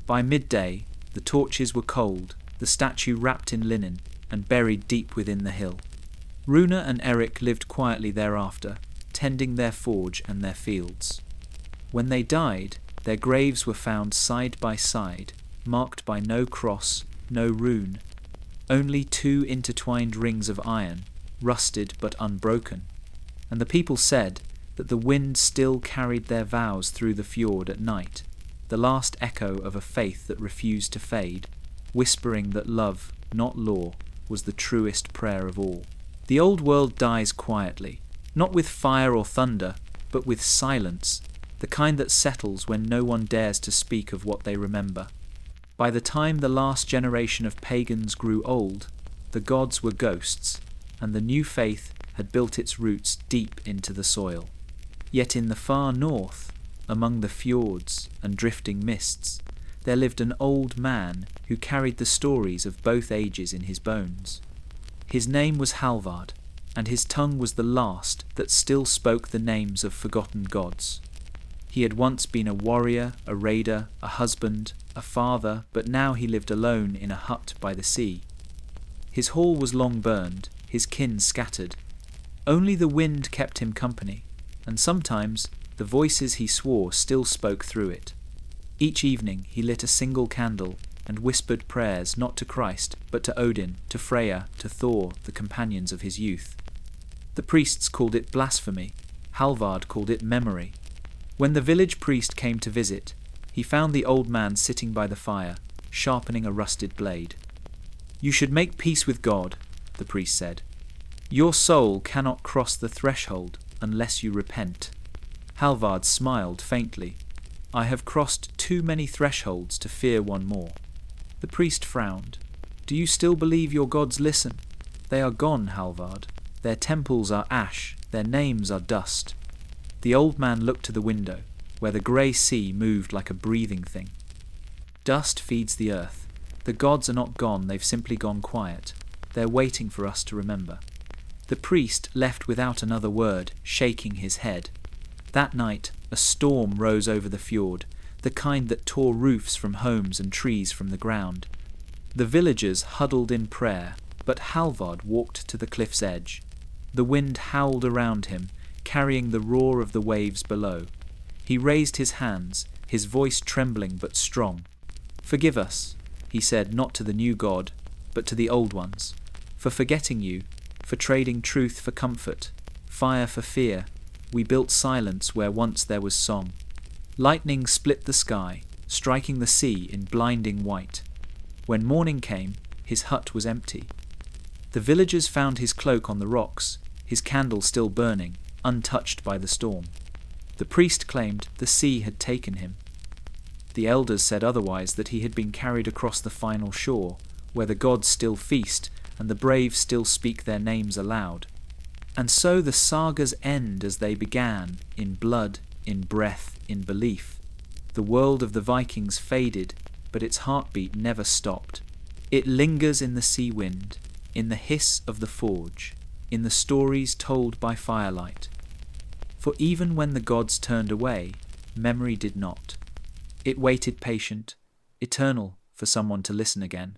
By midday, the torches were cold, the statue wrapped in linen, and buried deep within the hill. Runa and Eric lived quietly thereafter, tending their forge and their fields. When they died, their graves were found side by side, marked by no cross, no rune, only two intertwined rings of iron, rusted but unbroken. And the people said that the wind still carried their vows through the fjord at night, the last echo of a faith that refused to fade, whispering that love, not law, was the truest prayer of all. The old world dies quietly, not with fire or thunder, but with silence, the kind that settles when no one dares to speak of what they remember. By the time the last generation of pagans grew old, the gods were ghosts, and the new faith had built its roots deep into the soil. Yet in the far north, among the fjords and drifting mists, there lived an old man who carried the stories of both ages in his bones. His name was Halvard, and his tongue was the last that still spoke the names of forgotten gods. He had once been a warrior, a raider, a husband, a father, but now he lived alone in a hut by the sea. His hall was long burned, his kin scattered. Only the wind kept him company, and sometimes the voices he swore still spoke through it. Each evening he lit a single candle and whispered prayers not to Christ, but to Odin, to Freyja, to Thor, the companions of his youth. The priests called it blasphemy. Halvard called it memory. When the village priest came to visit, he found the old man sitting by the fire, sharpening a rusted blade. "You should make peace with God," the priest said. "Your soul cannot cross the threshold unless you repent." Halvard smiled faintly. "I have crossed too many thresholds to fear one more." The priest frowned. "Do you still believe your gods listen? They are gone, Halvard. Their temples are ash, their names are dust." The old man looked to the window, where the grey sea moved like a breathing thing. "Dust feeds the earth. The gods are not gone, they've simply gone quiet. They're waiting for us to remember." The priest left without another word, shaking his head. That night, a storm rose over the fjord. the kind that tore roofs from homes and trees from the ground. The villagers huddled in prayer, but Halvard walked to the cliff's edge. The wind howled around him, carrying the roar of the waves below. He raised his hands, his voice trembling but strong. "Forgive us," he said, not to the new god, but to the old ones, "for forgetting you, for trading truth for comfort, fire for fear. We built silence where once there was song." Lightning split the sky, striking the sea in blinding white. When morning came, his hut was empty. The villagers found his cloak on the rocks, his candle still burning, untouched by the storm. The priest claimed the sea had taken him. The elders said otherwise, that he had been carried across the final shore, where the gods still feast and the brave still speak their names aloud. And so the sagas end as they began, in blood, in breath, in belief. The world of the Vikings faded, but its heartbeat never stopped. It lingers in the sea wind, in the hiss of the forge, in the stories told by firelight. For even when the gods turned away, memory did not. It waited patient, eternal, for someone to listen again.